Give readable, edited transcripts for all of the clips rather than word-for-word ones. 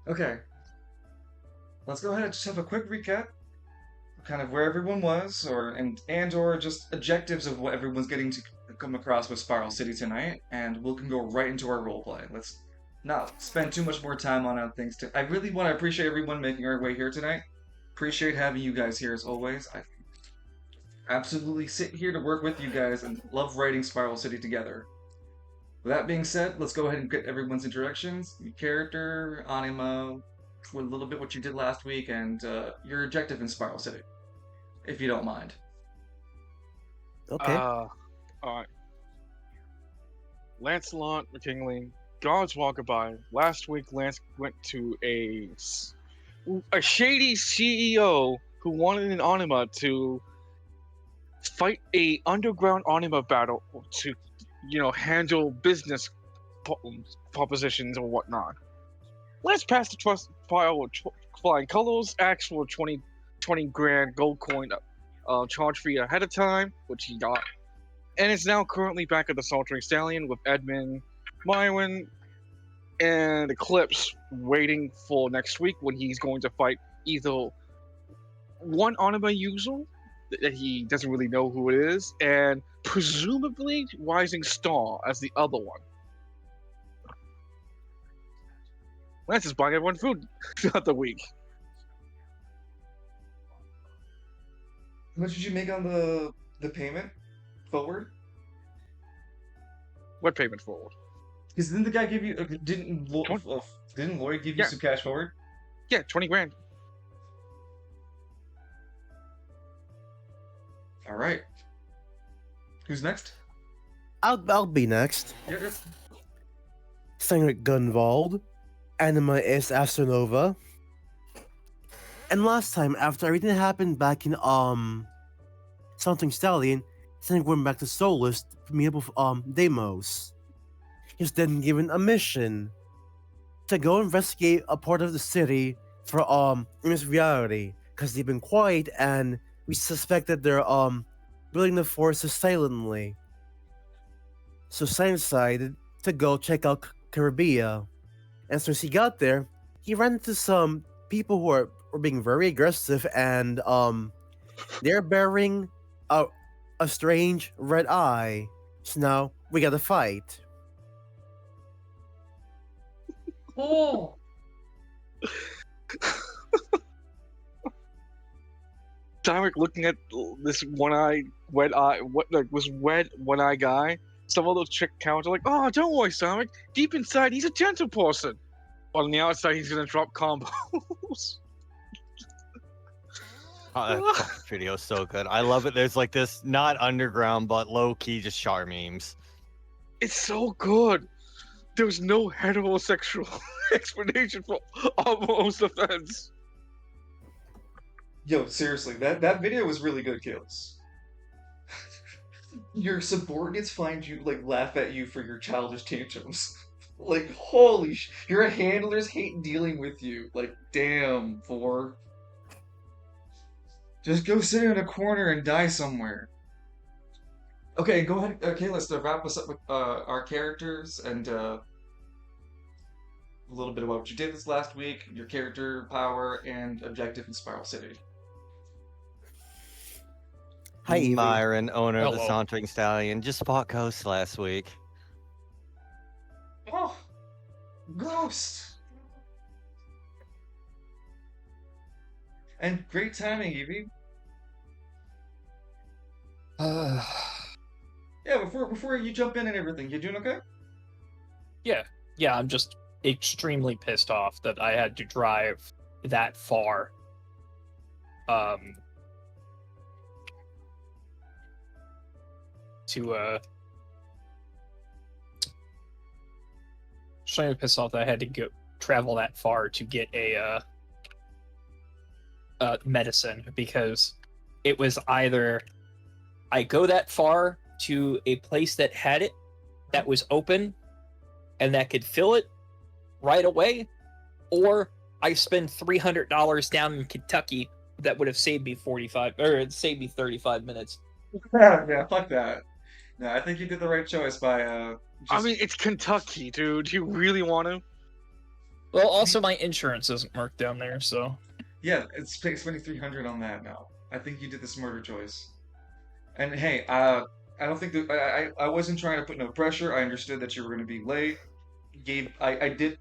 Okay, let's go ahead and just have a quick recap, kind of where everyone was, or just objectives of what everyone's getting to come across with Spiral City tonight, and we can go right into our roleplay. Let's not spend too much more time on other things. I really want to appreciate everyone making our way here tonight. Appreciate having you guys here as always. I absolutely sit here to work with you guys and love writing Spiral City together. With that being said, let's go ahead and get everyone's introductions, your character, anima, a little bit what you did last week, and your objective in Spiral City, if you don't mind. Okay. Uh, alright. Lancelot McKinley, God's Walkabout. Last week, Lance went to a shady CEO who wanted an Anima to fight a underground Anima battle to, handle business propositions or whatnot. Lance passed the trust file with flying colors, asked for 20 grand gold coin charge fee ahead of time, which he got, and is now currently back at the Saltering Stallion with Edmund, Myron, and Eclipse waiting for next week when he's going to fight either one anima user that he doesn't really know who it is, and presumably Rising Star as the other one. Lance is buying everyone food throughout the week. How much did you make on the payment forward? What payment forward? Because didn't the guy give you didn't Lloyd give you Yeah. some cash forward? Yeah, 20 grand. All right. Who's next? I'll be next. Yeah. Cyneric Gunvald. Anima is Astronova. And last time, after everything that happened back in Something Stallion, Cyneric went back to Solus to meet up with Deimos. He's then given a mission to go investigate a part of the city for in this reality, because they've been quiet and we suspect that they're building the forces silently. So Cyneric decided to go check out Caribia. And since he got there, he ran into some people who were being very aggressive, and they're bearing a strange red eye. So now we gotta fight. Oh. Dominic looking at this one-eye guy. Some of those chick counts are like, "Oh, don't worry, Sonic. Deep inside, he's a gentle person, but on the outside, he's gonna drop combos." Oh, that fucking video is so good. I love it. There's like this not underground but low key just char memes. It's so good. There's no heterosexual explanation for almost offense. Yo, seriously, that video was really good, Kills. Your subordinates find you laugh at you for your childish tantrums. Like, holy your handlers hate dealing with you. Like, damn, for just go sit in a corner and die somewhere. Okay, go ahead. Okay, let's wrap us up with our characters and a little bit about what you did this last week, your character power, and objective in Spiral City. Hi, Evie. Myron, owner of the Hello. Sauntering Stallion, just bought Ghost last week. Oh, Ghost! And great timing, Evie. Yeah, before you jump in and everything, you doing okay? Yeah, I'm just extremely pissed off that I had to drive that far. Extremely pissed off that I had to go travel that far to get a medicine, because it was either I go that far to a place that had it, that was open, and that could fill it right away, or I spend $300 down in Kentucky that would have saved me 35 minutes. Yeah, fuck that. No, I think you did the right choice by I mean, it's Kentucky, dude. You really want to? Well, also my insurance doesn't work down there, so Yeah, it's spending 300 on that now. I think you did the smarter choice. And hey, I don't think that I wasn't trying to put no pressure. I understood that you were going to be late. I did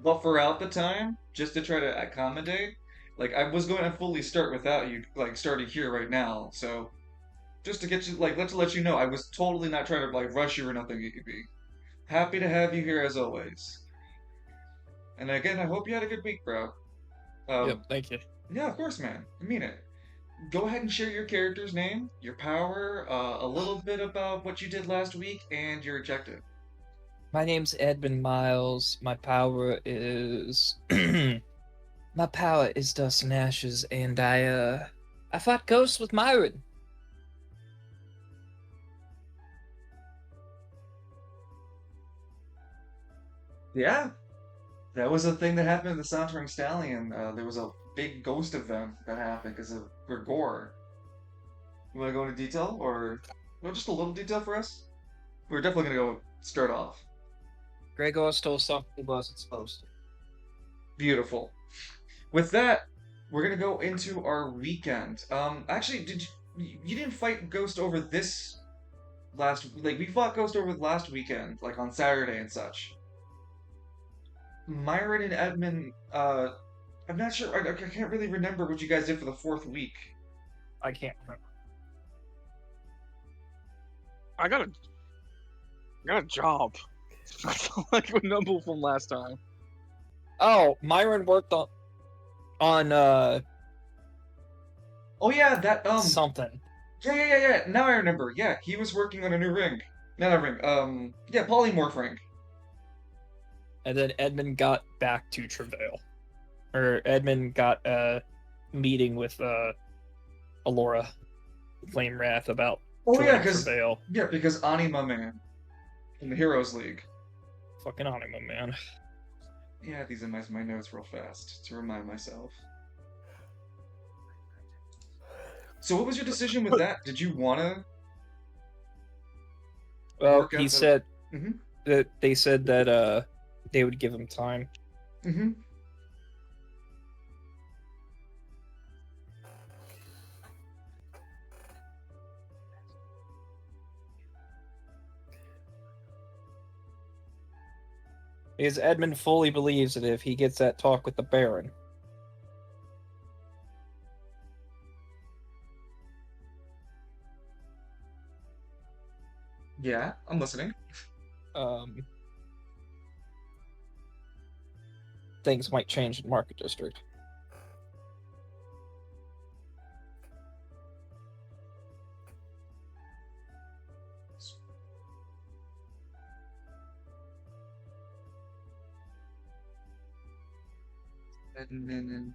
buffer out the time just to try to accommodate. Like I was going to fully start without you, like starting here right now. So just to get you, like, let's let you know, I was totally not trying to like rush you or nothing. You could be happy to have you here as always. And again, I hope you had a good week, bro. yep, thank you. Yeah, of course, man. I mean it. Go ahead and share your character's name, your power, a little bit about what you did last week, and your objective. My name's Edmund Miles. My power is my power is Dust and Ashes, and I fought ghosts with Myron. Yeah, that was a thing that happened in the Sauntering Stallion. There was a big ghost event that happened because of Gregor. You want to go into detail, or well, just a little detail for us? We're definitely gonna go start off. Gregor stole something he wasn't supposed to. Beautiful. With that, we're gonna go into our weekend. Actually, you didn't fight Ghost over this last, like we fought Ghost over last weekend, like on Saturday and such. Myron and Edmund, I'm not sure. I can't really remember what you guys did for the fourth week. I can't remember. I got a job. Like a number from last time. Oh, Myron worked on Oh yeah, that something. yeah. Now I remember. Yeah, he was working on a new ring. Not a ring. Yeah, polymorph ring. And then Edmund got back to Travail. Or Edmund got a meeting with Alora Flame Wrath about Oh yeah, joining Travail. because Anima Man in the Heroes League. Fucking Anima Man. Yeah, these are my notes real fast to remind myself. So what was your decision with that? Did you wanna Well, work out he the- said Mhm. that they said that they would give him time. Mm-hmm. Because Edmund fully believes that if he gets that talk with the Baron, Yeah, I'm listening. things might change in Market District. And then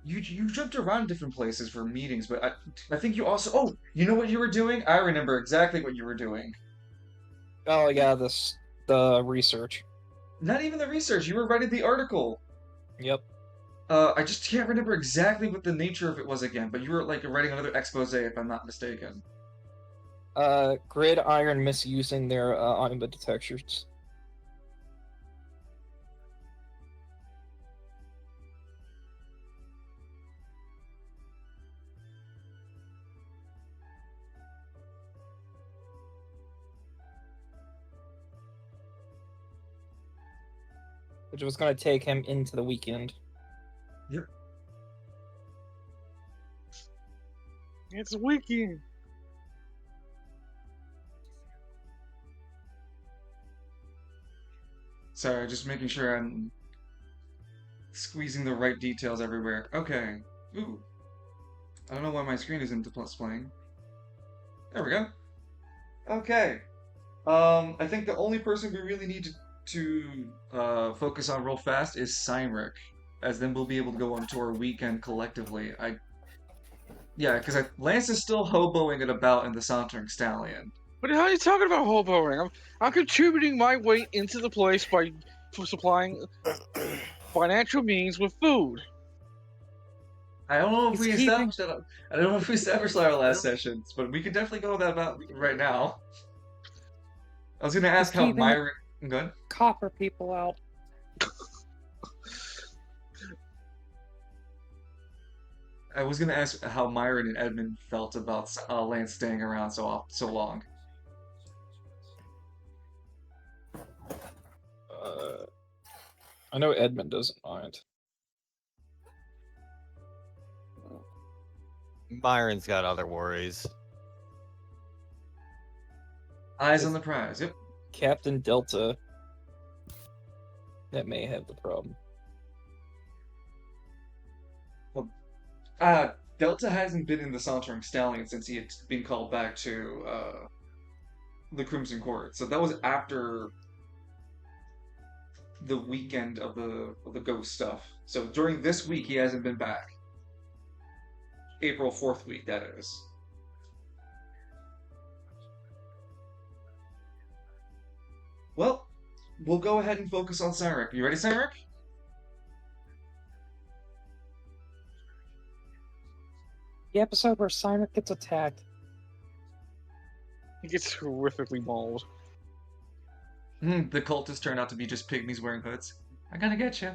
you jumped around different places for meetings, but I think you also, oh, you know what you were doing? I remember exactly what you were doing. Oh yeah, the research. Not even the research. You were writing the article. Yep. I just can't remember exactly what the nature of it was again, but you were like writing another expose, if I'm not mistaken. Grid Iron misusing their Anima detectors. Which was going to take him into the weekend. Yep. It's a weekend. Sorry, just making sure I'm squeezing the right details everywhere. Okay. Ooh. I don't know why my screen isn't displaying. There we go. Okay. I think the only person we really need to focus on real fast is Cyneric, as then we'll be able to go on to our weekend collectively. Yeah, because Lance is still hoboing it about in the Sauntering Stallion. What the hell are you talking about, hoboing? I'm contributing my weight into the place for supplying financial means with food. I don't know if He's we keeping- established that. I don't know if we established that in our last sessions, but we could definitely go with that about right now. I was gonna ask how keeping- Myron. Good. Copper people out. I was gonna ask how Myron and Edmund felt about Lance staying around so long. Uh, I know Edmund doesn't mind. Myron's got other worries. Eyes on the prize. Yep. Captain Delta, that may have the problem. Delta hasn't been in the Sauntering Stallion since he had been called back to the Crimson Court. So that was after the weekend of the ghost stuff. So during this week he hasn't been back. April 4th week, that is. Well, we'll go ahead and focus on Cyneric. You ready, Cyneric? The episode where Cyneric gets attacked. He gets horrifically mauled. The cultists turn out to be just pygmies wearing hoods. I gotta get you.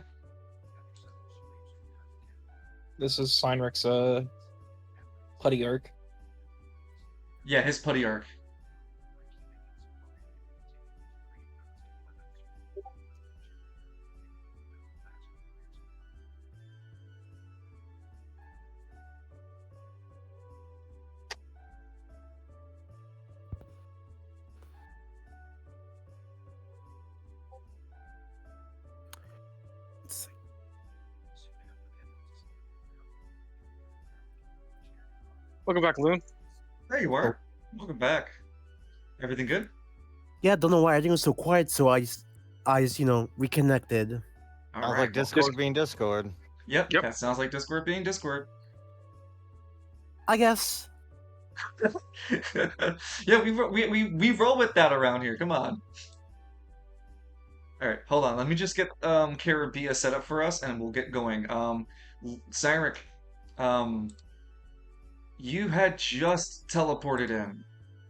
This is Cyneric's putty arc. Yeah, his putty arc. Welcome back, Loon. There you are. Welcome back. Everything good? Yeah, don't know why everything was so quiet, so I just reconnected. All Sounds right. like Discord being Discord. Yep. Yep. That sounds like Discord being Discord. I guess. Yeah, we roll with that around here. Come on. All right, hold on. Let me just get Caribia set up for us, and we'll get going. Cyneric, you had just teleported in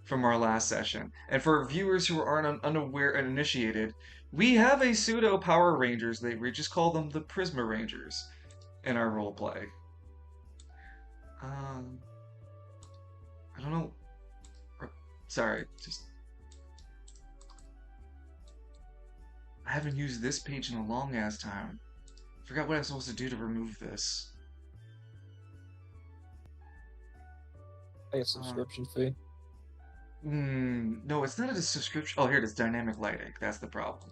from our last session, and for viewers who aren't unaware and initiated, we have a pseudo Power Rangers. We just call them the Prisma Rangers in our roleplay. I don't know. Sorry, just I haven't used this page in a long ass time. Forgot what I was supposed to do to remove this. Pay a subscription fee. No, it's not a subscription. Oh, here it is. Dynamic lighting. That's the problem.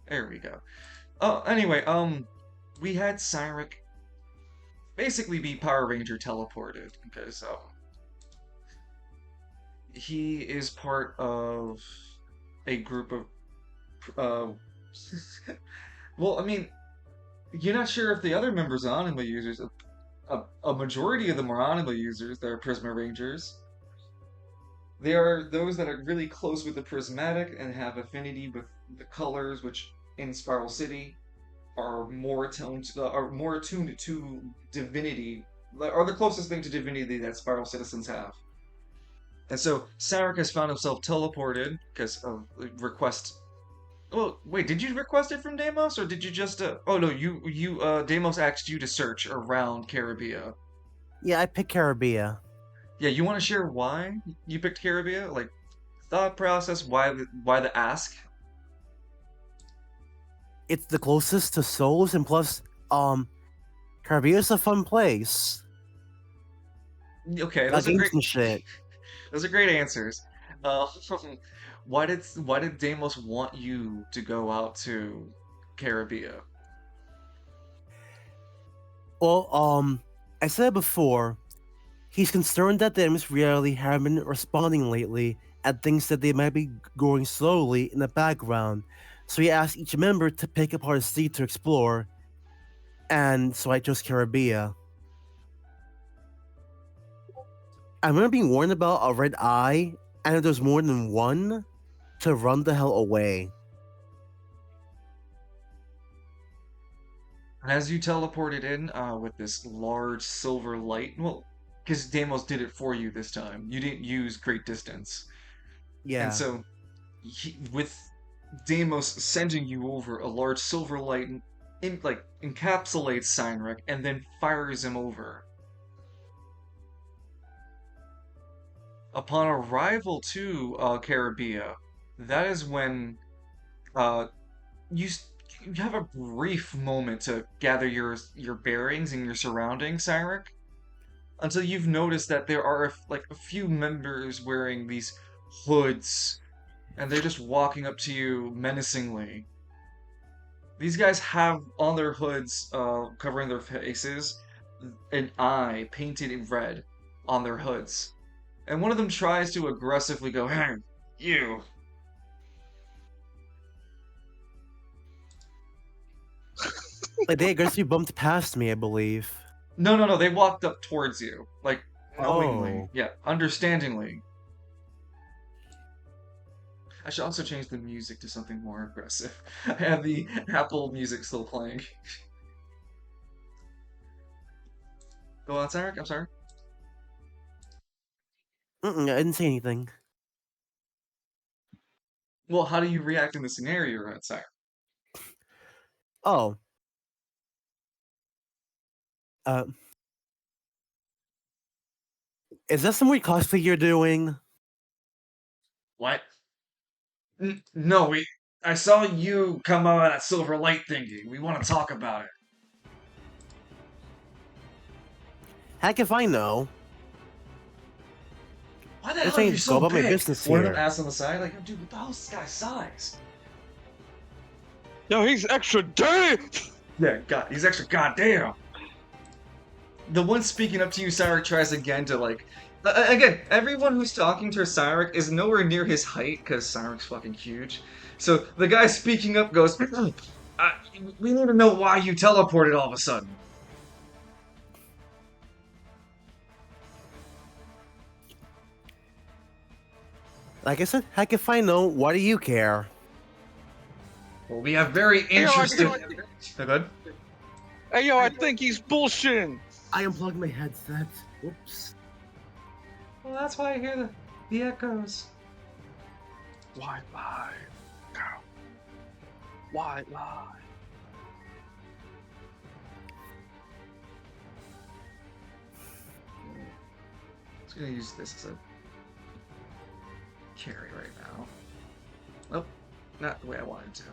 There we go. Oh, anyway, we had Cyneric basically be Power Ranger teleported because he is part of a group of well, I mean, you're not sure if the other members are Anima users. A majority of them are Anima users. They're Prisma Rangers. They are those that are really close with the Prismatic and have affinity with the colors, which in Spiral City are more attuned to divinity, are the closest thing to divinity that Spiral citizens have. And so Cyneric has found himself teleported because of request. Oh, wait, did you request it from Deimos, or did you just, oh no, Deimos asked you to search around Caribia. Yeah, I picked Caribia. Yeah, you want to share why you picked Caribia? Like, thought process, why the ask? It's the closest to Souls, and plus, Caribia's a fun place. Okay, Got games and shit. those are great answers. Uh, why did Deimos want you to go out to Caribia? Well, I said before, he's concerned that the enemies reality haven't been responding lately and thinks that they might be growing slowly in the background. So he asked each member to pick apart a seed to explore, and so I chose Caribia. I remember being warned about a red eye, and if there's more than one, to run the hell away. As you teleported in with this large silver light, well, because Deimos did it for you this time. You didn't use Great Distance. Yeah. And so, with Deimos sending you over a large silver light encapsulates Cyneric and then fires him over. Upon arrival to Caribia, that is when uh, you you have a brief moment to gather your bearings and your surroundings, Cyneric, until you've noticed that there are a few members wearing these hoods, and they're just walking up to you menacingly. These guys have on their hoods, covering their faces, an eye painted in red on their hoods. And one of them tries to aggressively go, "Hey, you!" Like they aggressively bumped past me, I believe. No, no, no, they walked up towards you. Like, knowingly. Oh. Yeah, understandingly. I should also change the music to something more aggressive. I have the Apple music still playing. Go on, Cyneric, I'm sorry. I didn't say anything. Well, how do you react in the scenario you're at, Cyneric? Oh. Uh, is that some weird cosplay you're doing? What? No, I saw you come out of that silver light thingy. We want to talk about it. Heck if I know. Why the They're hell are saying you go so about my big? business One of them here. asked on the side, like, dude, what the hell's this guy's size? Yo, he's extra dirty. Yeah, God, he's extra goddamn. The one speaking up to you, Cyneric, tries again to, like... Again, everyone who's talking to Cyneric is nowhere near his height, because Cynic's fucking huge. So the guy speaking up goes, we need to know why you teleported all of a sudden. Like I said, heck if I know, why do you care? Well, we have very interesting... Go ahead. Hey, yo, I think he's bullshitting. I unplugged my headset. Whoops. Well, that's why I hear the echoes. Why lie, girl? Why lie? I'm just gonna use this as a carry right now. Nope, not the way I wanted to.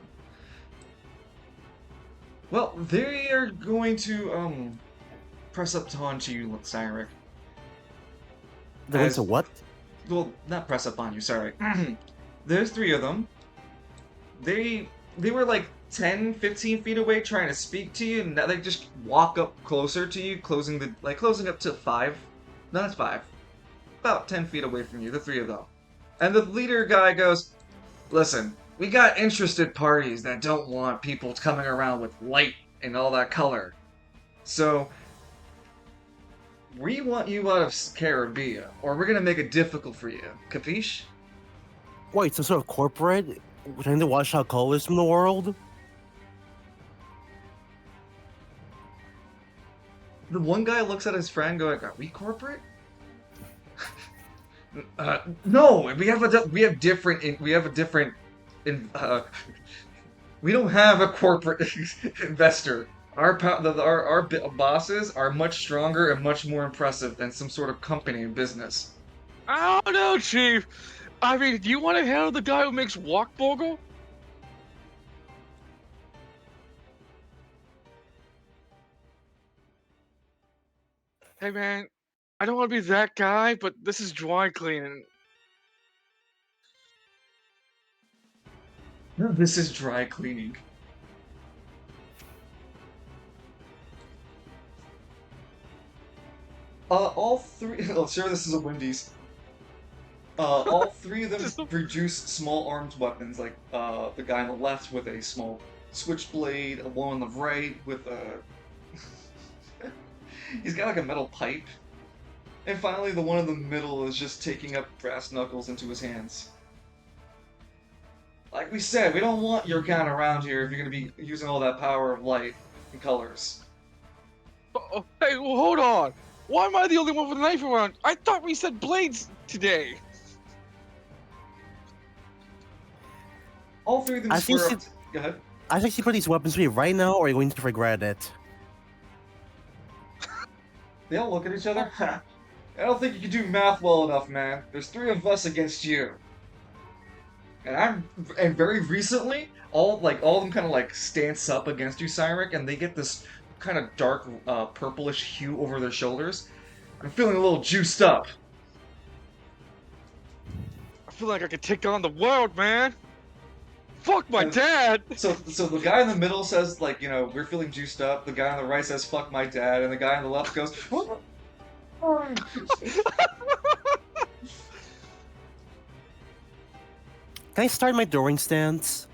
Well, they are going to press up onto you, Cyneric. They're going to what? Well, not press up on you, sorry. There's three of them. They were like 10, 15 feet away trying to speak to you, and now they just walk up closer to you, closing up to 5. No, that's 5. About 10 feet away from you, the three of them. And the leader guy goes, "Listen, we got interested parties that don't want people coming around with light and all that color. So, we want you out of Caribia, or we're gonna make it difficult for you. Capiche?" Wait, some sort of corporate? Trying to wash out colors from the world? The one guy looks at his friend going, "Are we corporate?" No, we have a different we don't have a corporate investor. Our bosses are much stronger and much more impressive than some sort of company and business. I don't know, Chief. I mean, do you want to handle the guy who makes Walkbogle? Hey, man, I don't want to be that guy, but this is dry cleaning. No, this is dry cleaning. All three. Oh, sure, this is a Wendy's. All three of them produce small armed weapons, like the guy on the left with a small switchblade, one on the right with a... He's got like a metal pipe. And finally, the one in the middle is just taking up brass knuckles into his hands. Like we said, we don't want your kind around here if you're gonna be using all that power of light and colors. Hey, well, hold on. Why am I the only one with a knife around? I thought we said blades today. All three of them I think square up. Go ahead. I should actually put these weapons away right now, or are you going to regret it? They all look at each other. Ha! I don't think you can do math well enough, man. There's 3 of us against you. And very recently, all of them kind of like stance up against you, Cyneric, and they get this kind of dark purplish hue over their shoulders. I'm feeling a little juiced up. I feel like I could take on the world, man. Fuck my And dad. So the guy in the middle says, like, we're feeling juiced up. The guy on the right says, fuck my dad. And the guy on the left goes, Can I start my throwing stance?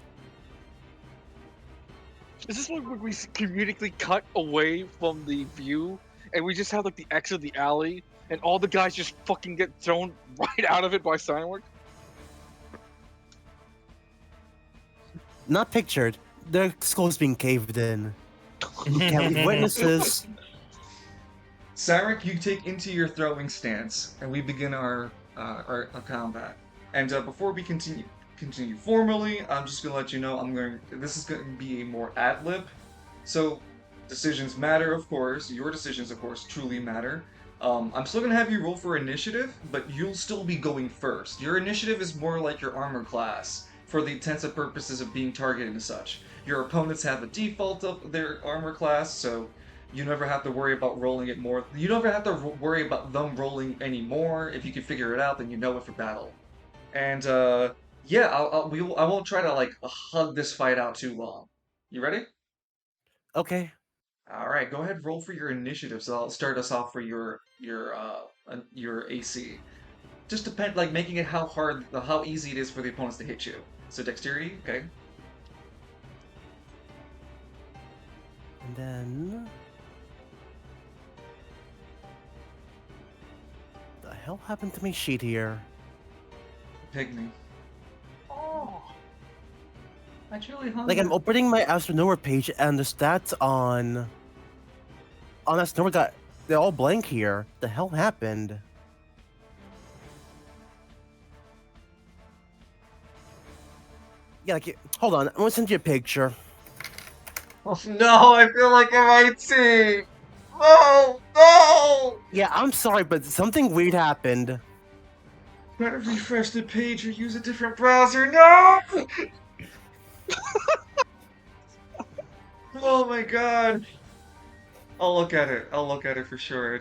Is this when we comedically cut away from the view and we just have like the exit of the alley and all the guys just fucking get thrown right out of it by Cyneric? Not pictured. Their skull's being caved in. You can't leave witnesses. Cyneric, you take into your throwing stance, and we begin our combat. And before we continue formally, I'm just gonna let you know this is going to be a more ad lib. So decisions matter, of course. Your decisions, of course, truly matter. I'm still gonna have you roll for initiative, but you'll still be going first. Your initiative is more like your armor class, for the intents and purposes of being targeted and such. Your opponents have a default of their armor class, so you never have to worry about rolling it more. You never have to worry about them rolling any more. If you can figure it out, then you know it for battle. And yeah, I won't try to like hug this fight out too long. You ready? Okay. All right, go ahead, roll for your initiative. So I'll start us off for your AC. Just like making it how easy it is for the opponents to hit you. So dexterity, okay. And then... the hell happened to my sheet here? Pygmy. Oh. That's really hungry. Like, I'm opening my Astronova page, and the stats on Astronova they're all blank here. The hell happened? Yeah, like, hold on. I'm gonna send you a picture. Oh, no, I feel like I might see. No, no! Yeah, I'm sorry, but something weird happened. Better refresh the page or use a different browser. No! Oh my god. I'll look at it. I'll look at it for sure.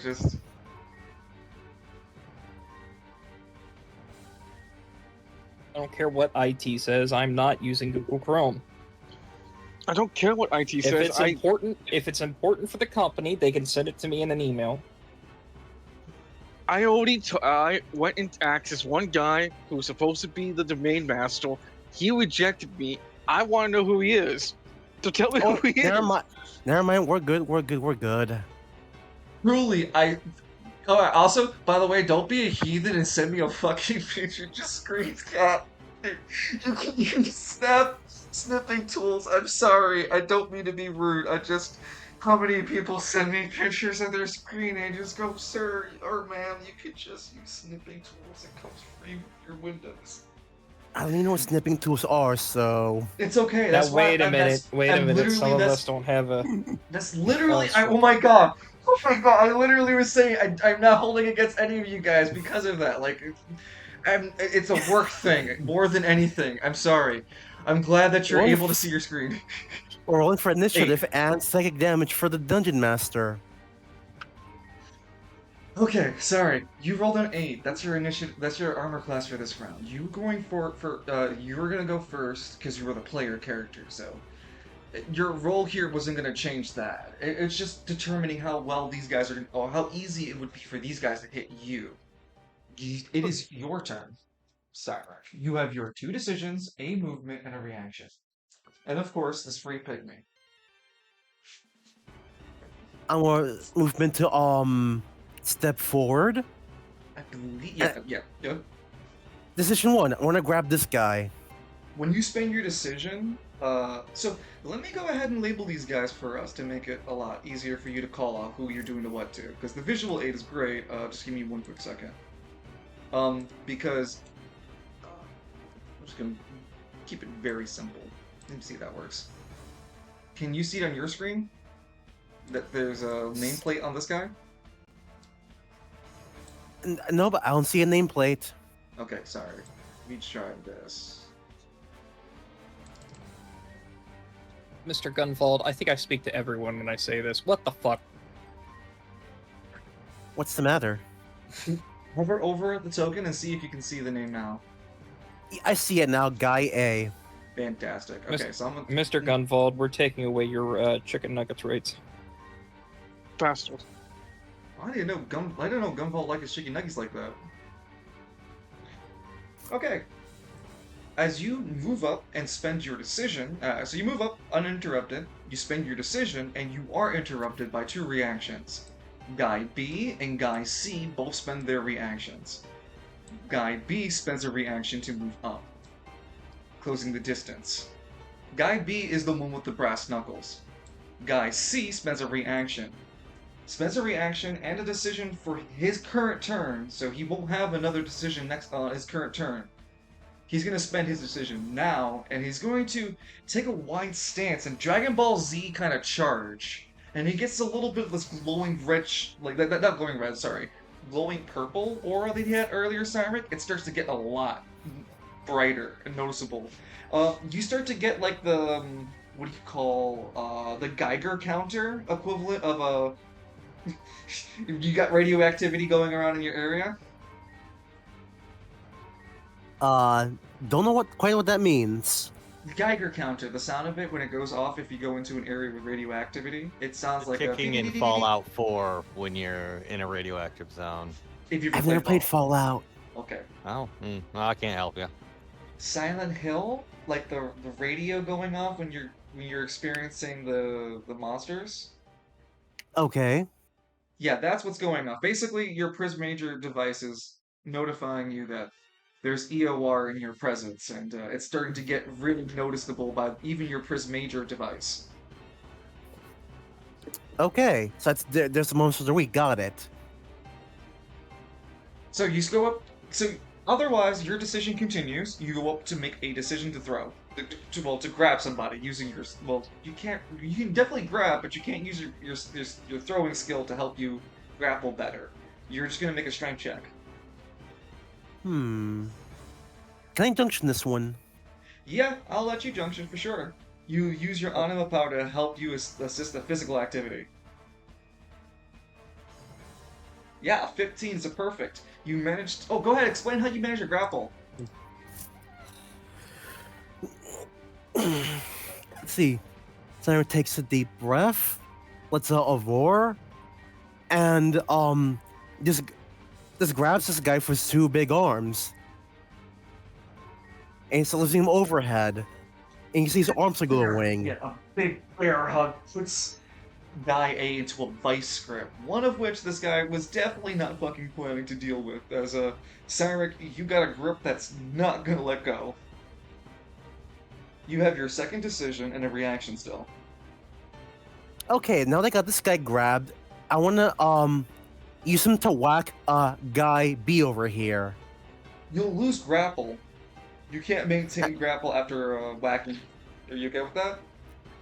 I don't care what IT says. I'm not using Google Chrome. I don't care what IT If says. if it's important for the company, they can send it to me in an email. I went and accessed one guy who was supposed to be the domain master. He rejected me. I want to know who he is. So tell me who he is. Never mind. We're good. Truly, Oh, also, by the way, don't be a heathen and send me a fucking picture. Just screen cap. You can use snipping tools. I'm sorry. I don't mean to be rude. How many people send me pictures of their screen and just go, sir or ma'am, you could just use snipping tools. It comes free with your Windows. I don't even know what snipping tools are, so... It's okay. Now, wait a minute. Some of us don't have a... That's literally... oh my god. Oh my god, I literally was saying I'm not holding against any of you guys because of that. Like, it's a work thing more than anything. I'm sorry. I'm glad that you're able to see your screen. We're rolling for initiative and psychic damage for the dungeon master. Okay, sorry. You rolled an 8. That's your initiative. That's your armor class for this round. You were gonna go first because you were the player character. So your role here wasn't gonna change that. It's just determining how well these guys are, or how easy it would be for these guys to hit you. It is your turn, Cyneric. You have your 2 decisions, a movement, and a reaction. And of course, this free pygmy. Our movement to step forward. I believe, yeah. Decision 1. I want to grab this guy. When you spend your decision, so let me go ahead and label these guys for us to make it a lot easier for you to call out who you're doing to what to. Because the visual aid is great. Just give me one quick second. Because I'm just gonna keep it very simple. Let me see if that works. can you see it on your screen? That there's a nameplate on this guy? No, but I don't see a nameplate. Okay, sorry. Let me try this. Mr. Gunvald, I think I speak to everyone when I say this. What the fuck? What's the matter? Hover over the token and see if you can see the name now. I see it now, Guy A. Fantastic. Mis- Okay, so I'm gonna... Mr. Gunvald, we're taking away your chicken nuggets rates. Bastard. I didn't know Gunvault liked his chicken nuggets like that. Okay. As you move up and spend your decision, so you move up uninterrupted, you spend your decision, and you are interrupted by two reactions. Guy B and Guy C both spend their reactions. Guy B spends a reaction to move up, closing the distance. Guy B is the one with the brass knuckles. Guy C spends a reaction. Spends a reaction and a decision for his current turn, so he won't have another decision next on his current turn. He's going to spend his decision now, and he's going to take a wide stance and Dragon Ball Z kind of charge. And he gets a little bit of this glowing red, not glowing red, sorry, glowing purple aura that he had earlier, Cyneric. It starts to get a lot brighter and noticeable. You start to get like the, what do you call, the Geiger counter equivalent of a... You got radioactivity going around in your area? Don't know quite what that means. Geiger counter, the sound of it when it goes off if you go into an area with radioactivity, it sounds like Kicking in Fallout 4 when you're in a radioactive zone. If you've I've never played Fallout. Okay. Oh, well, I can't help you. Silent Hill, like the radio going off when you're experiencing the monsters. Okay. Yeah, that's what's going on. Basically, your Prismager device is notifying you that there's EOR in your presence, and it's starting to get really noticeable by even your Prismager device. Okay. So there's the monsters of the week. Got it. So you go up. So otherwise, your decision continues. You go up to make a decision to throw. To grab somebody using your... Well, you can't... You can definitely grab, but you can't use your throwing skill to help you grapple better. You're just going to make a strength check. Can I junction this one? Yeah, I'll let you junction for sure. You use your anima power to help you assist the physical activity. Yeah, 15 is a perfect. You managed... Oh, go ahead, explain how you manage your grapple. Let's see. Cyneric takes a deep breath, lets out a roar, and just grabs this guy for his two big arms. And he's lifting him overhead. And you see his arms are glowing. Yeah, a big bear hug puts Guy A into a vice grip. One of which this guy was definitely not fucking planning to deal with. As a Cyneric, you got a grip that's not gonna let go. You have your second decision and a reaction still. Okay, now that I got this guy grabbed, I wanna use him to whack Guy B over here. You'll lose grapple. You can't maintain grapple after whacking. Are you okay with that?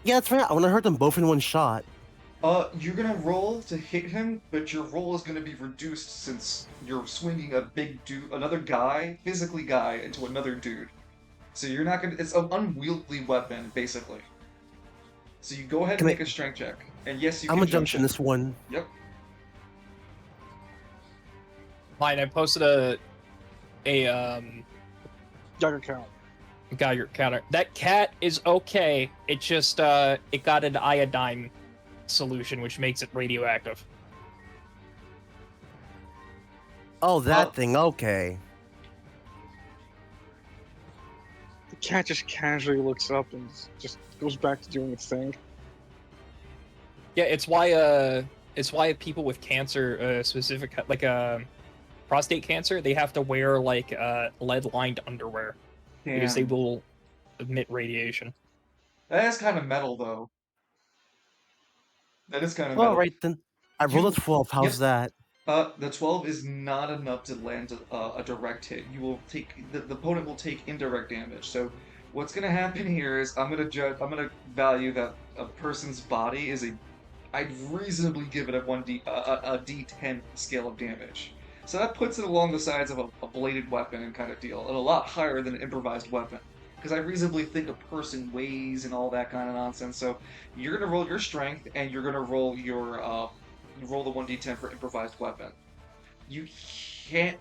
Yeah, that's right. I wanna hurt them both in one shot. You're gonna roll to hit him, but your roll is gonna be reduced since you're swinging a big dude, another guy, physically guy, into another dude. So you're not gonna... It's an unwieldy weapon, basically. So you go ahead and make a strength check. And yes, you can I'm gonna junction this one. Yep. Mine, I posted a Jugger count. Geiger counter. That cat is okay. It just it got an iodine solution, which makes it radioactive. Oh, that thing. Okay. The cat just casually looks up and just goes back to doing its thing. Yeah, it's why people with cancer, specific like prostate cancer, they have to wear like lead-lined underwear because they will emit radiation. That is kind of metal, though. That is kind of Well, metal. right then. I rolled a 12. How's that? The 12 is not enough to land a direct hit. You will take the opponent will take indirect damage. So what's gonna happen here is I'm gonna value that a person's body is I'd reasonably give it a a D10 scale of damage. So that puts it along the sides of a bladed weapon and kind of deal, and a lot higher than an improvised weapon. Because I reasonably think a person weighs and all that kind of nonsense. So you're gonna roll your strength, and you're gonna roll your roll the 1d10 for improvised weapon. You can't.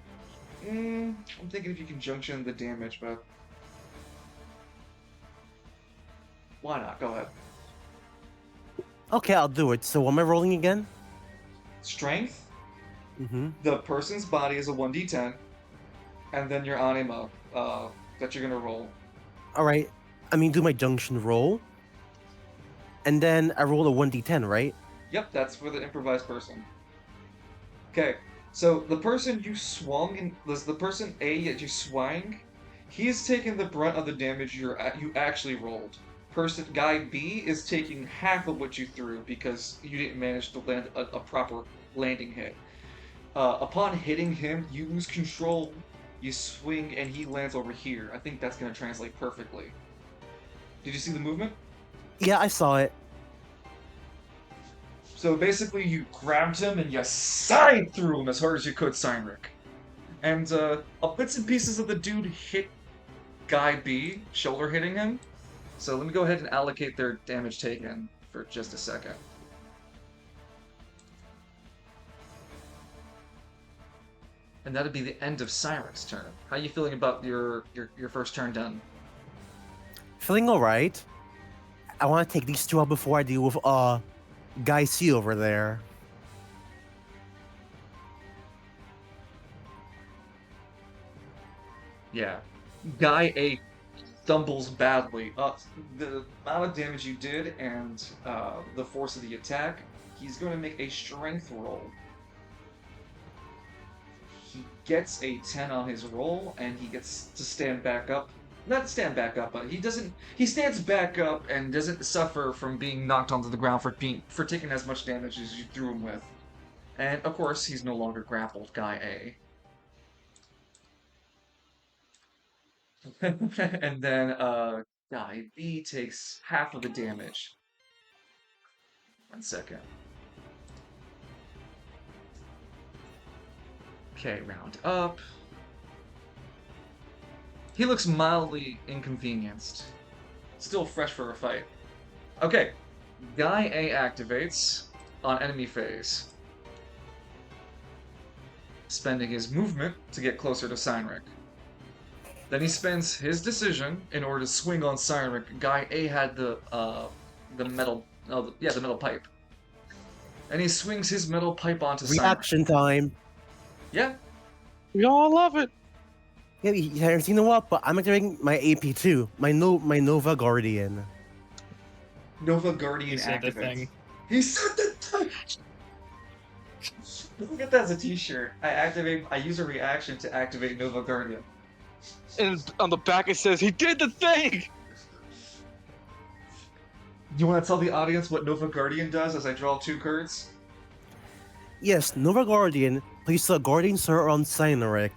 I'm thinking if you can junction the damage, but why not? Go ahead. Okay, I'll do it. So what am I rolling again? Strength. Mm-hmm. The person's body is a 1d10, and then your anima that you're gonna roll. All right. I mean, do my junction roll, and then I roll a 1d10, right? Yep, that's for the improvised person. Okay, so the person you swung, the person A that you swung, he's taking the brunt of the damage you actually rolled. Person guy B is taking half of what you threw because you didn't manage to land a proper landing hit. Upon hitting him, you lose control. You swing, and he lands over here. I think that's going to translate perfectly. Did you see the movement? Yeah, I saw it. So basically, you grabbed him and you side threw him as hard as you could, Cyneric. And bits and pieces of the dude hit Guy B, shoulder hitting him. So let me go ahead and allocate their damage taken for just a second. And that'd be the end of Cyrec's turn. How are you feeling about your first turn done? Feeling all right. I want to take these two out before I deal with Guy C over there. Yeah. Guy A stumbles badly. The amount of damage you did and the force of the attack, he's going to make a strength roll. He gets a 10 on his roll, and he gets to stand back up. Not stand back up, but he stands back up and doesn't suffer from being knocked onto the ground for taking as much damage as you threw him with. And of course, he's no longer grappled, Guy A. And then Guy B takes half of the damage. 1 second. Okay, round up. He looks mildly inconvenienced. Still fresh for a fight. Okay, Guy A activates on enemy phase, spending his movement to get closer to Cyneric. Then he spends his decision in order to swing on Cyneric. Guy A had the metal, the metal pipe, and he swings his metal pipe onto Cyneric. Reaction time. Yeah. We all love it. Yeah, you know what? But I'm activating my AP too. My Nova Guardian. Nova Guardian You said the activates. thing. He said the thing. Look at that as a t-shirt. I use a reaction to activate Nova Guardian. And on the back it says, he did the thing! You want to tell the audience what Nova Guardian does as I draw 2 cards? Yes, Nova Guardian places a Guardian Sword on Cyneric.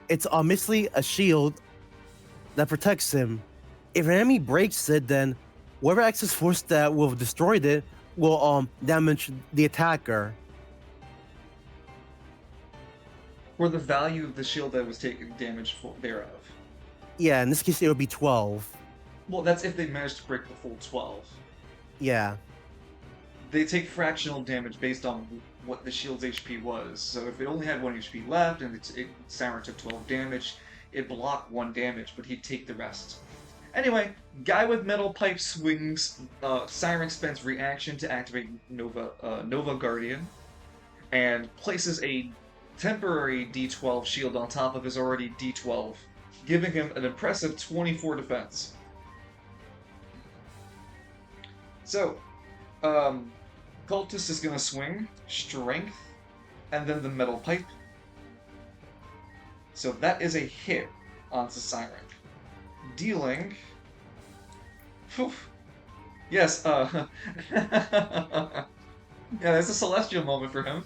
It's obviously a shield that protects him. If an enemy breaks it, then whatever excess force that will have destroyed it will damage the attacker. Or the value of the shield that was taken damage thereof. Yeah, in this case it would be 12. Well, that's if they manage to break the full 12. Yeah. They take fractional damage based on what the shield's HP was. So if it only had 1 HP left and Cyneric took 12 damage, it blocked 1 damage, but he'd take the rest. Anyway, Guy with metal pipe swings. Cyneric spends reaction to activate Nova Guardian, and places a temporary D12 shield on top of his already D12, giving him an impressive 24 defense. So, Cultist is going to swing Strength, and then the Metal Pipe. So that is a hit onto Cyneric. Dealing... Whew. Yes, yeah, that's a celestial moment for him.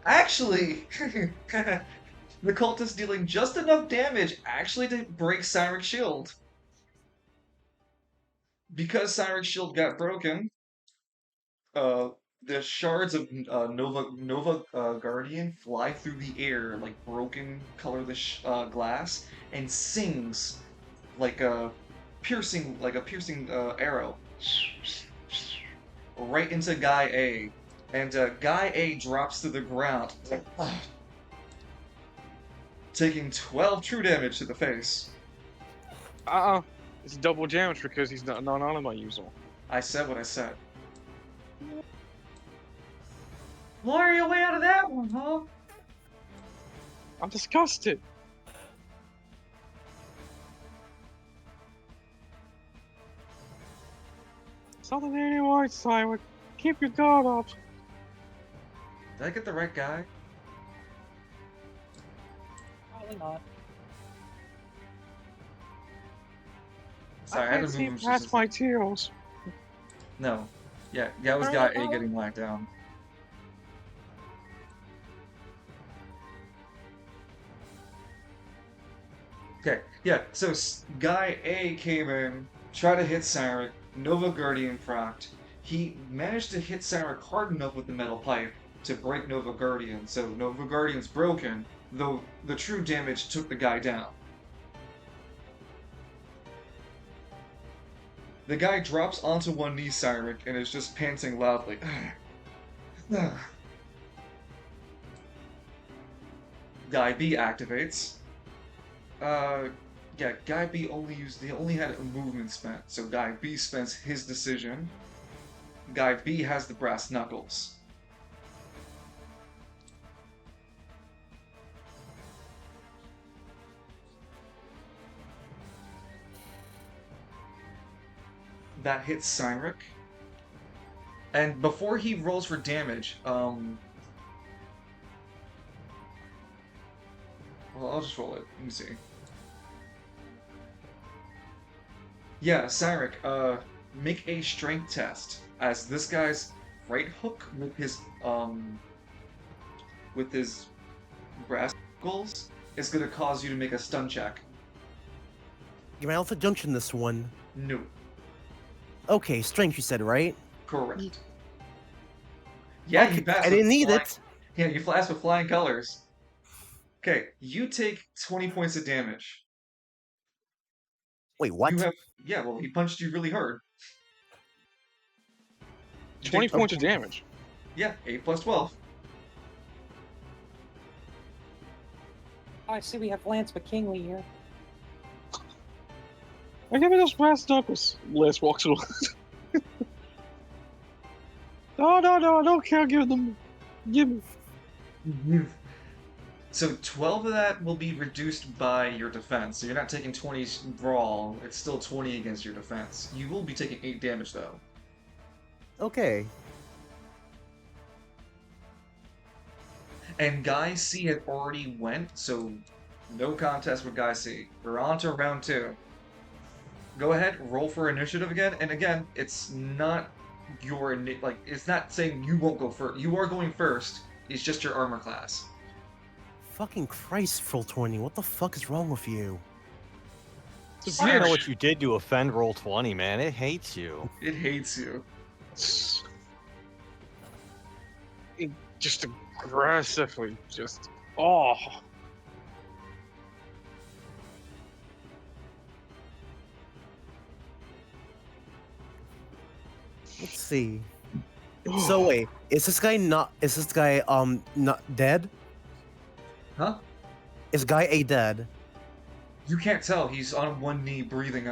Actually, The cultist dealing just enough damage actually to break Cynic's shield. Because Cynic's shield got broken, uh, the shards of Nova Guardian fly through the air like broken colorless glass and sings like a piercing arrow right into Guy A, and Guy A drops to the ground, taking 12 true damage to the face. It's double damage because he's not a non-anima user. I said what I said. Lure your way out of that one, huh? I'm disgusted. Something anymore, Simon. Keep your guard up. Did I get the right guy? Probably not. Sorry, I I had can't to see move. past my tears. No. Yeah, that was Guy A getting locked down. Okay, yeah, so Guy A came in, tried to hit Cyneric, Nova Guardian procced. He managed to hit Cyneric hard enough with the metal pipe to break Nova Guardian, so Nova Guardian's broken, though the true damage took the guy down. The guy drops onto one knee, Cyneric, and is just panting loudly. Guy B activates. Yeah, Guy B only had a movement spent, so Guy B spends his decision. Guy B has the brass knuckles. That hits Cyneric. And before he rolls for damage, well, I'll just roll it. Let me see. Yeah, Cyneric, make a strength test, as this guy's right hook with his brass knuckles is gonna cause you to make a stun check. You're out the junction this one. No. Okay, strength you said, right? Correct. Yeah, Okay, you passed. I didn't with need flying- it. Yeah, you passed with flying colors. Okay, you take 20 points of damage. Wait, what? Yeah, well, he punched you really hard. 20 take- points of damage. Yeah, 8 plus 12. Oh, I see we have Lance McKinley here. I give me those brass knuckles. Les walks away. No, I don't care. Give them. Give me. So 12 of that will be reduced by your defense. So you're not taking 20 brawl. It's still 20 against your defense. You will be taking 8 damage though. Okay. And Guy C had already went, so no contest with Guy C. We're on to round 2. Go ahead, roll for initiative again. And again, it's not it's not saying you won't go first. You are going first. It's just your armor class. Fucking Christ, Full 20, what the fuck is wrong with you? It's I don't know weird. what you did to offend roll 20, man. It hates you. It hates you. It just aggressively, just oh. Let's see. So wait, is this guy not dead? Huh? Is Guy A dead? You can't tell. He's on one knee, breathing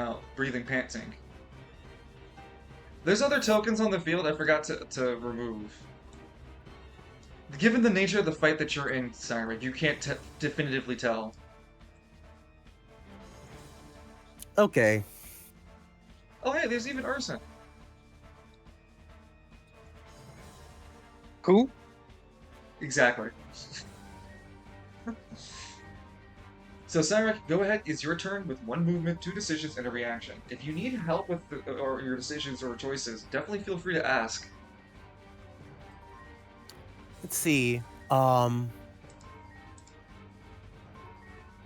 panting. There's other tokens on the field I forgot to remove. Given the nature of the fight that you're in, Cyneric, you can't definitively tell. Okay. Oh hey, there's even Urson. Cool. Exactly. So Cyneric, go ahead. It's your turn with 1 movement, 2 decisions, and a reaction. If you need help with or your decisions or choices, definitely feel free to ask. Let's see.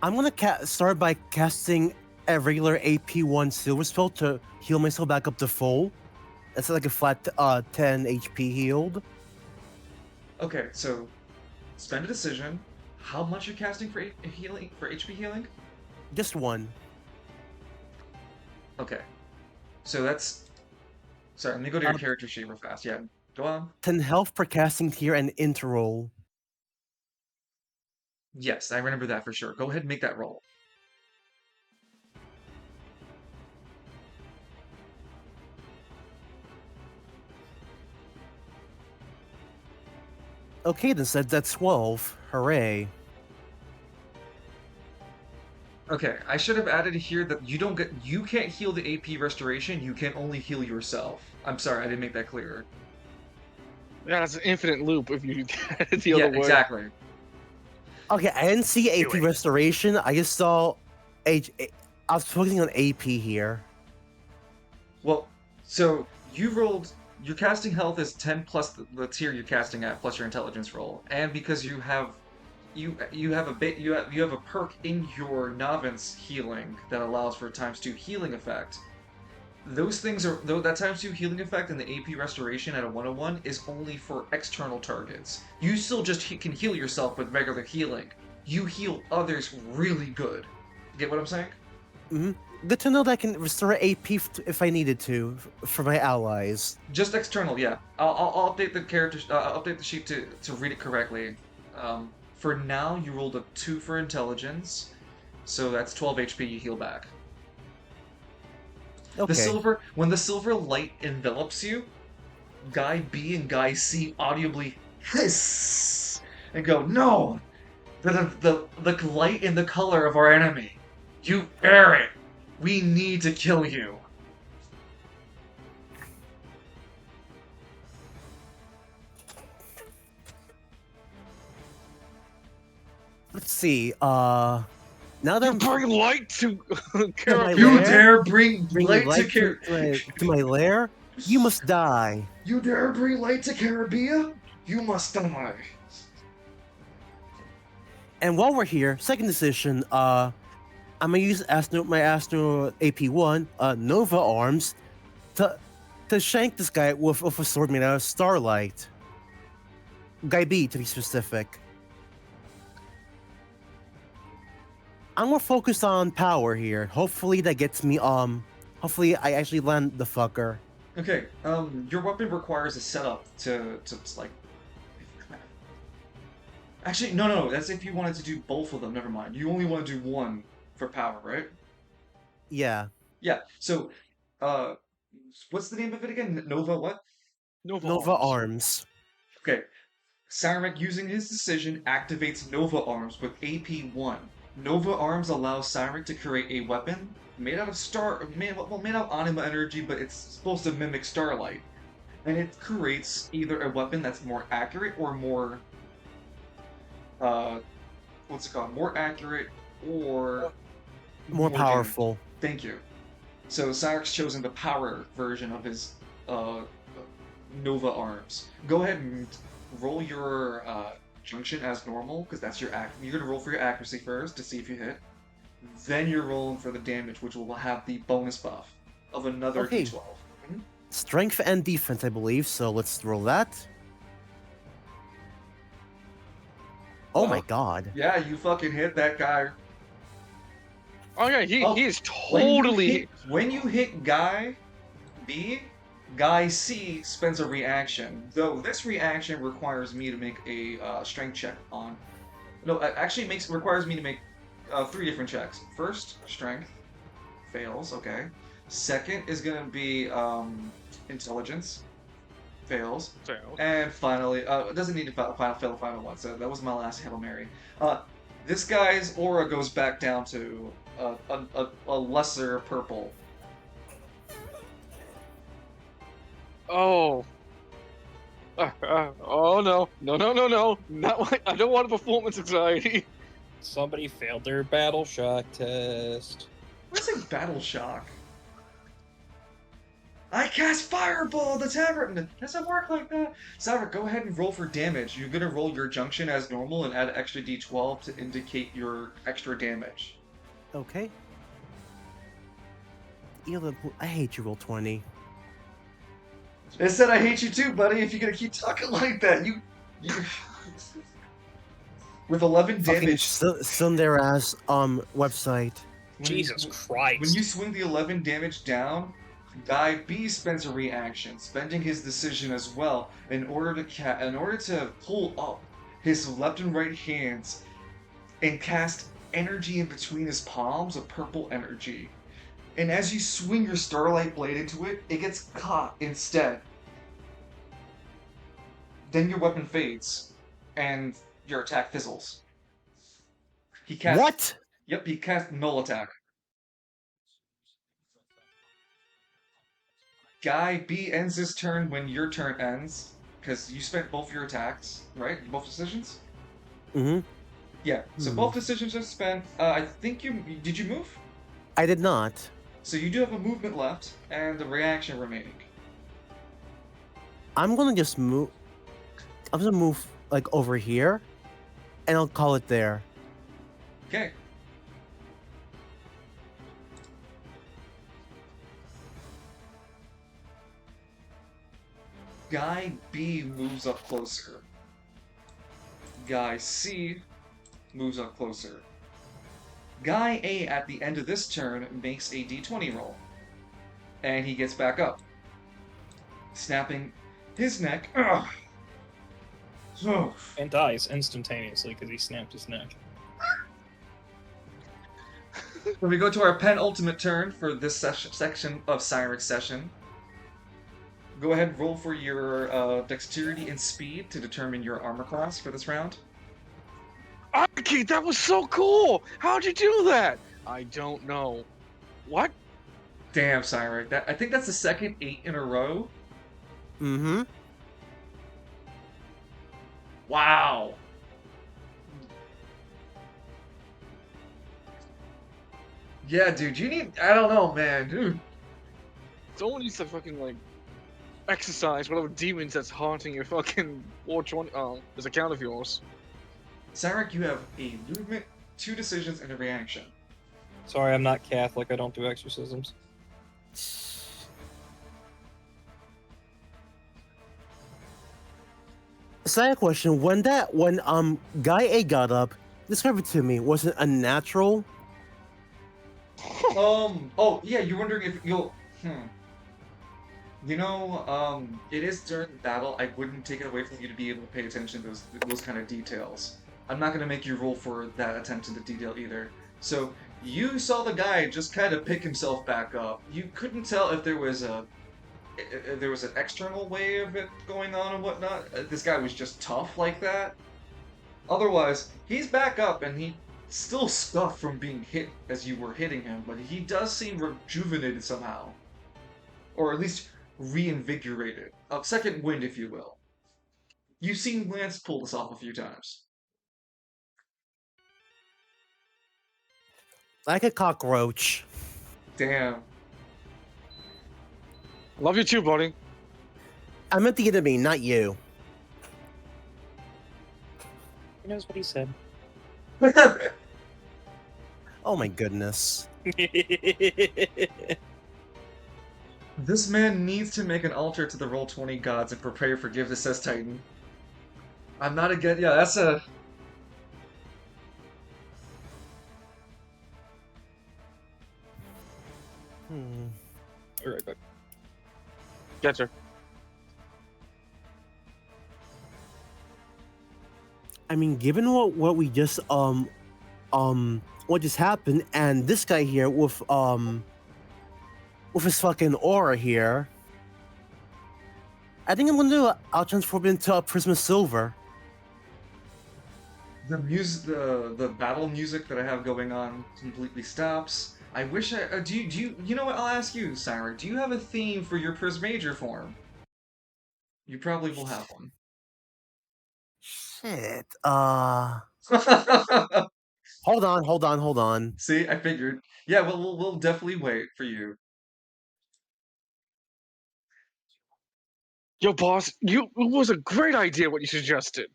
I'm gonna start by casting a regular AP1 silver spell to heal myself back up to full. That's like a flat 10 HP healed. Okay, so spend a decision. How much you're casting for healing for HP healing? Just one. Okay, so that's. Sorry, let me go to your character sheet real fast. Yeah, go on. 10 health per casting tier and interroll. Yes, I remember that for sure. Go ahead and make that roll. Okay, then said that's 12. Hooray. Okay, I should have added here that you can't heal the AP restoration, you can only heal yourself. I'm sorry, I didn't make that clearer. Yeah, that's an infinite loop if you the Yeah, other way. exactly. Okay, I didn't see AP Do it. restoration. I just saw I was focusing on AP here. Well, so your casting health is 10 plus the tier you're casting at plus your intelligence roll, and because you have a perk in your novice healing that allows for a ×2 healing effect. Those things are that ×2 healing effect and the AP restoration at a 101 is only for external targets. You still just can heal yourself with regular healing. You heal others really good. Get what I'm saying? Hmm. Good to know that I can restore AP if I needed to for my allies. Just external, yeah. I'll update the character. I'll update the sheet to read it correctly. For now, you rolled a 2 for intelligence, so that's 12 HP you heal back. Okay. When the silver light envelops you, Guy B and Guy C audibly hiss and go, "No, the light and the color of our enemy. You bear it. We need to kill you." Let's see. Now that You I'm bring light to my Caribia. You lair? dare bring bringing light to to my lair, you must die. You dare bring light to Caribia? You must die. And while we're here, second decision. I'm gonna use my Astro AP1 Nova arms to shank this guy with a sword made out of starlight. Guy B, to be specific. I'm more focused on power here. Hopefully that gets me hopefully I actually land the fucker. Okay, your weapon requires a setup to like. Actually, no, that's if you wanted to do both of them. Never mind. You only want to do one for power, right? Yeah. Yeah. So, what's the name of it again? Nova what? Nova arms. Okay. Cyneric, using his decision, activates Nova Arms with AP1. Nova Arms allows Cyneric to create a weapon made out of made out of anima energy, but it's supposed to mimic starlight. And it creates either a weapon that's more accurate or more what's it called? More accurate or More damage. powerful. Thank you. So Cyrec's chosen the power version of his Nova Arms. Go ahead and roll your junction as normal, because that's your you're gonna roll for your accuracy first to see if you hit. Then you're rolling for the damage, which will have the bonus buff of another Okay. d12. Mhm. Strength and defense, I believe. So let's roll that. Oh my Wow. god. Yeah, you fucking hit that guy. Oh yeah, Oh, he is totally. When you hit Guy B, Guy C spends a reaction. Though this reaction requires me to make a strength check on. No, it actually requires me to make 3 different checks. First, strength fails. Okay. Second is gonna be intelligence fails. And finally, it doesn't need to fail the final one. So that was my last Hail Mary. This guy's aura goes back down to a lesser purple. Oh. Oh no. No. Not like I don't want a performance anxiety. Somebody failed their battle shock test. What's a battle shock? I cast Fireball, the tavern! Does it work like that? Cyneric, go ahead and roll for damage. You're gonna roll your junction as normal and add an extra d12 to indicate your extra damage. Okay. I hate you, roll 20. It said I hate you too, buddy, if you're gonna keep talking like that. You... With 11 Fucking damage... Sundera's website. Jesus When Christ. you swing the 11 damage down, Guy B spends a reaction, spending his decision as well in order to pull up his left and right hands and cast energy in between his palms, a purple energy. And as you swing your Starlight Blade into it, it gets caught instead. Then your weapon fades, and your attack fizzles. He casts... What? Yep, he cast Null Attack. Guy B ends his turn when your turn ends, because you spent both your attacks, right? Both decisions? Mm-hmm. Yeah, so both decisions are spent. I think you... Did you move? I did not. So you do have a movement left, and a reaction remaining. I'm gonna just move. I'm gonna move, like, over here, and I'll call it there. Okay. Guy B moves up closer. Guy C moves up closer. Guy A at the end of this turn makes a d20 roll. And he gets back up. Snapping his neck. Ugh. Oh. And dies instantaneously because he snapped his neck. When we go to our penultimate turn for this section of Cynic's session, go ahead and roll for your dexterity and speed to determine your armor class for this round. Aki, that was so cool! How'd you do that? I don't know. What? Damn, Cynic. I think that's the second 8 in a row. Mm-hmm. Wow. Yeah, dude, you need... I don't know, man, dude. Someone needs to fucking, like, exercise whatever demons that's haunting your fucking 420, this account of yours. Cyneric, you have a movement, 2 decisions, and a reaction. Sorry, I'm not Catholic. I don't do exorcisms. Side question: when Guy A got up, describe it to me. Was it a natural? Oh, yeah, you're wondering if you'll... You know, it is during battle. I wouldn't take it away from you to be able to pay attention to those kind of details. I'm not going to make you roll for that attention to detail either. So, you saw the guy just kind of pick himself back up. You couldn't tell if there was an external way of it going on and whatnot. This guy was just tough like that. Otherwise, he's back up and he still scuffed from being hit as you were hitting him, but he does seem rejuvenated somehow. Or at least reinvigorated. A second wind, if you will. You've seen Lance pull this off a few times. Like a cockroach. Damn. Love you too, buddy. I meant the enemy, not you. He knows what he said. Oh my goodness. This man needs to make an altar to the Roll20 gods and prepare for forgiveness, says Titan. I'm not again. Yeah, that's a... Alright, back. Gotcha. I mean, given what we just what just happened, and this guy here with his fucking aura here, I think I'm gonna do it. I'll transform into a Prisma Silver. The music, the battle music that I have going on completely stops. I wish I... do you know what? I'll ask you, Cyneric. Do you have a theme for your Prismajor form? You probably will have one. Shit. Hold on. See, I figured. Yeah, we'll definitely wait for you. Yo, boss, it was a great idea what you suggested.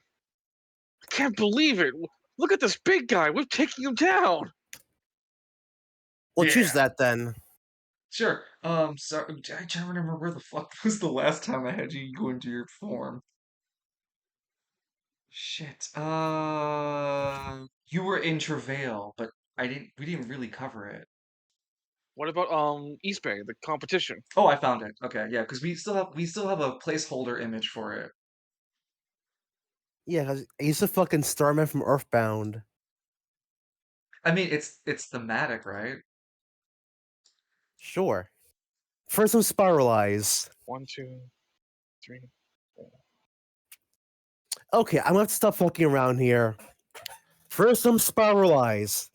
I can't believe it. Look at this big guy. We're taking him down. Well, Yeah. choose that then. Sure. Sorry, I'm trying to remember where the fuck was the last time I had you go into your form. Shit. You were in Travail, but we didn't really cover it. What about East Bay, the competition? Oh, I found it. Okay, yeah, because we still have a placeholder image for it. Yeah, 'cause he's a fucking Starman from Earthbound. I mean, it's thematic, right? Sure. First, some Spiralize. 1, 2, 3. Okay, I'm gonna have to stop fucking around here. First, some Spiralize.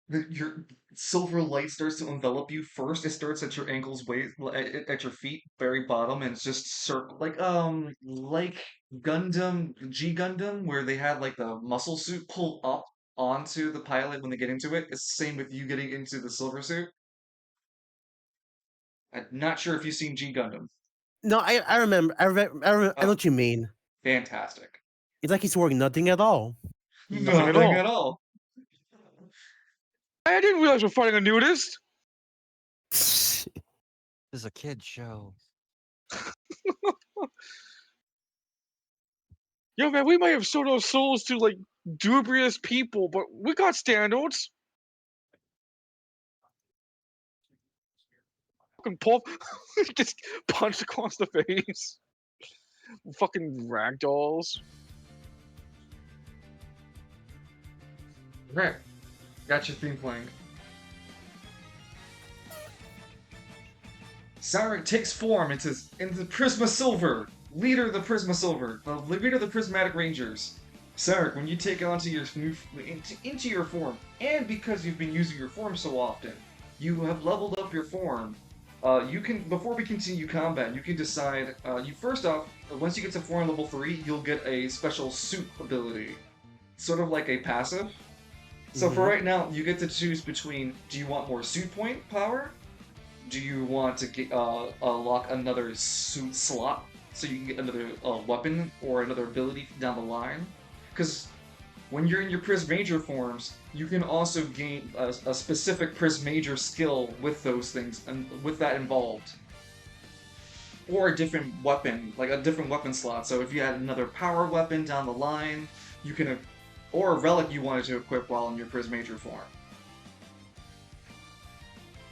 Your silver light starts to envelop you. First, it starts at your ankles, waist, at your feet, very bottom, and it's just circle like Gundam, G Gundam, where they had like the muscle suit pull up onto the pilot when they get into it. It's the same with you getting into the silver suit. I'm not sure if you've seen G Gundam. No, I remember. I know what you mean. Fantastic. It's like he's wearing nothing at all. Nothing at Nothing all. at all. I didn't realize we're fighting a nudist. This is a kid show. Yo, man, we might have sold our souls to like dubious people, but we got standards. Fucking Paul just punched across the face. Fucking ragdolls. Right. Got your theme playing. Cyneric takes form into Prisma Silver, leader of the Prisma Silver, the leader of the Prismatic Rangers. Cyneric, when you take onto your into your form, and because you've been using your form so often, you have leveled up your form. You can, before we continue combat, you can decide. You first off, once you get to form level 3, you'll get a special suit ability, sort of like a passive. So for right now, you get to choose between: do you want more suit point power? Do you want to get, unlock another suit slot so you can get another weapon or another ability down the line? Because when you're in your Prism Major forms, you can also gain a specific Prism Major skill with those things and with that involved. Or a different weapon, like a different weapon slot. So if you had another power weapon down the line, you can, or a relic you wanted to equip while in your Prism Major form.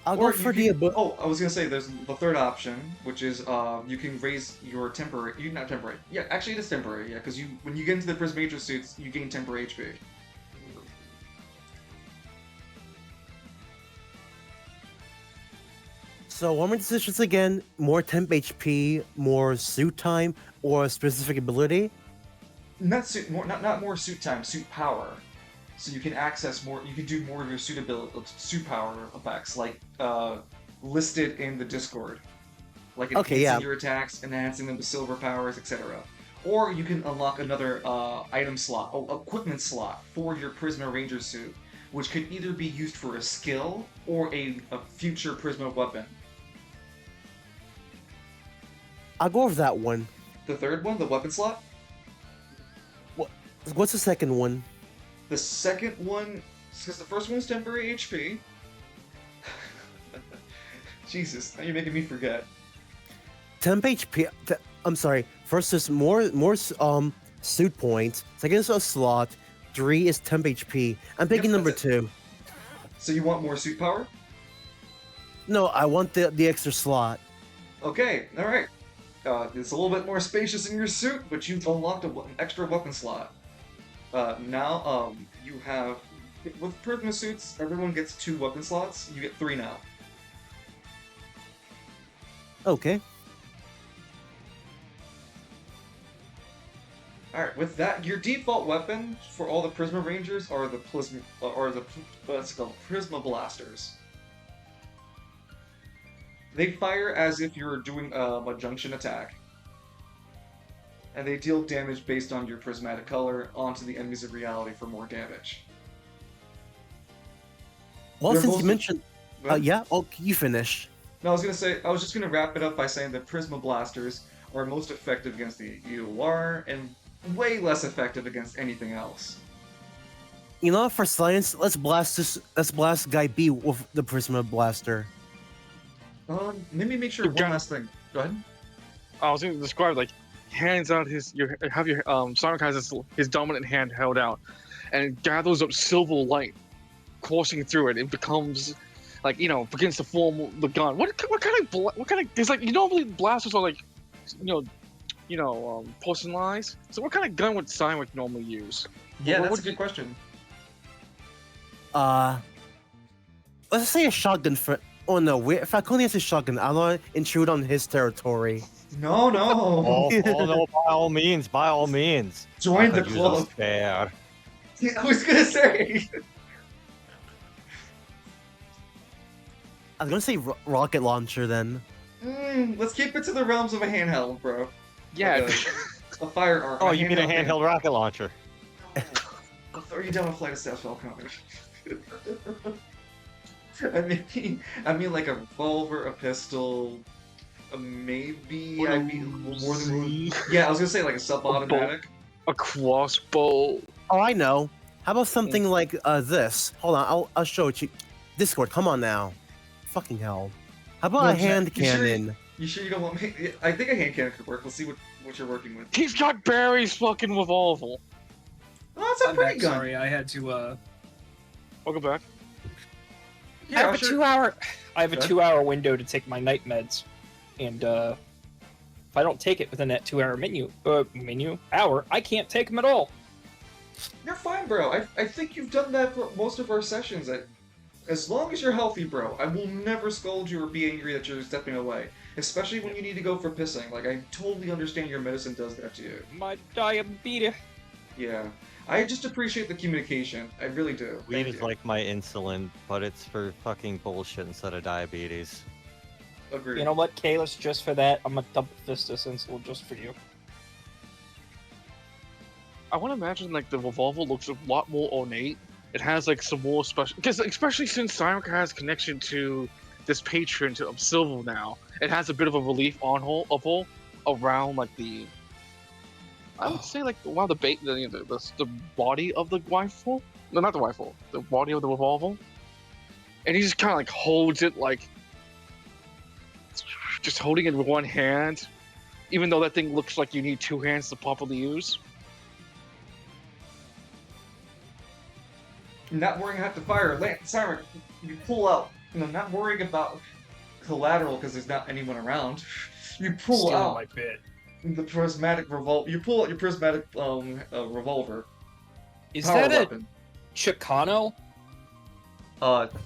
I'll go for the. Oh, I was gonna say there's the third option, which is you can raise your temporary. Not temporary. Yeah, actually it is temporary. Yeah, because when you get into the Prism Major suits, you gain temporary HP. So, what are my decisions again? More temp HP, more suit time, or a specific ability? Not suit, not more suit time, suit power. So you can access more. You can do more of your suit power effects, like listed in the Discord, like enhancing your attacks, enhancing them to silver powers, etc. Or you can unlock another item slot, equipment slot for your Prisma Ranger suit, which could either be used for a skill or a future Prisma weapon. I'll go with that one. The third one, the weapon slot. What's the second one? The second one, because the first one's temporary HP. Jesus, now you're making me forget. Temp HP. I'm sorry. First is more suit points. Second is a slot. 3 is temp HP. I'm picking number 2. So you want more suit power? No, I want the extra slot. Okay, all right. It's a little bit more spacious in your suit, but you've unlocked an extra weapon slot. Now, you have, with Prisma suits, everyone gets 2 weapon slots. You get 3 now. Okay. All right. With that, your default weapon for all the Prisma Rangers are the Prisma Blasters. They fire as if you're doing a junction attack. And they deal damage based on your prismatic color onto the enemies of reality for more damage. Well, They're since mostly- you mentioned... yeah, you finish. No, I was just gonna wrap it up by saying that Prisma Blasters are most effective against the EOR and way less effective against anything else. You know, for science, let's blast guy B with the Prisma Blaster. Maybe make sure You one got- last thing. Go ahead. I was going to describe like hands out Cyneric has his dominant hand held out, and it gathers up silver light, coursing through it. It becomes like begins to form the gun. What kind of it's like normally blasters are like personalized. So what kind of gun would Cyneric normally use? Yeah, What that's would a good question. Let's say a shotgun for. Oh no, if Falcone has a shotgun, I don't want to intrude on his territory. No, no. Oh, no, by all means, by all means. Join I the could use a club. spare. I was gonna say. I was gonna say rocket launcher then. Let's keep it to the realms of a handheld, bro. Yeah. Like a firearm. Oh, you mean a handheld rocket launcher? I'll throw you down a flight of steps, Falcon. I mean, like a revolver, a pistol, maybe. I mean, more than one. Yeah, I was gonna say like a sub-automatic. A crossbow. Oh, I know. How about something like this? Hold on, I'll show it you. Discord, come on now. Fucking hell. How about No, a hand you sure- cannon? You sure you don't want me? I think a hand cannon could work. Let's see what you're working with. He's got Barry's fucking revolver. Oh, that's a I'm pretty back, gun. sorry, I had to, Welcome back. Yeah, I have sure. a 2 hour. I have a Okay. 2 hour window to take my night meds, and if I don't take it within that 2 hour hour, I can't take them at all. You're fine, bro. I think you've done that for most of our sessions. As long as you're healthy, bro, I will never scold you or be angry that you're stepping away. Especially when you need to go for pissing. Like, I totally understand your medicine does that to you. My diabetes. Yeah. I just appreciate the communication. I really do. Weed Thank is you. like my insulin, but it's for fucking bullshit instead of diabetes. Agreed. You know what, Kalis? Just for that, I'm gonna double fist this insulin just for you. I want to imagine like the revolver looks a lot more ornate. It has like some more special, because especially since Cyneric has connection to this patron of Silver now, it has a bit of a relief hole around like the. I would say like the body of the rifle. No, not the rifle. The body of the revolver. And he just kind of like holds it like, just holding it with one hand, even though that thing looks like you need two hands to properly use. Not worrying how to fire. Cyneric, you pull out. Not worrying about collateral because there's not anyone around. You pull stealing out my bit. the prismatic revolver. You pull out your prismatic revolver. Is Power that a weapon. Chicano?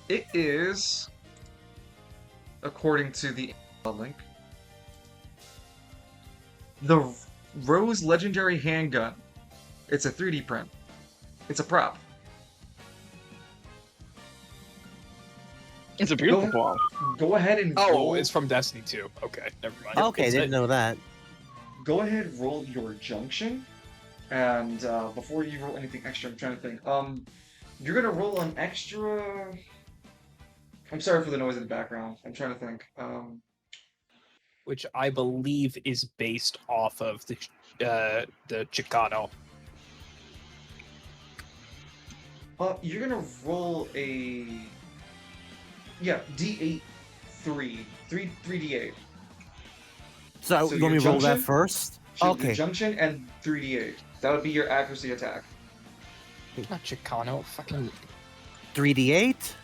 It is, according to the link, the Rose Legendary Handgun. It's a 3D print. It's a prop. It's a beautiful bomb. Go ahead and Oh, roll. it's from Destiny 2. Okay, never mind. Okay, It's didn't know that. Go ahead and roll your junction, and before you roll anything extra, I'm trying to think. You're gonna roll an extra. I'm sorry for the noise in the background. I'm trying to think. Which I believe is based off of the Chicano. You're gonna roll a. Yeah, D8 3 D8. So, So you want me your to roll that junction? first? Your Okay. junction and 3D8. That would be your accuracy attack. Not Chicano, fucking 3d8.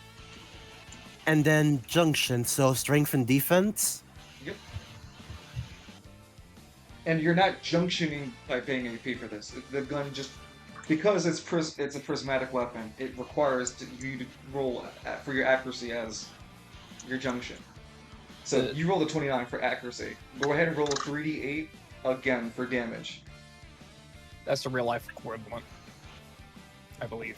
And then junction, so strength and defense. Yep. And you're not junctioning by paying AP for this. The gun just, because it's a prismatic weapon, it requires you to roll for your accuracy as your junction. So you roll a 29 for accuracy. Go ahead and roll a 3d8 again for damage. that's the real life equivalent. I believe.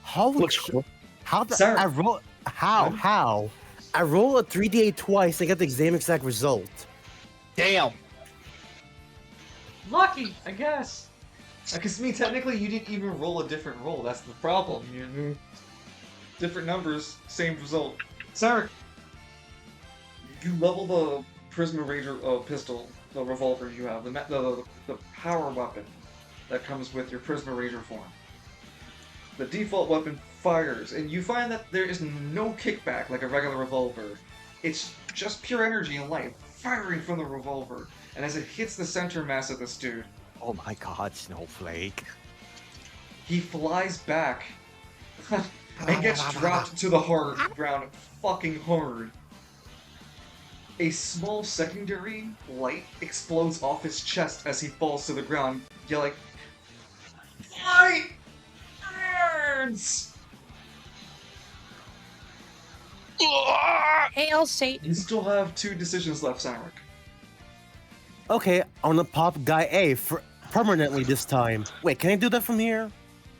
Holy Looks sh- cool. How the Sarah. I roll how? Huh? How? I roll a 3d8 twice and get the same exact result. Damn. Lucky, I guess. Because technically you didn't even roll a different roll. That's the problem. Different numbers, same result. Cyneric, you level the Prisma Ranger pistol, the revolver you have, the power weapon that comes with your Prisma Ranger form. The default weapon fires, and you find that there is no kickback like a regular revolver. It's just pure energy and light firing from the revolver, and as it hits the center mass of this dude, Oh my god, Snowflake. he flies back and gets dropped to the ground fucking hard. A small secondary light explodes off his chest as he falls to the ground, yelling, "Light burns!" Hail Satan! You still have 2 decisions left, Cyneric. Okay, I want to pop guy A for permanently this time. Wait, can I do that from here?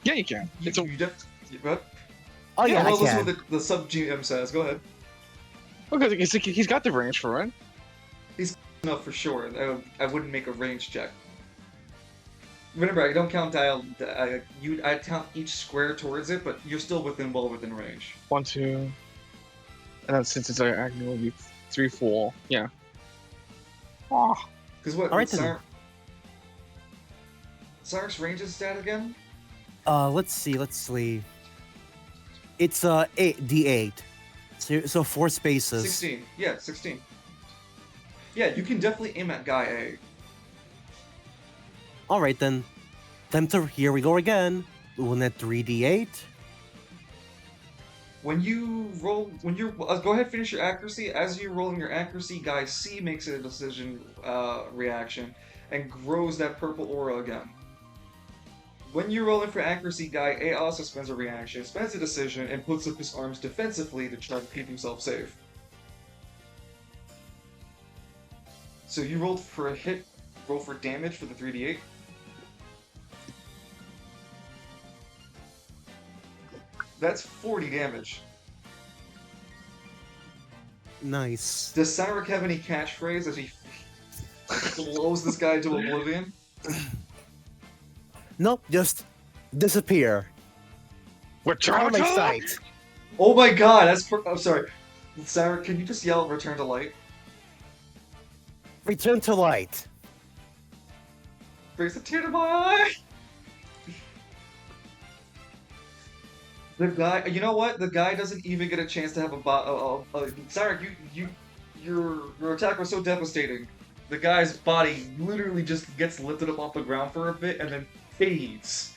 Yeah, you can. It's a, What? Oh yeah, well, I listen can. to what the sub GM says. Go ahead. okay, he's got the range for it. Enough for sure. I wouldn't make a range check. Remember, I don't count I count each square towards it, but you're still well within range. 1, 2. And then since it's acting, it will be 3, 4. Yeah. Oh, Because what? All right, what's then. Cynic's range's stat again? Let's see. It's D8. So 4 spaces. 16. Yeah, 16. Yeah, you can definitely aim at guy A. All right then. Here we go again. One at 3D8. When you roll, go ahead, finish your accuracy. As you're rolling your accuracy, guy C makes a decision reaction and grows that purple aura again. When you're rolling for accuracy, guy A also spends a reaction, spends a decision, and puts up his arms defensively to try to keep himself safe. So you rolled for a hit, roll for damage for the 3d8. That's 40 damage. Nice. Does Cyneric have any catchphrase as he blows this guy to oblivion? Nope, just disappear. return Out of to my light! sight. Oh my god, I'm sorry. Cyneric, can you just yell return to light? Return to light. Brings a tear to my eye! The guy, you know what? The guy doesn't even get a chance to have Cyneric, your attack was so devastating. The guy's body literally just gets lifted up off the ground for a bit and then fades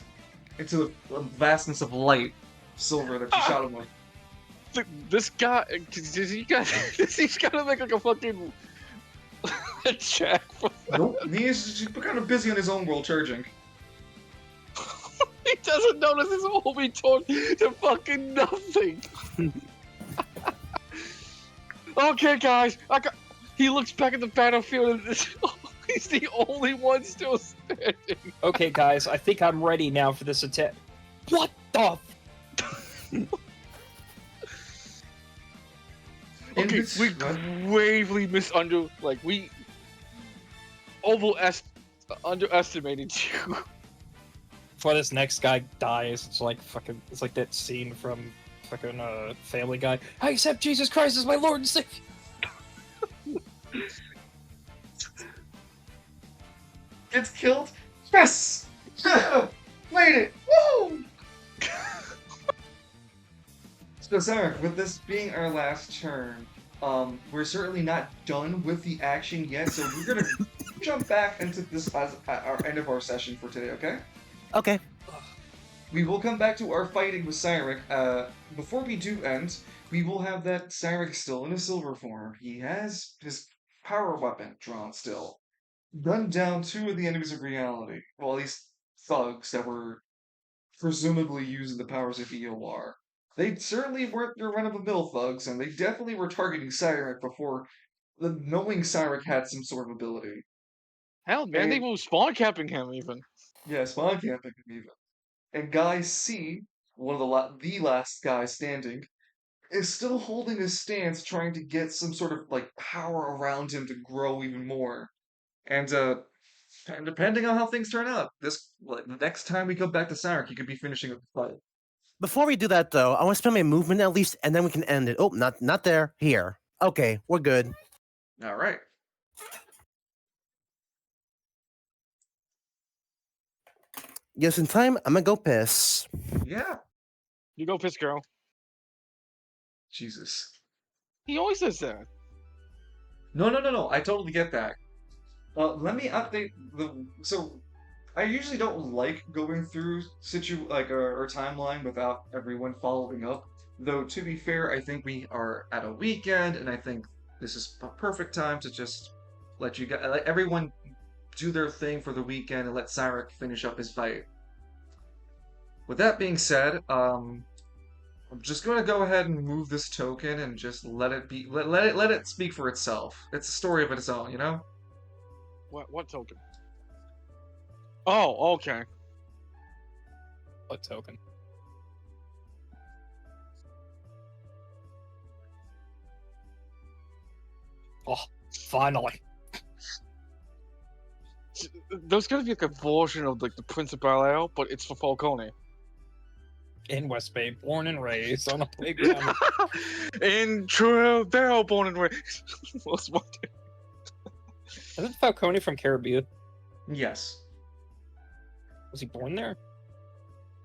into the vastness of light, silver that you shot him with. This guy, he's gotta make like a fucking check. Nope, he's just kind of busy on his own world charging. He doesn't notice his whole be torn to fucking nothing. Okay, guys, he looks back at the battlefield and he's the only one still standing. Okay, guys, I think I'm ready now for this attack. What the? Okay, we gravely underestimated you. Before this next guy dies, it's like that scene from fucking Family Guy. I accept Jesus Christ as my Lord and Savior. Gets killed? Yes! Made it! Woo! So, Cyneric, with this being our last turn, we're certainly not done with the action yet, so we're gonna jump back into this as at our end of our session for today, okay? Okay. We will come back to our fighting with Cyneric. Before we do end, we will have that Cyneric still in a silver form. He has his power weapon drawn still. Gunned down 2 of the enemies of reality. Well, at least thugs that were presumably using the powers of EOR. They certainly weren't your run-of-the-mill thugs, and they definitely were targeting Cyneric before knowing Cyneric had some sort of ability. Hell, man, they And- were spawn capping him even. Yeah, spawn camping him even. And Guy C, one of the last guy standing, is still holding his stance, trying to get some sort of like power around him to grow even more. And depending on how things turn out, the next time we come back to Cyneric, he could be finishing up the fight. Before we do that, though, I want to spend my movement at least, and then we can end it. Oh, not there. Here. Okay, we're good. All right. Just in time, I'm gonna go piss. Yeah. You go piss, girl. Jesus. He always says that. No. I totally get that. Let me update the. So, I usually don't like going through or timeline without everyone following up. Though to be fair, I think we are at a weekend, and I think this is a perfect time to just let everyone do their thing for the weekend and let Cyneric finish up his fight. With that being said, I'm just gonna go ahead and move this token and just let it be let it speak for itself. It's a story of its own, you know? What token? Oh, okay. What token? Oh, finally. There's gonna be like a version of like the Principal, but it's for Falcone. In West Bay, born and raised on a playground. In Travail, born and raised. What's my name? Isn't Falcone from Caribia? Yes. Was he born there?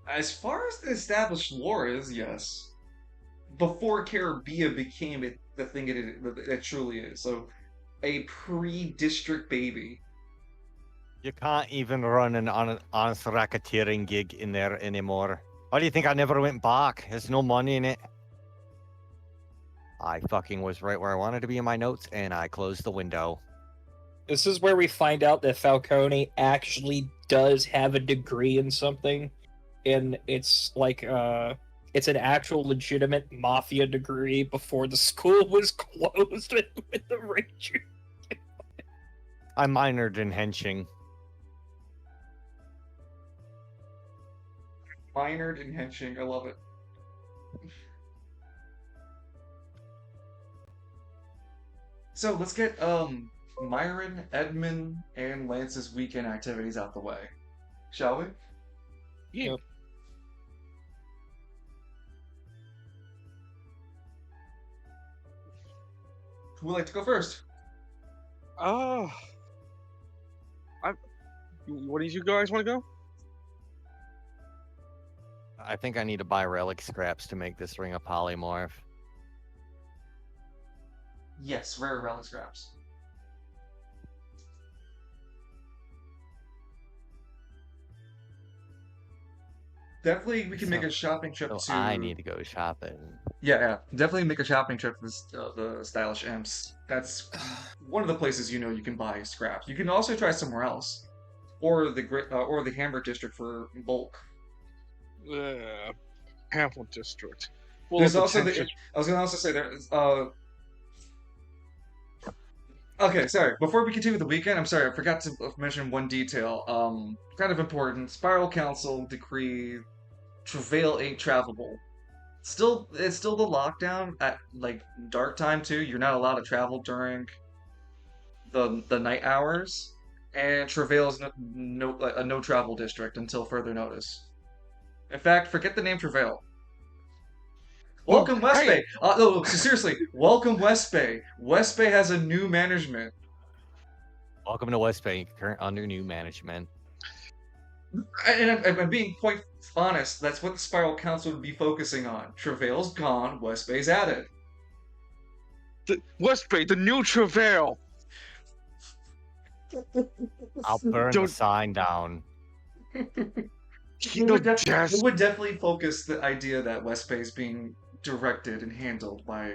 As far as the established lore is, yes. Before Caribia became the thing it truly is. So, a pre-district baby. You can't even run an honest racketeering gig in there anymore. Why do you think I never went back? There's no money in it. I fucking was right where I wanted to be in my notes, and I closed the window. This is where we find out that Falcone actually does have a degree in something, and it's like it's an actual legitimate mafia degree before the school was closed with the Ranger. I minored in henching. Minored in henching, I love it. So let's get Myron, Edmund, and Lance's weekend activities out the way, shall we? Yeah. Yep. Who would like to go first? What do you guys want to go? I think I need to buy relic scraps to make this ring a polymorph. Yes, rare relic scraps. Definitely, we can make a shopping trip So to. I need to go shopping. Yeah. Definitely make a shopping trip to the stylish imps. That's one of the places you know you can buy scraps. You can also try somewhere else, or the Hamburg district for bulk. Pamphlet District. Full There's of also potential. I was gonna also say there's Okay, sorry. Before we continue with the weekend, I'm sorry, I forgot to mention one detail. Kind of important. Spiral Council decree Travail ain't travelable. It's still the lockdown at like dark time too. You're not allowed to travel during the night hours, and Travail is a no travel district until further notice. In fact, forget the name Travail. Welcome West hey! Bay. No, seriously, welcome West Bay. West Bay has a new management. Welcome to West Bank, current under new management. And I'm being quite honest. That's what the Spiral Council would be focusing on. Travail's gone. West Bay's added. West Bay, the new Travail. I'll burn the sign down. It would definitely focus the idea that West Bay is being directed and handled by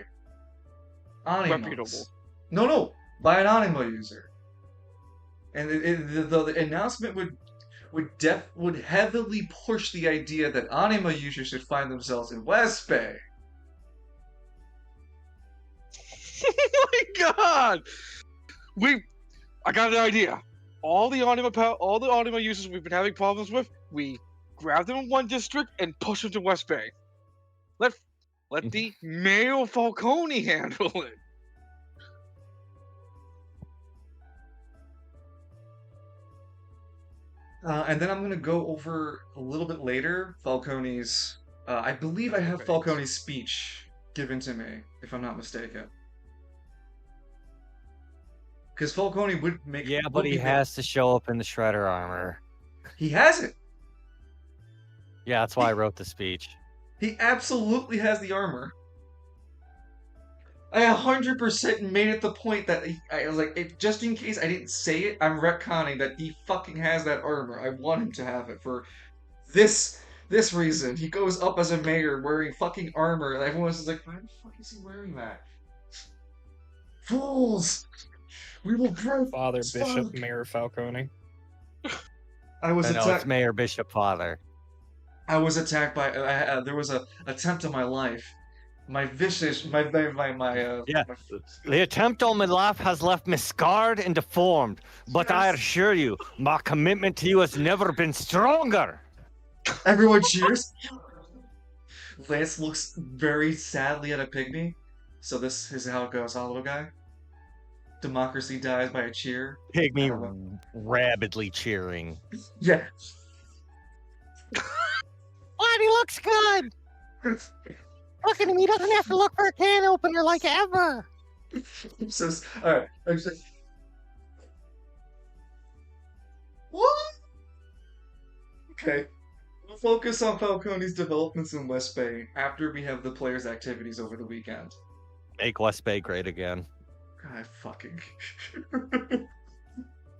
Anima. Reputable. No, by an Anima user. And the announcement would heavily push the idea that Anima users should find themselves in West Bay. Oh my god! I got an idea. All the Anima users we've been having problems with, we grab them in one district and push them to West Bay. Let the Mayor Falcone handle it. And then I'm going to go over a little bit later Falcone's. I believe I have Okay. Falcone's speech given to me, if I'm not mistaken. Because Falcone would make. Yeah, but he has to show up in the shredder armor. He has it. Yeah, that's why I wrote the speech. He absolutely has the armor. I 100% made it the point that I was like, if, just in case I didn't say it, I'm retconning that he fucking has that armor. I want him to have it for this reason. He goes up as a mayor wearing fucking armor, and everyone's just like, why the fuck is he wearing that? Fools! We will break Father this Bishop fuck. Mayor Falcone. I was I know it's attacked. Mayor Bishop Father. I was attacked by. There was a attempt on my life. My vicious, Yeah. my The attempt on my life has left me scarred and deformed, but I Yes. assure you, my commitment to you has never been stronger. Everyone cheers. Lance looks very sadly at a pygmy. So this is how it goes, huh, little guy? Democracy dies by a cheer. Pygmy Hello. rabidly cheering. Yeah. What? He looks good. Look at him. He doesn't have to look for a can opener like ever. So, alright. What? Okay. We'll focus on Falcone's developments in West Bay after we have the players' activities over the weekend. Make West Bay great again. God, fucking.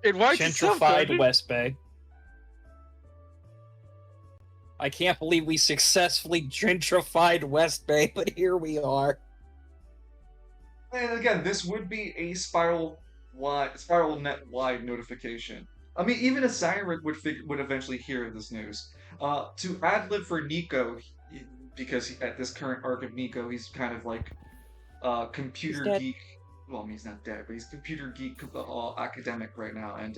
Invite yourself, Gentrified Dungeon. West Bay. I can't believe we successfully gentrified West Bay, but here we are. And again, this would be a spiral net wide notification. I mean, even a Cyneric would eventually hear this news. To ad-lib for Nico, because at this current arc of Nico, he's kind of like computer dead. geek. Well, I mean, he's not dead, but he's computer geek academic right now, and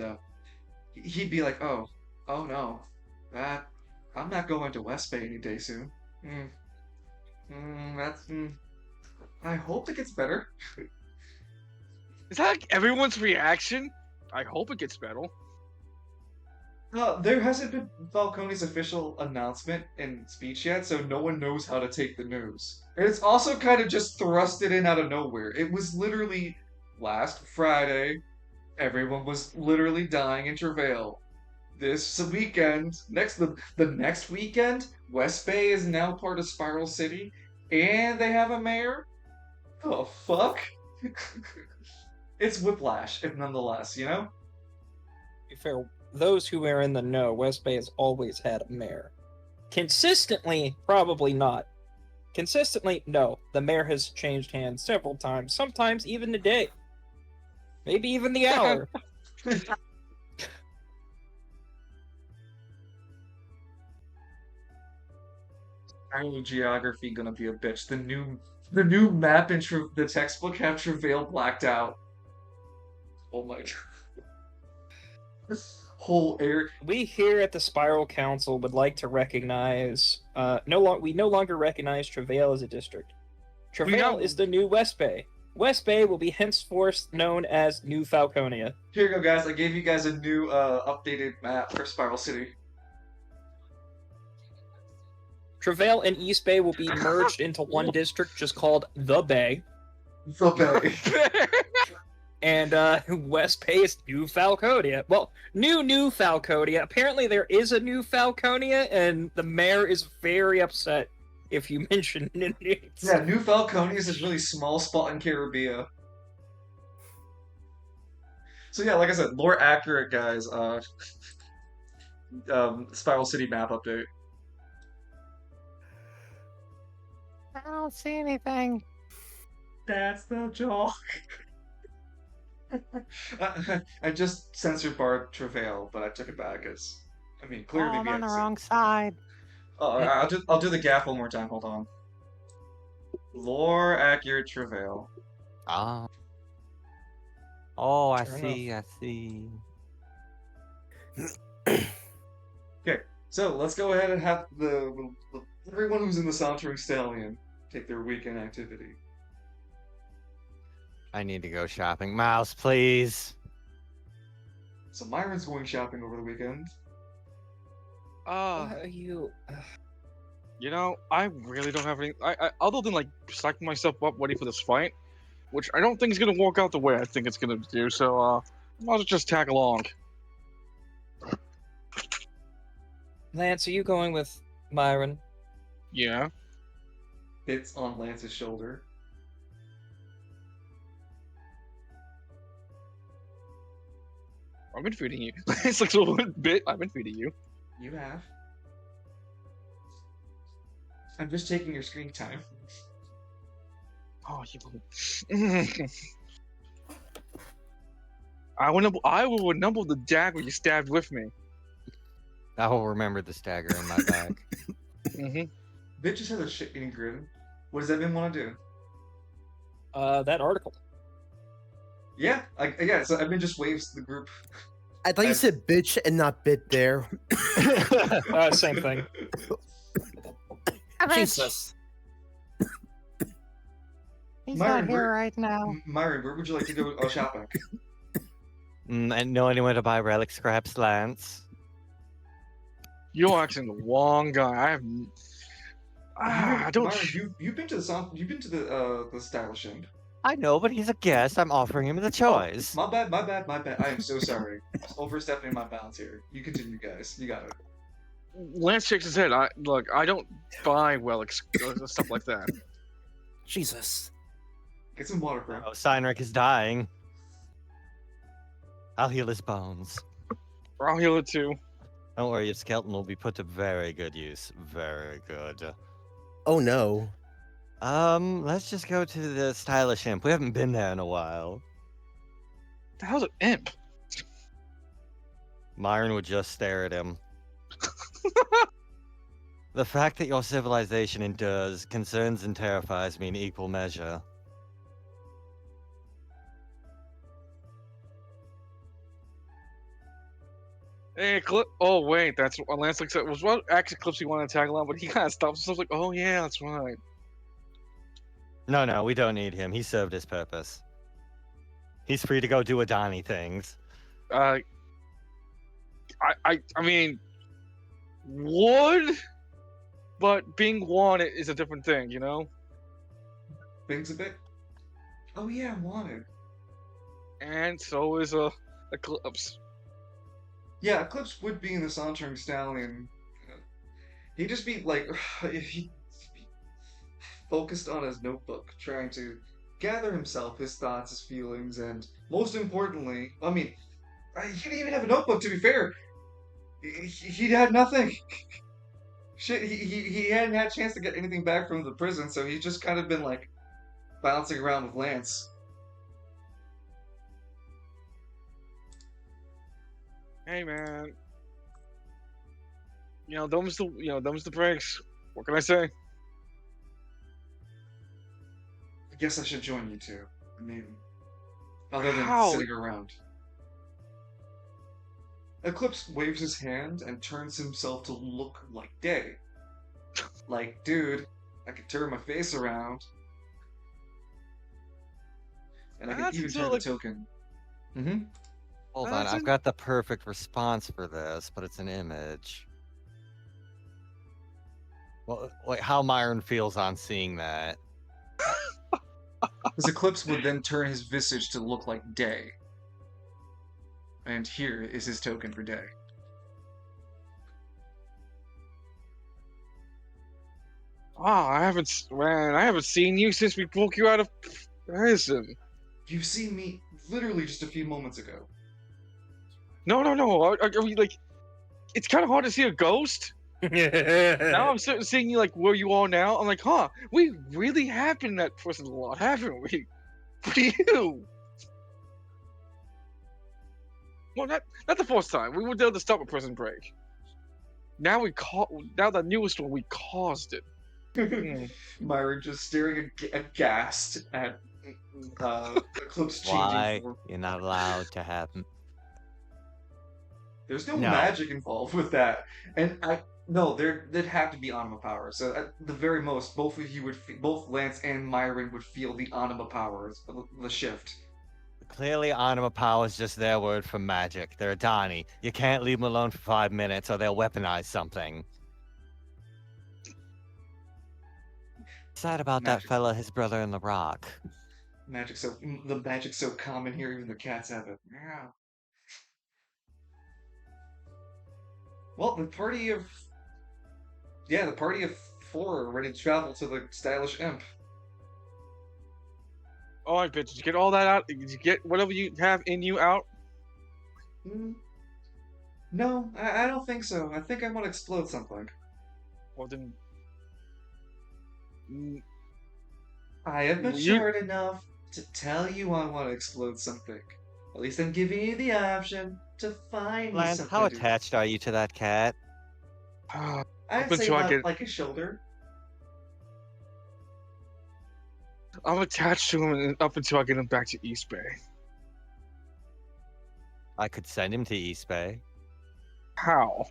he'd be like, "Oh no, that I'm not going to West Bay any day soon. I hope it gets better." Is that like everyone's reaction? I hope it gets better. There hasn't been Falcone's official announcement and speech yet, so no one knows how to take the news. And it's also kind of just thrusted in out of nowhere. It was literally last Friday, everyone was literally dying in travail. This weekend, the next weekend, West Bay is now part of Spiral City, and they have a mayor? Oh, fuck? It's whiplash, if nonetheless, you know? To be fair, those who are in the know, West Bay has always had a mayor. Consistently, probably not. Consistently, no. The mayor has changed hands several times, sometimes even the day. Maybe even the hour. Spiral geography gonna be a bitch. The new map in the textbook have Travail blacked out. Oh my god. This whole area. We here at the Spiral Council would like to recognize we no longer recognize Travail as a district. Travail is the new West Bay. West Bay will be henceforth known as New Falconia. Here you go, guys. I gave you guys a new updated map for Spiral City. Travail and East Bay will be merged into one district just called The Bay. The Bay. And West Bay is New Falconia. Well, New Falconia. Apparently there is a New Falconia, and the mayor is very upset if you mention it. Yeah, New Falconia is this really small spot in Caribia. So yeah, like I said, lore accurate, guys. Spiral City map update. I don't see anything. That's the joke. I just censored barred Travail, but I took it back as, I mean, clearly I'm we on had the to- wrong side. I'll do the gaff one more time. Hold on. Lore accurate Travail. Ah. Oh, I Sure see. I see. So let's go ahead and have everyone who's in the Sauntering Stallion take their weekend activity. I need to go shopping. Mouse, please. So Myron's going shopping over the weekend. You... You know, I really don't have any. I other than like psyching myself up ready for this fight, which I don't think is gonna work out the way I think it's gonna do. So I'll just tag along. Lance, are you going with Myron. Yeah. Hits on Lance's shoulder. I've been feeding you. It's like a little bit. I've been feeding you. You have. I'm just taking your screen time. Oh, you. I will numble the dagger you stabbed with me. I will remember the stagger in my back. Bitch just has a shit-eating grin. What does that man want to do? That article. Yeah, so Edmund just waves to the group. I thought you said bitch and not bit there. Same thing. Jesus. He's Myron, not here right now. Myron, where would you like to go shopping? And know anywhere to buy relic scraps, Lance? You're asking the wrong guy. I have. I don't. Myron, you've been to the establishment. I know, but he's a guest. I'm offering him the choice. My bad. I am so sorry. Just overstepping my bounds here. You continue, guys. You got it. Lance shakes his head. I don't buy relics, stuff like that. Jesus. Get some water, bro. Oh, Cyneric is dying. I'll heal his bones. I'll heal it too. Don't worry, your skeleton will be put to very good use. Very good. Oh no. Let's just go to the stylish imp. We haven't been there in a while. The hell's an imp? Myron would just stare at him. The fact that your civilization endures concerns and terrifies me in equal measure. Hey, oh wait, that's what Lance looks at. Was what actually Clips he wanted to tag along, but he kind of stops himself like, oh yeah, that's right. No, we don't need him. He served his purpose. He's free to go do Adani things. I mean, would, but being wanted is a different thing, you know. Things a bit. Oh yeah, wanted. And so is Eclipse. Yeah, Eclipse would be in the Sauntering Stallion. He'd just be like, he focused on his notebook, trying to gather himself, his thoughts, his feelings, and most importantly, I mean, he didn't even have a notebook, to be fair. He'd had nothing. Shit, he hadn't had a chance to get anything back from the prison, so he's just kind of been like bouncing around with Lance. Hey man, them's the breaks. What can I say? I guess I should join you too. I mean, other than How? sitting around. Eclipse waves his hand and turns himself to look like Day. Like, dude, I could turn my face around. And I That's can even still turn like- the token. Mm-hmm. Hold on, That's I've got the perfect response for this, but it's an image. Well, like how Myron feels on seeing that. His Eclipse would then turn his visage to look like Day. And here is his token for Day. Wow, I haven't seen you since we broke you out of prison. You've seen me literally just a few moments ago. No. Are we like? It's kind of hard to see a ghost. Now I'm seeing you like where you are now. I'm like, huh? We really have been that person a lot, haven't we? For you. Well, not the first time. We were there to stop a prison break. Now the newest one, we caused it. Myron just staring aghast at Eclipse changing Why form. you're not allowed to have There's no No. magic involved with that, and there'd have to be anima power. So at the very most, both of you both Lance and Myron would feel the anima powers, the shift. Clearly, anima power is just their word for magic. They're Adani. You can't leave them alone for 5 minutes or they'll weaponize something. Sad about Magic. that fella, his brother in the rock. The magic's so common here, even the cats have it. Yeah. Yeah, the party of 4 are ready to travel to the stylish imp. All right, bitch. Did you get all that out? Did you get whatever you have in you out? Hmm, no, I don't think so. I think I want to explode something. Well then, mm, I have you. matured enough to tell you I want to explode something. At least I'm giving you the option to find me Lance, something how to. attached are you to that cat? Up I'd say until I about get, like a shoulder. I'm attached to him up until I get him back to East Bay. I could send him to East Bay. How?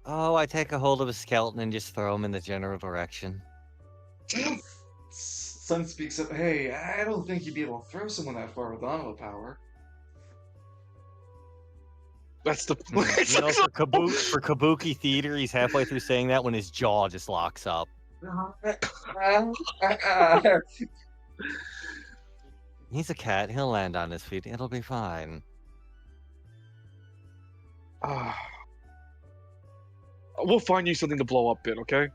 Oh, I take a hold of a skeleton and just throw him in the general direction. Sun speaks up. Hey, I don't think you'd be able to throw someone that far with anima power. That's the You know, for Kabuki theater, he's halfway through saying that when his jaw just locks up. He's a cat. He'll land on his feet. It'll be fine. We'll find you something to blow up, bit. Okay.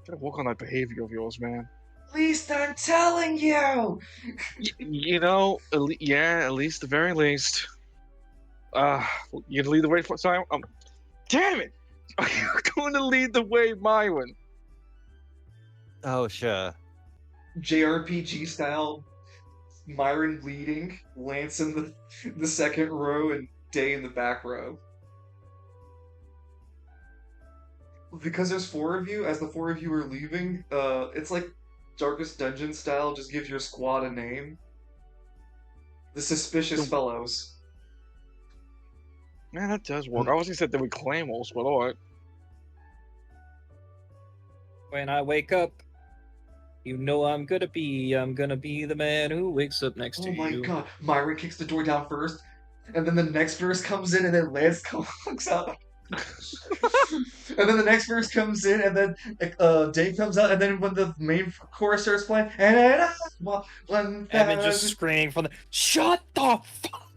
Gotta work on that behavior of yours, man. At least I'm telling you. You know, yeah, at least the very least. You gonna lead the way for Simon? Damn it! Are you going to lead the way, Myron? Oh, sure. JRPG style. Myron leading, Lance in the second row, and Day in the back row. Because there's 4 of you, as the 4 of you are leaving, it's like Darkest Dungeon style, just give your squad a name. The Suspicious Fellows. Man, that does work. I was gonna say they would claim us, but alright. When I wake up, you know I'm gonna be the man who wakes up next to Oh my you. god, Myron kicks the door down first, and then the next verse comes in, and then Lance comes out. And then the next verse comes in, and then Dave comes out, and then when the main chorus starts playing, and then Evan just screaming from the shut the fuck.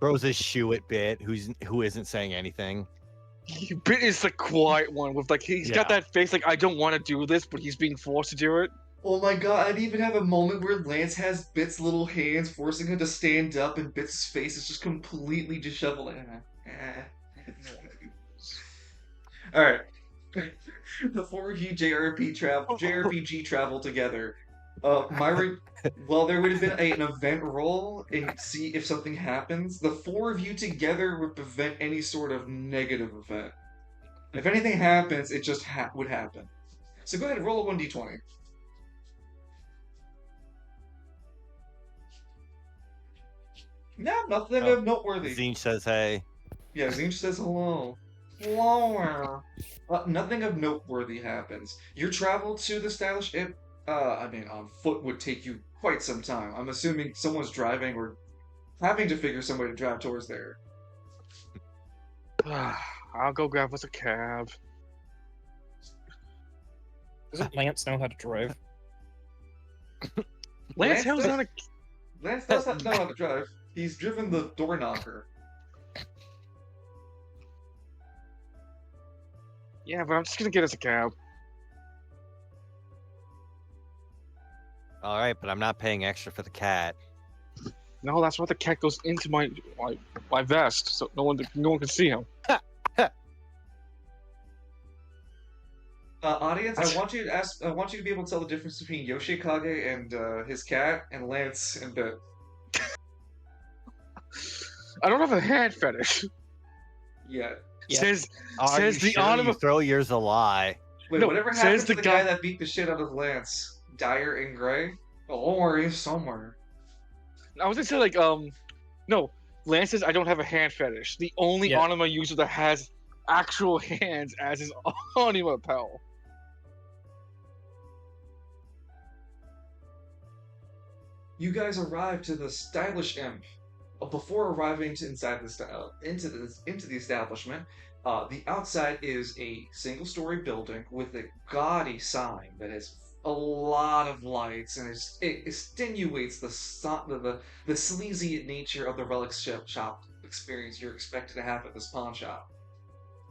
Throws his shoe at Bit, who isn't saying anything. Bit is the quiet one with like he's got Yeah. that face like I don't want to do this, but he's being forced to do it. Oh my god, I'd even have a moment where Lance has Bit's little hands forcing him to stand up, and Bit's face is just completely disheveled. Alright. The 4 of you JRPG travel together. Myron, well, there would have been an event roll and see if something happens. The 4 of you together would prevent any sort of negative event. If anything happens, it just would happen. So go ahead and roll a 1d20. No, nothing of noteworthy. Zinch says, hey. Yeah, Zinch says hello. Hello. Nothing of noteworthy happens. Your travel to the stylish imp, on foot would take you quite some time. I'm assuming someone's driving or having to figure some way to drive towards there. I'll go grab us a cab. Doesn't Lance know how to drive? Lance Hill's on a. Lance does not know how to drive. He's driven the door knocker. Yeah, but I'm just gonna get us a cab. All right, but I'm not paying extra for the cat. No, that's why the cat goes into my vest, so no one can see him. Audience, I want you to be able to tell the difference between Yoshikage and his cat, and Lance and Bit. I don't have a hand fetish. Yeah. Yeah. Says Are you the sure? anima. You throw yours a lie. Wait, No, whatever says happened to the the guy- guy that beat the shit out of Lance? Dyer in gray? Oh, don't worry, he's somewhere. I was gonna say like no. Lance says I don't have a hand fetish. The only Yeah. anima user that has actual hands as his anima pal. You guys arrived to the stylish imp. Before arriving to into the establishment, the outside is a single-story building with a gaudy sign that has a lot of lights, and it extenuates the sleazy nature of the relic shop experience you're expected to have at this pawn shop.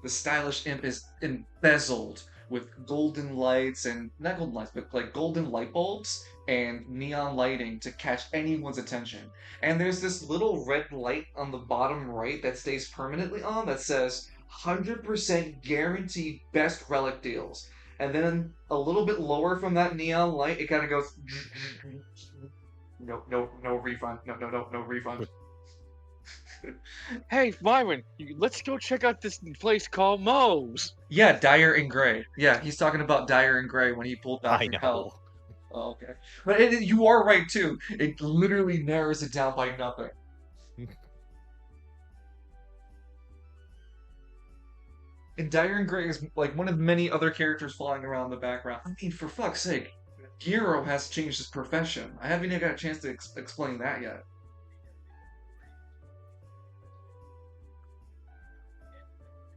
The stylish imp is embezzled with golden lights and not golden lights, but like golden light bulbs and neon lighting to catch anyone's attention. And there's this little red light on the bottom right that stays permanently on that says 100% guaranteed best relic deals. And then a little bit lower from that neon light, it kind of goes no refund. No refund. Hey, Myron, let's go check out this place called Moe's. Yeah, Dyer and Gray. Yeah, he's talking about Dyer and Gray when he pulled back I from know. hell. Oh, okay. But you are right, too. It literally narrows it down by nothing. And Dyer and Gray is like one of many other characters flying around the background. I mean, for fuck's sake, Giro has changed his profession. I haven't even got a chance to explain that yet.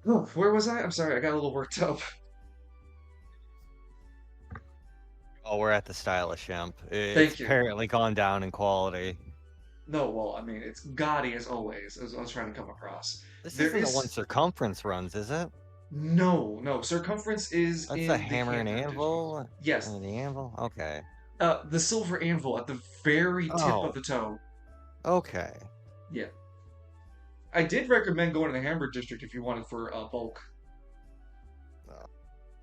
Oh, where was I? I'm sorry, I got a little worked up. Oh, we're at the stylish imp. It's Thank you. apparently gone down in quality. No, well, I mean, it's gaudy as always, as I was trying to come across. This There isn't is- the one Circumference runs, is it? No. Circumference is That's in the the hammer and district. anvil? Yes, Oh, the anvil? Okay. the silver anvil at the very tip Oh. of the toe. Okay. Yeah. I did recommend going to the Hamburg district if you wanted for bulk.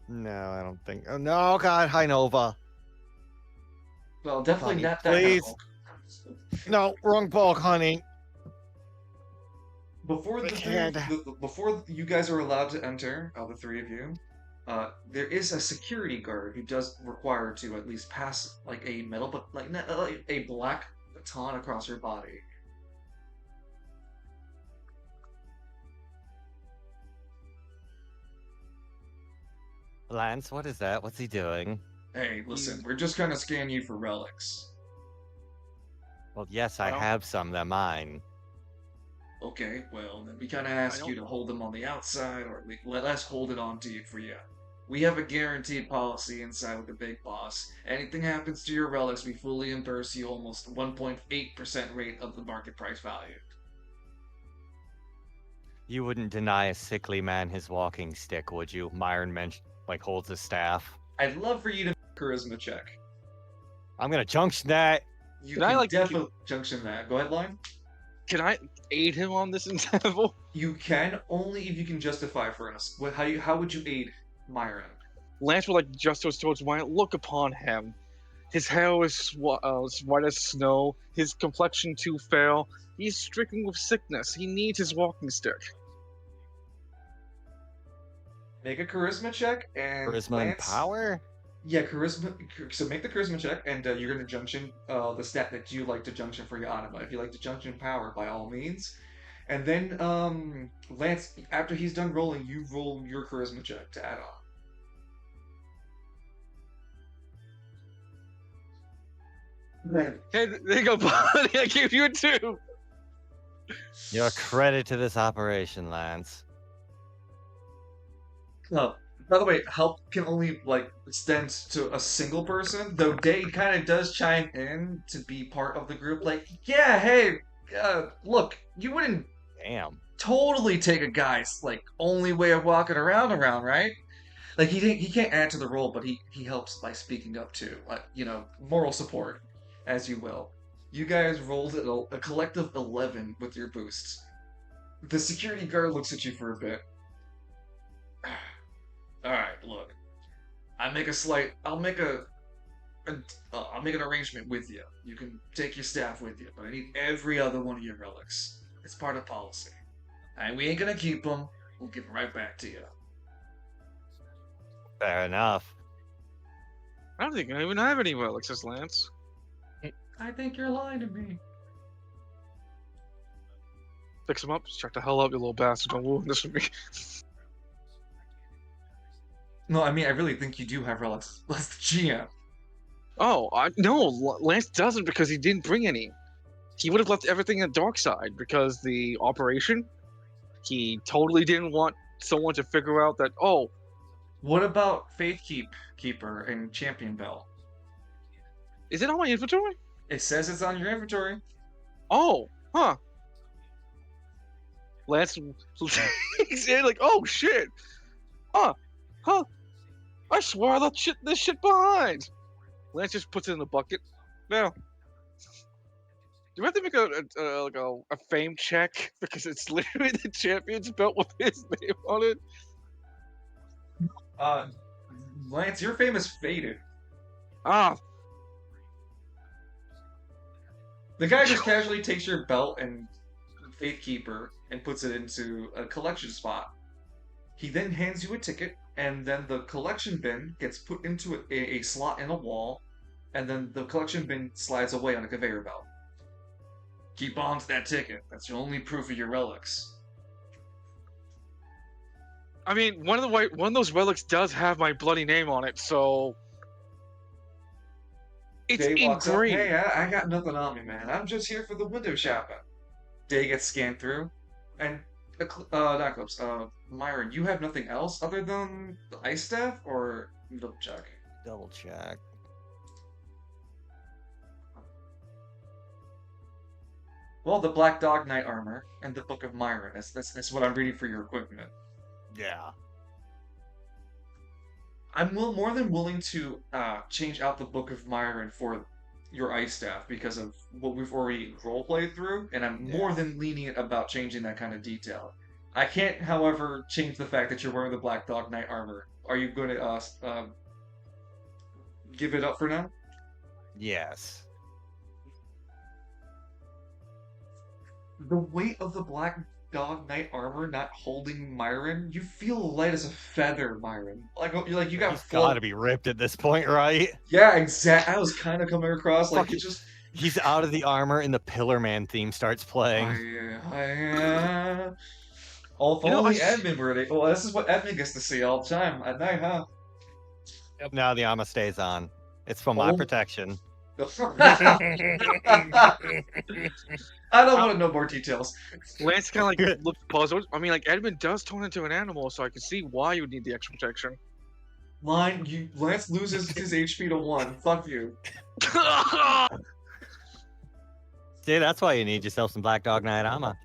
No, I don't think. Oh, no, God, High Nova. Well, definitely Honey, not that kind of please. bulk. No, wrong bulk, honey. Before I can't. before you guys are allowed to enter, the three of you, there is a security guard who does require to at least pass like a metal, but like a black baton across her body. Lance, what is that? What's he doing? Hey, listen, we're just gonna scan you for relics. Well, yes, I I don't- have some. They're mine. Okay, well, then we kind of ask you don't- to hold them on the outside, or let us hold it on to you for you. We have a guaranteed policy inside with the big boss. Anything happens to your relics, we fully reimburse you almost 1.8% rate of the market price value. You wouldn't deny a sickly man his walking stick, would you? Myron holds his staff. I'd love for you to make a charisma check. I'm gonna junction that. You Can I, can like, definitely junction that. Go ahead, Line. Can I aid him on this endeavor? You can only if you can justify for us. How would you aid Myron? Lance would like justice towards Myron. Look upon him. His hair is as white as snow. His complexion too fair. He's stricken with sickness. He needs his walking stick. Make a charisma check and Charisma and Lance- power? Yeah, charisma. So make the charisma check, and you're gonna junction the stat that you like to junction for your anima. If you like to junction power, by all means. And then Lance, after he's done rolling, you roll your charisma check to add on. Right. Hey, there you go, buddy. I gave you a 2. You're a credit to this operation, Lance. By the way, help can only extend to a single person. Though Day kind of does chime in to be part of the group. Like, yeah, hey, look, you wouldn't Damn. totally take a guy's only way of walking around, right? Like he can't add to the role, but he helps by speaking up too. Moral support, as you will. You guys rolled a collective 11 with your boosts. The security guard looks at you for a bit. All right, look. I'll make an arrangement with you. You can take your staff with you, but I need every other one of your relics. It's part of policy. And we ain't gonna keep them. We'll give them right back to you. Fair enough. I don't think I even have any relics, says Lance. I think you're lying to me. Fix him up. Shut the hell up, you little bastard. Don't ruin this for me. No, I mean, I really think you do have relics. That's the GM. Oh, no, Lance doesn't because he didn't bring any. He would have left everything in Dark Side because the operation, he totally didn't want someone to figure out that, oh, What about Faith Keeper and Champion Bell? is it on my inventory? It says it's on your inventory. Oh, huh. Lance he's in like, oh shit. Huh. I swear I left this shit behind. Lance just puts it in the bucket. Now, do we have to make a fame check? Because it's literally the champion's belt with his name on it. Lance, your fame is faded. Ah, The guy just casually takes your belt and Faithkeeper and puts it into a collection spot. He then hands you a ticket, and then the collection bin gets put into a slot in a wall, and then the collection bin slides away on a conveyor belt. Keep on to that ticket. That's your only proof of your relics. I mean, one of those relics does have my bloody name on it, so it's Day walks up, engraved. hey, I got nothing on me, man. I'm just here for the window shopping. Day gets scanned through, and not Clips, Myron, you have nothing else other than the ice staff, or double check? Double check. Well, the Black Dog Knight armor and the Book of Myron. That's what I'm reading for your equipment. Yeah. I'm more than willing to change out the Book of Myron for your ice staff because of what we've already roleplayed through, and I'm more than lenient about changing that kind of detail. I can't, however, change the fact that you're wearing the Black Dog Knight armor. Are you going to give it up for now? Yes. The weight of the Black Dog Knight armor not holding Myron, you feel light as a feather, Myron. You got He's full. got to be ripped at this point, right? Yeah, exactly. I was kind of coming across like it just. He's out of the armor, and the Pillar Man theme starts playing. If only Edmund were there. Well, this is what Edmund gets to see all the time at night, huh? Yep. Now the armor stays on. It's for my protection. I don't want to know more details. Lance kind of like looked puzzled. I mean, like Edmund does turn into an animal, so I can see why you would need the extra protection. Lance loses his HP to 1. Fuck you. See, that's why you need yourself some Black Dog Knight armor.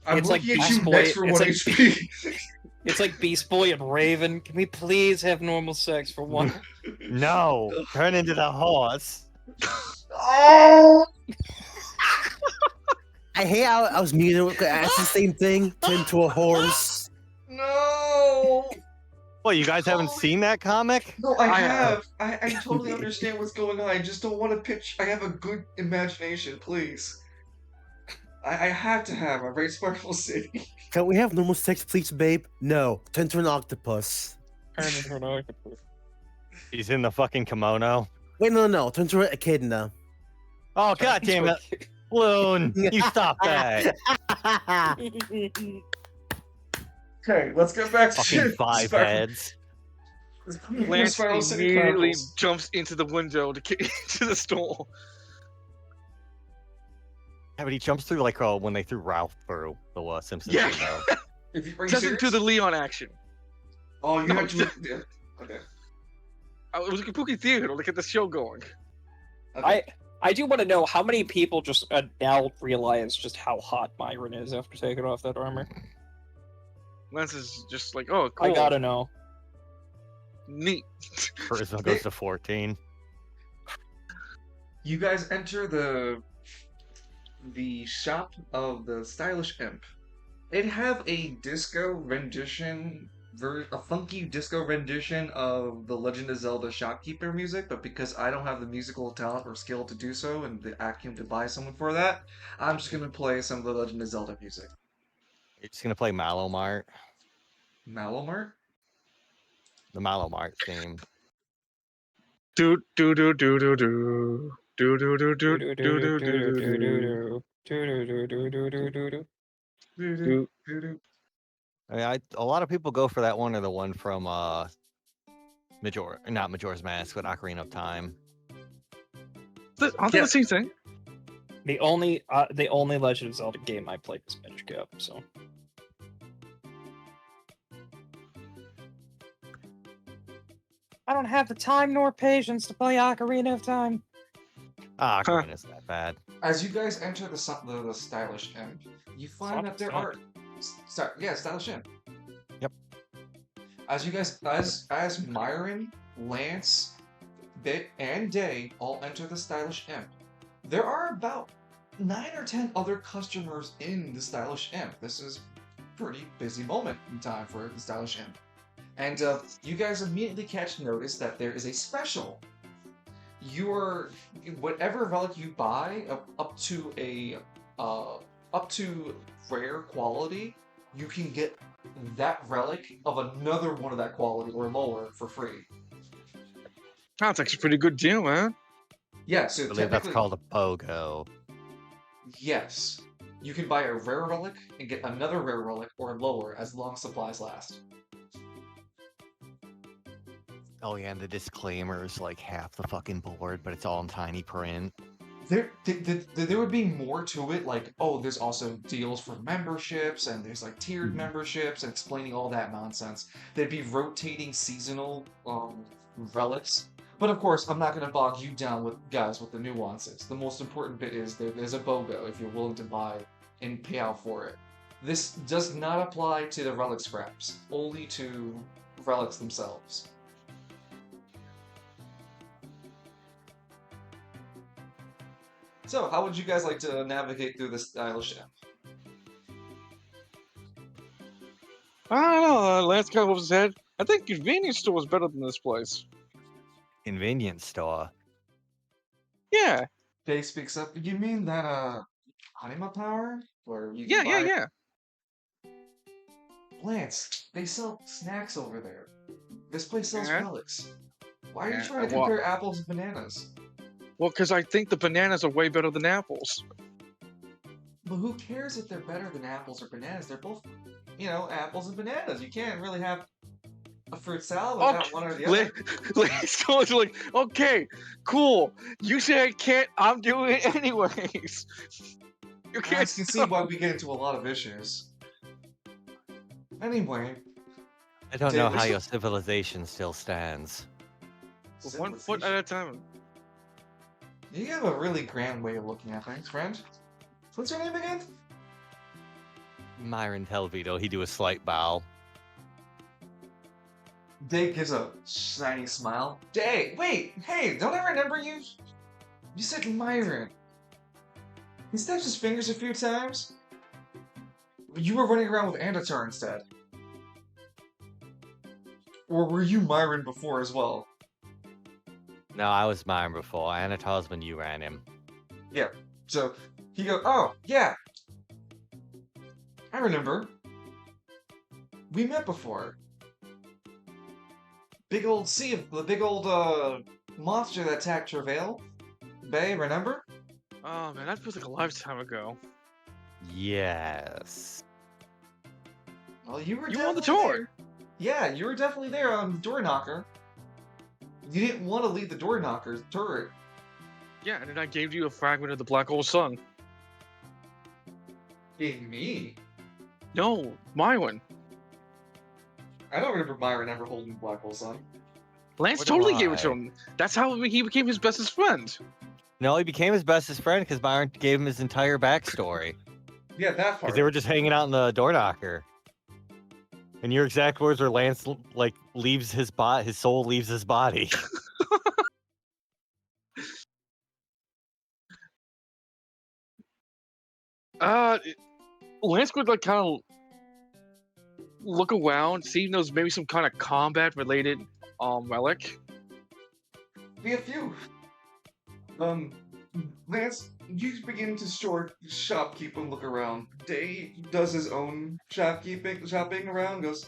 I'm It's like looking at Beast you Boy- next for it's 1 like- HP. It's like Beast Boy and Raven. Can we please have normal sex for one? No, turn into the horse. Oh! I hate how I was muted. That's the same thing. Turn into a horse. No! Well, you guys haven't seen that comic? No, I I have. I totally understand what's going on. I just don't want to pitch. I have a good imagination, please. I have to have a right Sparkle City. Can we have normal sex, please, babe? No. Turn into an octopus. Turn into an octopus. He's in the fucking kimono. Wait, no. Turn into a echidna. Oh, god damn it. Loon, you stop that. Okay, let's get back to Fucking five Sparkle- heads. Lance Spiral City immediately Chronicles. jumps into the window to get into the store. Yeah, but he jumps through like when they threw Ralph through the Simpsons Yeah. window. Are you Just serious? into the Leon action. Oh, you No, actually. Yeah. Okay. It was a Kabuki theater to get the show going. Okay. I do want to know how many people just now realize just how hot Myron is after taking off that armor. Lance is just like, oh, cool. I gotta know. Neat. Charisma goes to 14. You guys enter the shop of the stylish imp. They'd have a disco rendition, a funky disco rendition of the Legend of Zelda shopkeeper music, but because I don't have the musical talent or skill to do so and the acumen to buy someone for that, I'm just gonna play some of the Legend of Zelda music. You're just gonna play Mallow Mart. Malomart? The Mallow Mart theme. Do do do do do do do do do do do do do do. I mean, a lot of people go for that one or the one from not Majora's Mask, but Ocarina of Time. Aren't they the same thing? The only Legend of Zelda game I played was Minish Cap, so. I don't have the time nor patience to play Ocarina of Time. Ocarina's that bad. As you guys enter the stylish imp, you find that there are Stylish Imp. Yep. As you guys, as Myron, Lance, Bit, and Day all enter the Stylish Imp, there are about 9 or 10 other customers in the Stylish Imp. This is a pretty busy moment in time for the Stylish Imp. And you guys immediately catch notice that there is a special. Whatever relic you buy up to rare quality, you can get that relic of another one of that quality or lower for free. That's actually a pretty good deal, man. Yeah, so I believe that's technically, called a BOGO. yes. You can buy a rare relic and get another rare relic or lower as long as supplies last. Oh yeah, and the disclaimer is like half the fucking board, but it's all in tiny print. There would be more to it, like, oh, there's also deals for memberships, and there's like tiered memberships, and explaining all that nonsense. There'd be rotating seasonal relics. But of course, I'm not going to bog you down with the nuances. The most important bit is there's a BOGO if you're willing to buy and pay out for it. This does not apply to the relic scraps, only to relics themselves. So, how would you guys like to navigate through this Stylish Imp? I don't know. Lance kind of moves his head. I think convenience store is better than this place. Convenience store. Yeah. Day speaks up. You mean that Anima Power? Where you Yeah, can yeah, buy... yeah. Lance, they sell snacks over there. This place sells Yeah. relics. Why are you Yeah, trying to well- compare apples and bananas? Well, because I think the bananas are way better than apples. But who cares if they're better than apples or bananas? They're both, apples and bananas. You can't really have a fruit salad without one or the other. Lance goes like, okay, cool. You say I can't, I'm doing it anyways. You I can't can see stop. why we get into a lot of issues. Anyway, I don't Dude, know we how should- your civilization still stands. One foot at a time. you have a really grand way of looking at things, friend. What's your name again? Myron Telvito, he do a slight bow. Day gives a shiny smile. Day, wait, hey, don't I remember you? You said Myron. He snaps his fingers a few times. You were running around with Andatar instead. Or were you Myron before as well? No, I was Myron before. Anatar's when you ran him. Yeah. So he goes, oh, yeah. I remember. We met before. The big old monster that attacked Travail. Bay, remember? Oh man, that feels like a lifetime ago. Yes. Well, you were You were on the definitely tour. there. Yeah, you were definitely there on the door knocker. You didn't want to leave the door knocker's turret. Yeah, and then I gave you a fragment of the black hole sun. Being me. No, my one. I don't remember Myron ever holding Black Hole Sun. Lance What do totally gave it to I? him. That's how he became his bestest friend. No, he became his bestest friend because Myron gave him his entire backstory. Yeah, that part. Because they were just hanging out in the door knocker. And your exact words were Lance leaves his soul leaves his body. Lance would like kind of look around, see if there's maybe some kind of combat related relic. Be a few. Lance, you begin to shopkeep and look around. Day does his own shopping around, goes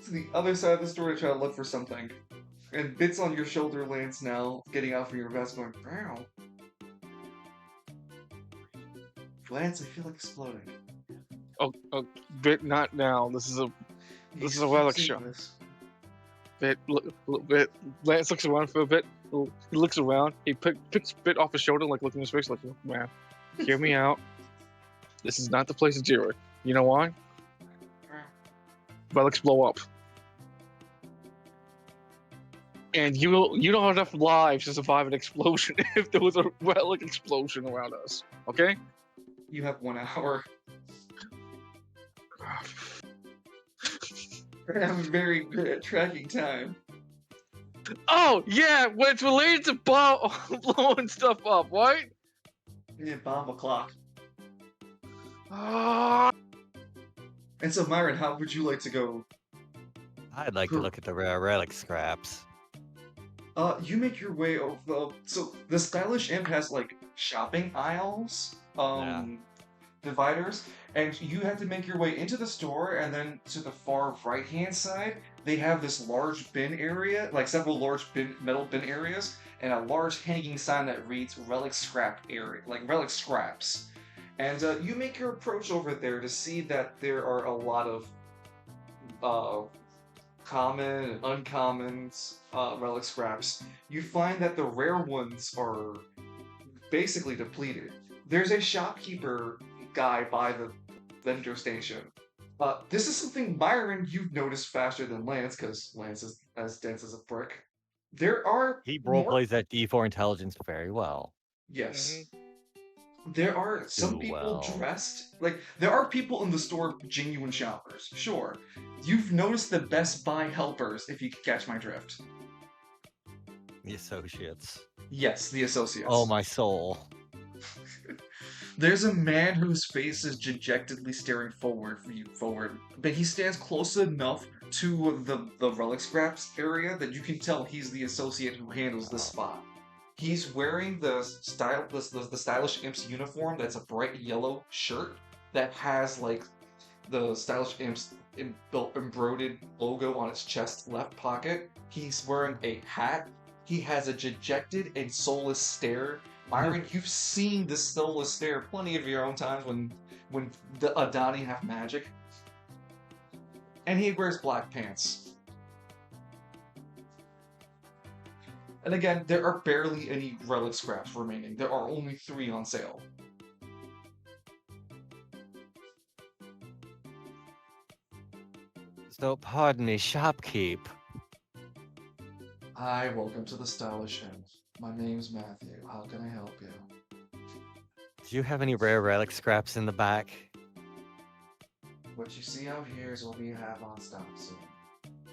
to the other side of the store to try to look for something. And Bits on your shoulder, Lance, now, getting out from your vest going, wow. Lance, I feel like exploding. Oh, bit not now. This is a relic shop. Bit. Lance looks around for a bit. He looks around. He picks Bit off his shoulder, like looking in his face, like, man, hear me out. This is not the place to do it. You know why? Relics blow up. And you don't have enough lives to survive an explosion if there was a relic explosion around us. Okay? You have 1 hour. I'm very good at tracking time. Oh yeah, when it's related to blowing stuff up, right? Yeah, bomb o'clock. Ah, And so, Myron, how would you like to go? I'd like to look at the rare relic scraps. You make your way over. So the stylish imp has like shopping aisles, dividers, and you have to make your way into the store, and then to the far right-hand side, they have this large bin area, like several large metal bin areas, and a large hanging sign that reads "Relic Scrap Area," like relic scraps. And you make your approach over there to see that there are a lot of common and uncommon relic scraps. You find that the rare ones are basically depleted. There's a shopkeeper guy by the vendor station. This is something, Byron, you've noticed faster than Lance, because Lance is as dense as a brick. There are He more... roleplays that D4 intelligence very well. Yes. There are some Too people well. dressed, like, there are people in the store, genuine shoppers, sure. You've noticed the Best Buy helpers, if you can catch my drift. The associates. Yes, the associates. Oh, my soul. There's a man whose face is dejectedly staring forward, but he stands close enough to the relic scraps area that you can tell he's the associate who handles this spot. He's wearing the stylish imp's uniform. That's a bright yellow shirt that has like the stylish imp's embroidered logo on its chest left pocket. He's wearing a hat. He has a dejected and soulless stare. Myron, you've seen this soulless stare plenty of your own times when the Adani have magic. And he wears black pants. And again, there are barely any relic scraps remaining. There are only 3 on sale. So, pardon me, shopkeep. Hi, welcome to the Stylish Inn. My name's Matthew. How can I help you? Do you have any rare relic scraps in the back? What you see out here is what we have on stock soon.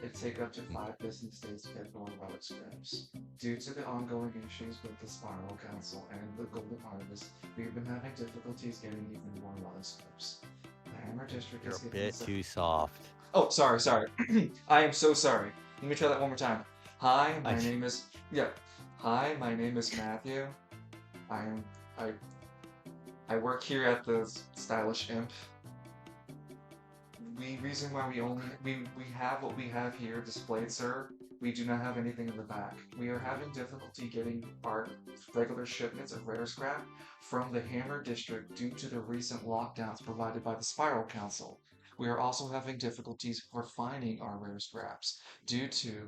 It take up to 5 business days to get more relic scraps. Due to the ongoing issues with the Spiral Council and the Golden Harvest, we've been having difficulties getting even more relic scraps. The Hammer District You're is a bit hitting too soft. Oh, sorry. I am so sorry. Let me try that one more time. Hi, my I- name is... Yeah. Hi, my name is Matthew. I work here at the Stylish Imp. The reason why we have what we have here displayed, sir, we do not have anything in the back. We are having difficulty getting our regular shipments of rare scrap from the Hammer District due to the recent lockdowns provided by the Spiral Council. We are also having difficulties refining our rare scraps due to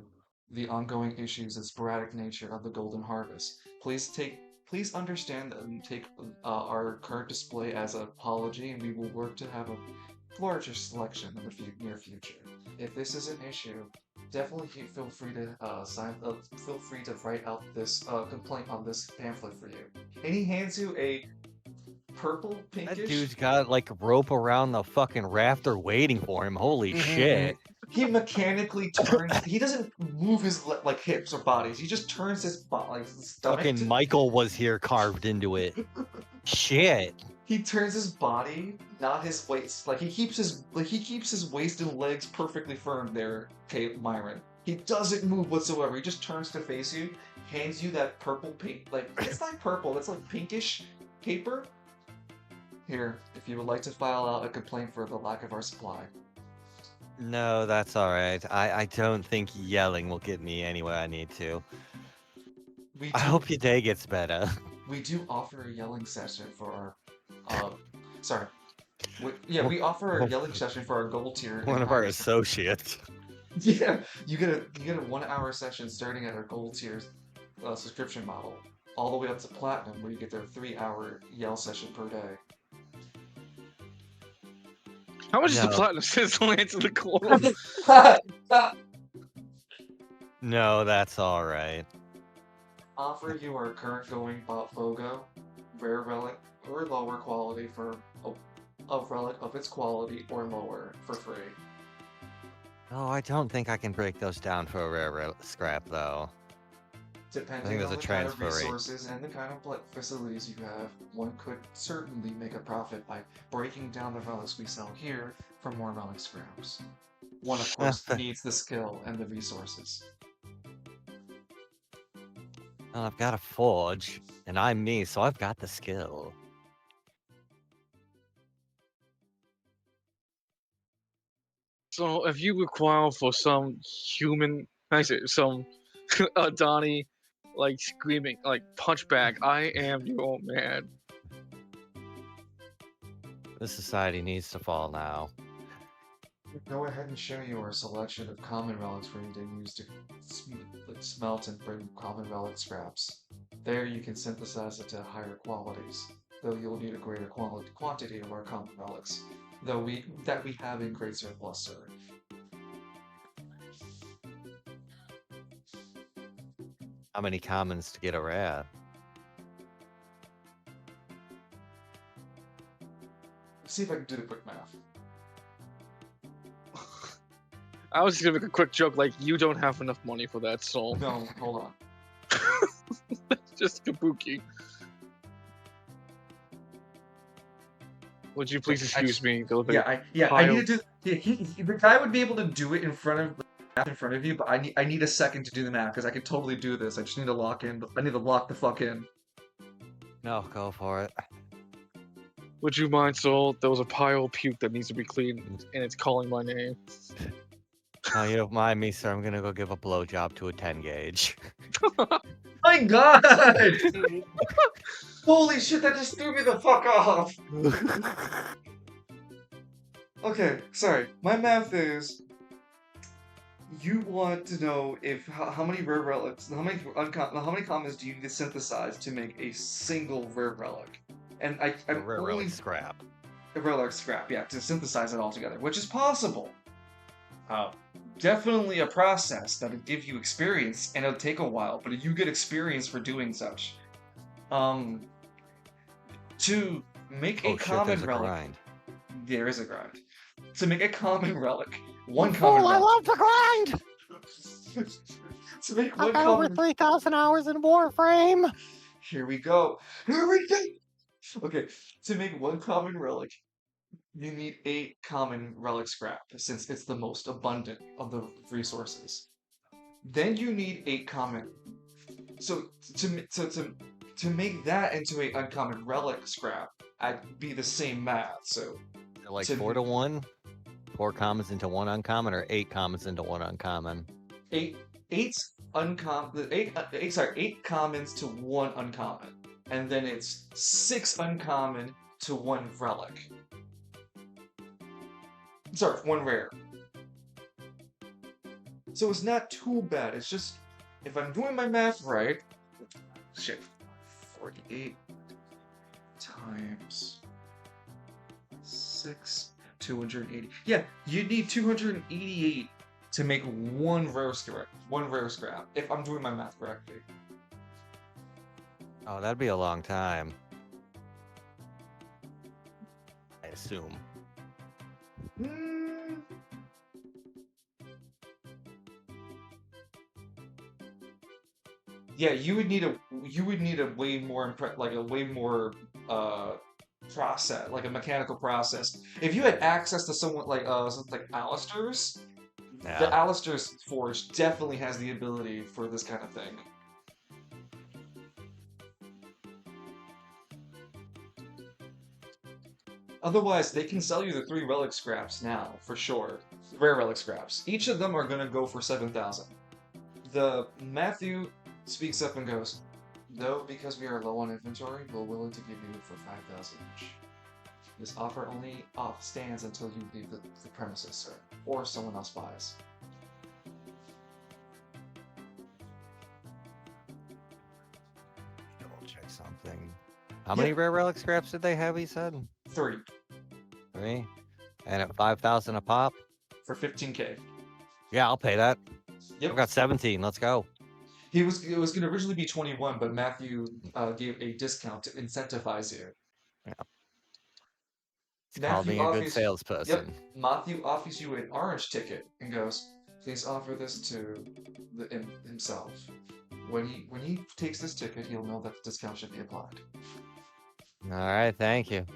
the ongoing issues and sporadic nature of the Golden Harvest. Please understand and take our current display as an apology, and we will work to have a larger selection in the near future. If this is an issue, definitely feel free to write out this complaint on this pamphlet for you. And he hands you a purple pinkish. That dude's got like a rope around the fucking rafter waiting for him. Holy shit. He mechanically turns. He doesn't move his like hips or bodies. He just turns his stomach. Fucking Michael was here carved into it. Shit. He turns his body, not his waist. Like he keeps his waist and legs perfectly firm there, Myron. He doesn't move whatsoever. He just turns to face you, hands you that purple pink. Like it's not purple. It's like pinkish paper. Here, if you would like to file out a complaint for the lack of our supply. No, that's alright. I don't think yelling will get me anywhere I need to. I hope your day gets better. We do offer a yelling session for our, we offer a yelling session for our gold tier. One of our associates. Yeah, you get a 1 hour session starting at our gold tier subscription model, all the way up to platinum, where you get their 3-hour yell session per day. How much is the platinum sizzle into the core? No, that's alright. Offer you our current going bot logo, rare relic, or lower quality for a relic of its quality or lower for free. Oh, I don't think I can break those down for a rare scrap, though. Depending there's on a the kind of transfer rate. resources and the kind of facilities you have, one could certainly make a profit by breaking down the relics we sell here for more relic scraps. One, of course, needs the skill and the resources. Well, I've got a forge, and I'm me, so I've got the skill. So if you require for some human, I say some Donnie, like screaming, like punchback, I am your man. This society needs to fall now. Go ahead and show your selection of common relics for you to use to smelt and bring common relic scraps. There you can synthesize it to higher qualities, though you'll need a greater quantity of our common relics, though we have in great surplus, sir. How many commons to get a rare? See if I can do the quick math. I was just gonna make a quick joke, like you don't have enough money for that, so No, hold on. just kabuki. Would you please excuse me? I need to do. The guy would be able to do it in front of you, but I need a second to do the math because I could totally do this. I just need to lock in. I need to lock the fuck in. No, go for it. Would you mind, Soul? There was a pile of puke that needs to be cleaned, and it's calling my name. No, you don't mind me, sir. I'm gonna go give a blowjob to a 10 gauge. My God! Holy shit! That just threw me the fuck off. Okay, sorry. My math is. You want to know if how many rare relics, how many commons do you need to synthesize to make a single rare relic? And I'm Rare only relic scrap. a relic scrap, yeah, to synthesize it all together, which is possible. Definitely a process that'll give you experience, and it'll take a while, but you get experience for doing such. To make a common there's a relic, grind. there is a grind. To make a common relic, one Oh, common I relic. love the grind! To make I've one got over common. 3,000 hours in Warframe! Here we go. Here we go. Okay, to make one common relic, you need 8 common relic scrap, since it's the most abundant of the resources. Then you need 8 common. So to make that into a uncommon relic scrap, I'd be the same math. So Like to- 4 to 1? 4 commons into 1 uncommon, or 8 commons into 1 uncommon? 8 commons to 1 uncommon, and then it's 6 uncommon to 1 relic. Sorry, 1 rare. So it's not too bad. It's just, if I'm doing my math right, shit, 48 times 6, 280. Yeah, you need 288 to make 1 rare scrap. 1 rare scrap, if I'm doing my math correctly. Oh, that'd be a long time. I assume. Yeah, you would need a way more process, like a mechanical process. If you had access to someone like something like Alistair's, the Yeah. Alistair's Forge definitely has the ability for this kind of thing. Otherwise, they can sell you the 3 relic scraps now, for sure. Rare relic scraps. Each of them are gonna go for 7,000. The Matthew speaks up and goes, "No, because we are low on inventory, we're willing to give you for 5,000 each. This offer only stands until you leave the premises, sir, or someone else buys." Double check something. How many rare relic scraps did they have, he said? 3 3? And at 5,000 a pop? for 15k. Yeah, I'll pay that. Yep. I've got 17. Let's go. It was going to originally be 21, but Matthew gave a discount to incentivize you. Called being a good salesperson. Yep, Matthew offers you an orange ticket and goes, "Please offer this to himself. When he takes this ticket, he'll know that the discount should be applied. All right, thank you.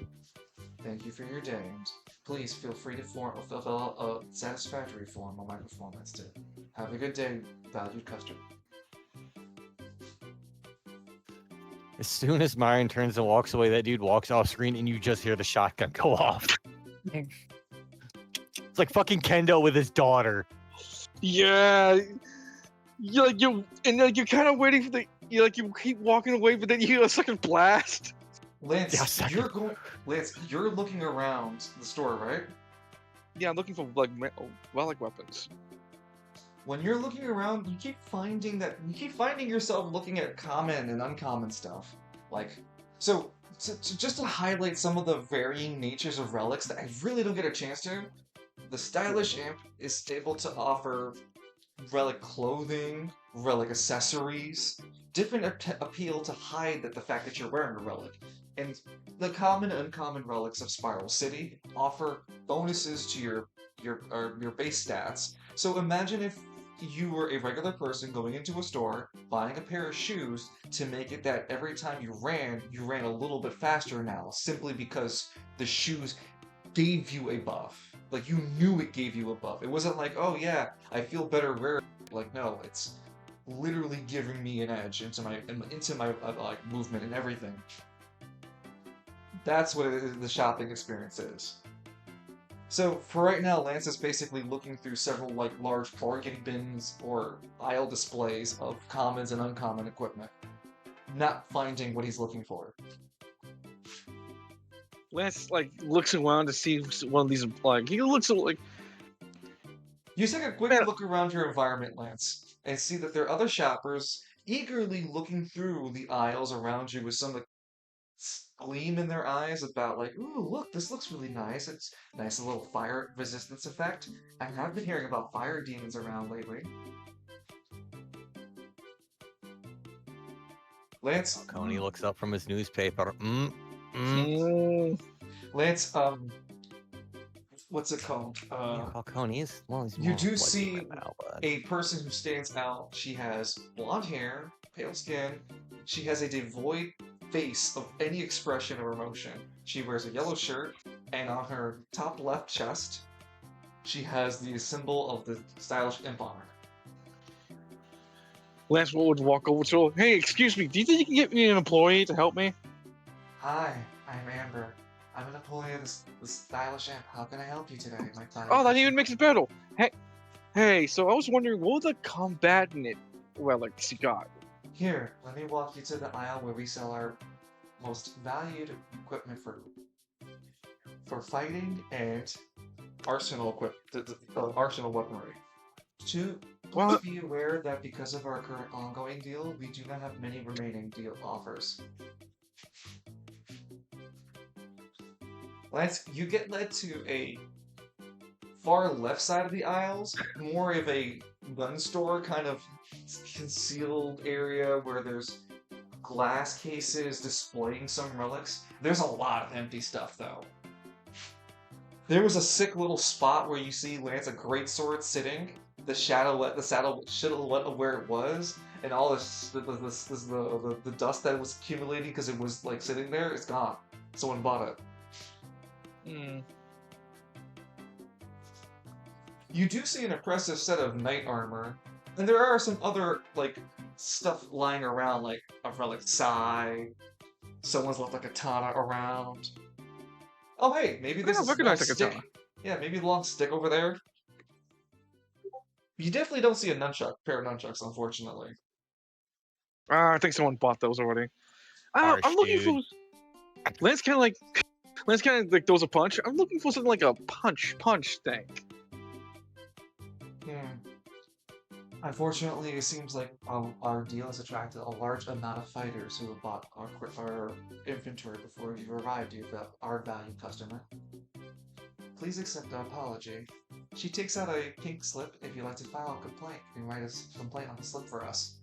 Thank you for your day, and please feel free to fill out a satisfactory form on my performance tip. Have a good day, valued customer." As soon as Marion turns and walks away, that dude walks off screen, and you just hear the shotgun go off. It's like fucking Kendo with his daughter. Yeah, you're kind of waiting for you keep walking away, but then you hear a second blast. Lance, you're looking around the store, right? Yeah, I'm looking for relic weapons. When you're looking around, you keep finding yourself looking at common and uncommon stuff. Just to highlight some of the varying natures of relics that I really don't get a chance to, the stylish imp is able to offer relic clothing, relic accessories, different appeal to hide the fact that you're wearing a relic. And the common and uncommon relics of Spiral City offer bonuses to your base stats. So imagine if you were a regular person going into a store, buying a pair of shoes to make it that every time you ran a little bit faster now, simply because the shoes gave you a buff. Like, you knew it gave you a buff. It wasn't like, oh yeah, I feel better wearing it. Like, no, it's literally giving me an edge into my movement and everything. That's what the shopping experience is. So for right now, Lance is basically looking through several large bargain bins or aisle displays of commons and uncommon equipment, not finding what he's looking for. Lance looks around to see one of these he looks like. You take a quick look around your environment, Lance, and see that there are other shoppers eagerly looking through the aisles around you with some gleam in their eyes about ooh, look, this looks really nice. It's nice, a little fire resistance effect. I have been hearing about fire demons around lately. Lance, Coney looks up from his newspaper. Lance, what's it called? Coney's. Well, he's you more do like see now, but... a person who stands out. She has blonde hair, pale skin. She has a devoid face of any expression or emotion. She wears a yellow shirt, and on her top left chest, she has the symbol of the stylish imp on her. Lance would walk over to her. Hey, excuse me, do you think you can get me an employee to help me? Hi, I'm Amber. I'm an employee of the stylish imp. How can I help you today, my fine? Oh, that even makes it better. Hey, so I was wondering, what were the combatant relics you got? Here, let me walk you to the aisle where we sell our most valued equipment for fighting and arsenal equipment, arsenal weaponry. Please be aware that because of our current ongoing deal, we do not have many remaining deal offers. Lance, you get led to a far left side of the aisles, more of a gun store kind of concealed area where there's glass cases displaying some relics. There's a lot of empty stuff though. There was a sick little spot where you see Lance a greatsword sitting, the silhouette of where it was, and all the dust that was accumulating because it was sitting there, it's gone. Someone bought it. You do see an impressive set of knight armor, and there are some other stuff lying around, like a relic sai. Someone's left a katana around. Oh hey, maybe this is a long stick. Yeah, maybe a long stick over there. You definitely don't see a pair of nunchucks, unfortunately. I think someone bought those already. I'm looking for. Lance kind of throws a punch. I'm looking for something like a punch thing. Unfortunately, it seems like our deal has attracted a large amount of fighters who have bought our inventory before you arrived, our valued customer. Please accept our apology. She takes out a pink slip. If you'd like to file a complaint, you can write a complaint on the slip for us.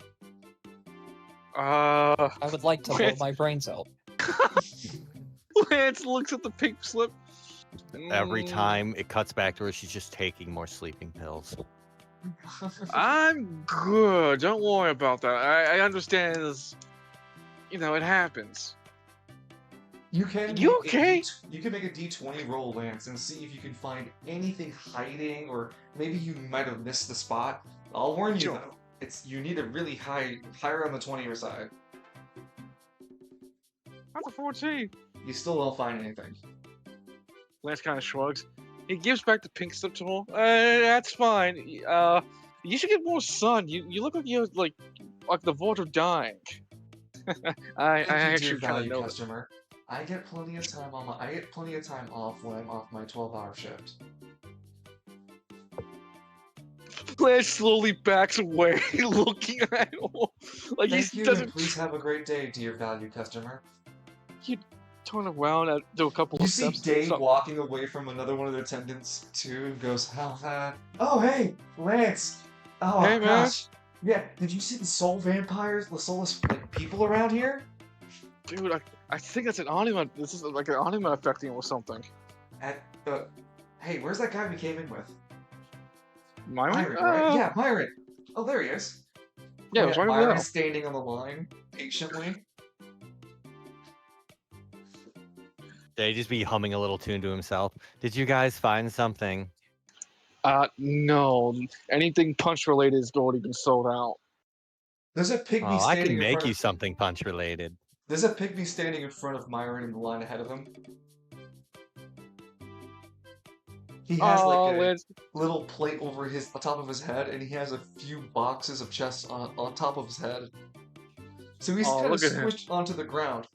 I would like to blow my brains out. Lance looks at the pink slip. Every Mm, time it cuts back to her, she's just taking more sleeping pills. I'm good. Don't worry about that. I understand. It happens. You can You make okay? you can make a D20 roll, Lance, and see if you can find anything hiding, or maybe you might have missed the spot. I'll warn you Sure. though, you need a really higher on the 20 side. That's a 14. You still won't find anything. Lance kind of shrugs. He gives back the pink slip to him. That's fine. You should get more sun. You look like you're like the verge of dying. I Thank you, dear actually kind of value know that. customer. I get plenty of time off when I'm off my 12-hour shift. Lance slowly backs away, looking at him. Like Thank he you, doesn't and please have a great day, dear value customer. turn around and do a couple You of see steps. Dave walking away from another one of the attendants too, and goes, oh hey, Lance. Oh Hey, man. gosh. Yeah, did you see the soul vampires, the soulless people around here? Dude, I think that's an anima. This is like an anima affecting him or something. Hey, where's that guy we came in with? Myron? Myron, right? Yeah, Myron. Oh, there he is. Yeah, it was right over Myron's there. standing on the line, patiently. They just be humming a little tune to himself. Did you guys find something? No. Anything punch related has already been sold out. There's a pygmy Oh, I standing can in make front you of... something punch related. There's a pygmy standing in front of Myron in the line ahead of him. He has like a Lance. little plate over on top of his head, and he has a few boxes of chests on top of his head. So he's kind of look at him. squished onto the ground.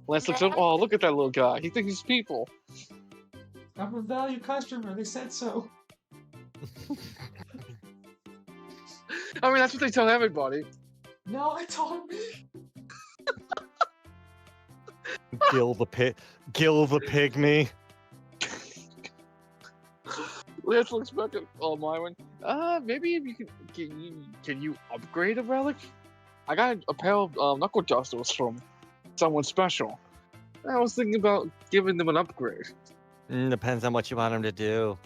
Lance looks up. Oh, look at that little guy. He thinks he's people. I'm a value customer. They said so. I mean, that's what they tell everybody. No, I told me. Gill the pygmy. Lance looks back at Myron. Maybe if you can you upgrade a relic? I got a pair of knuckle dusters from someone special. I was thinking about giving them an upgrade. Depends on what you want him to do.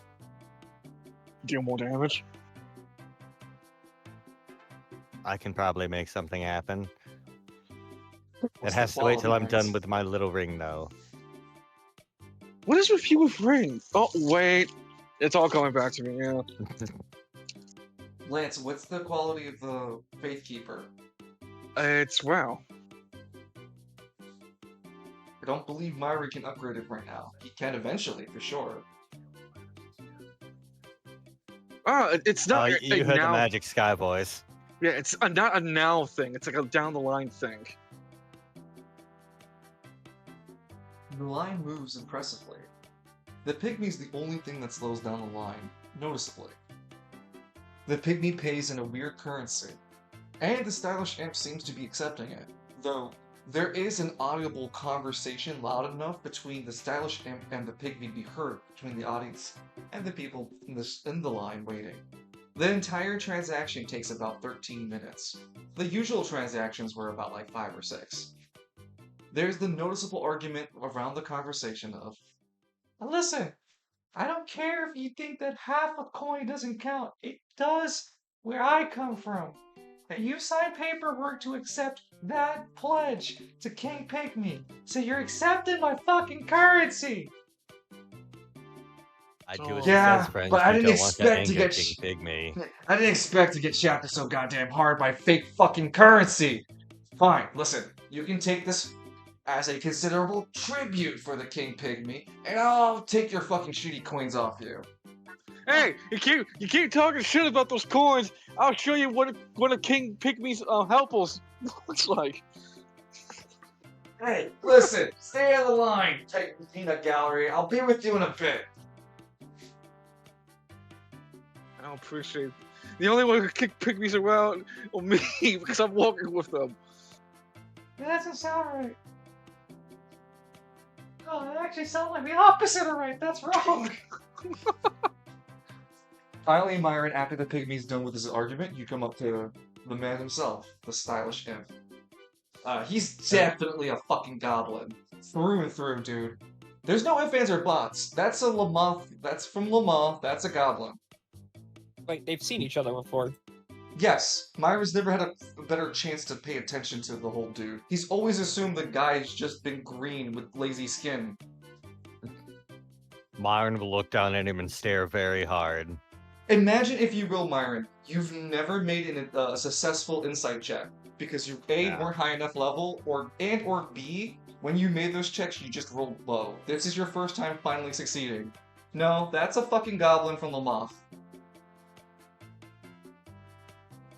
Deal more damage. I can probably make something happen. What's It the has to wait till I'm quality, done Lance? with my little ring, though. What is with you with rings? Oh wait, it's all coming back to me. Yeah. Lance, what's the quality of the Faith Keeper? It's wow. I don't believe Myri can upgrade it right now. He can eventually, for sure. It's not. You heard the magic, Sky Boys. Yeah, it's not a now thing. It's like a down the line thing. The line moves impressively. The pygmy's the only thing that slows down the line, noticeably. The pygmy pays in a weird currency, and the stylish imp seems to be accepting it, though there is an audible conversation loud enough between the stylish imp and the pygmy to be heard between the audience and the people in the line waiting. The entire transaction takes about 13 minutes. The usual transactions were about like 5 or 6. There's the noticeable argument around the conversation of, listen, I don't care if you think that half a coin doesn't count. It does where I come from. That you signed paperwork to accept that pledge to King Pygmy. So you're accepting my fucking currency. I do as Yeah, he says, friends. but I You didn't don't want to expect to anger get King Pygmy. I didn't expect to get shafted so goddamn hard by fake fucking currency. Fine, listen, you can take this as a considerable tribute for the King Pygmy, and I'll take your fucking shitty coins off you. Hey, you keep talking shit about those coins. I'll show you what a King Pygmy's helpers looks like. Hey, listen, stay on the line, Titan Peanut Gallery. I'll be with you in a bit. I don't appreciate it. The only one who can kick Pygmies around are me because I'm walking with them. That doesn't sound right. Oh, that actually sounds like the opposite of right. That's wrong. Finally, Myron, after the pygmy's done with his argument, you come up to the man himself, the stylish imp. He's definitely a fucking goblin. Through and through, dude. There's no ifs, ands, or buts. That's a Lamont. That's from Lamont. That's a goblin. Like they've seen each other before. Yes, Myra's never had a better chance to pay attention to the whole dude. He's always assumed the guy's just been green with lazy skin. Myron will look down at him and stare very hard. Imagine, if you will, Myron, you've never made a successful insight check because you weren't high enough level, or B, when you made those checks, you just rolled low. This is your first time finally succeeding. No, that's a fucking goblin from Lamoth.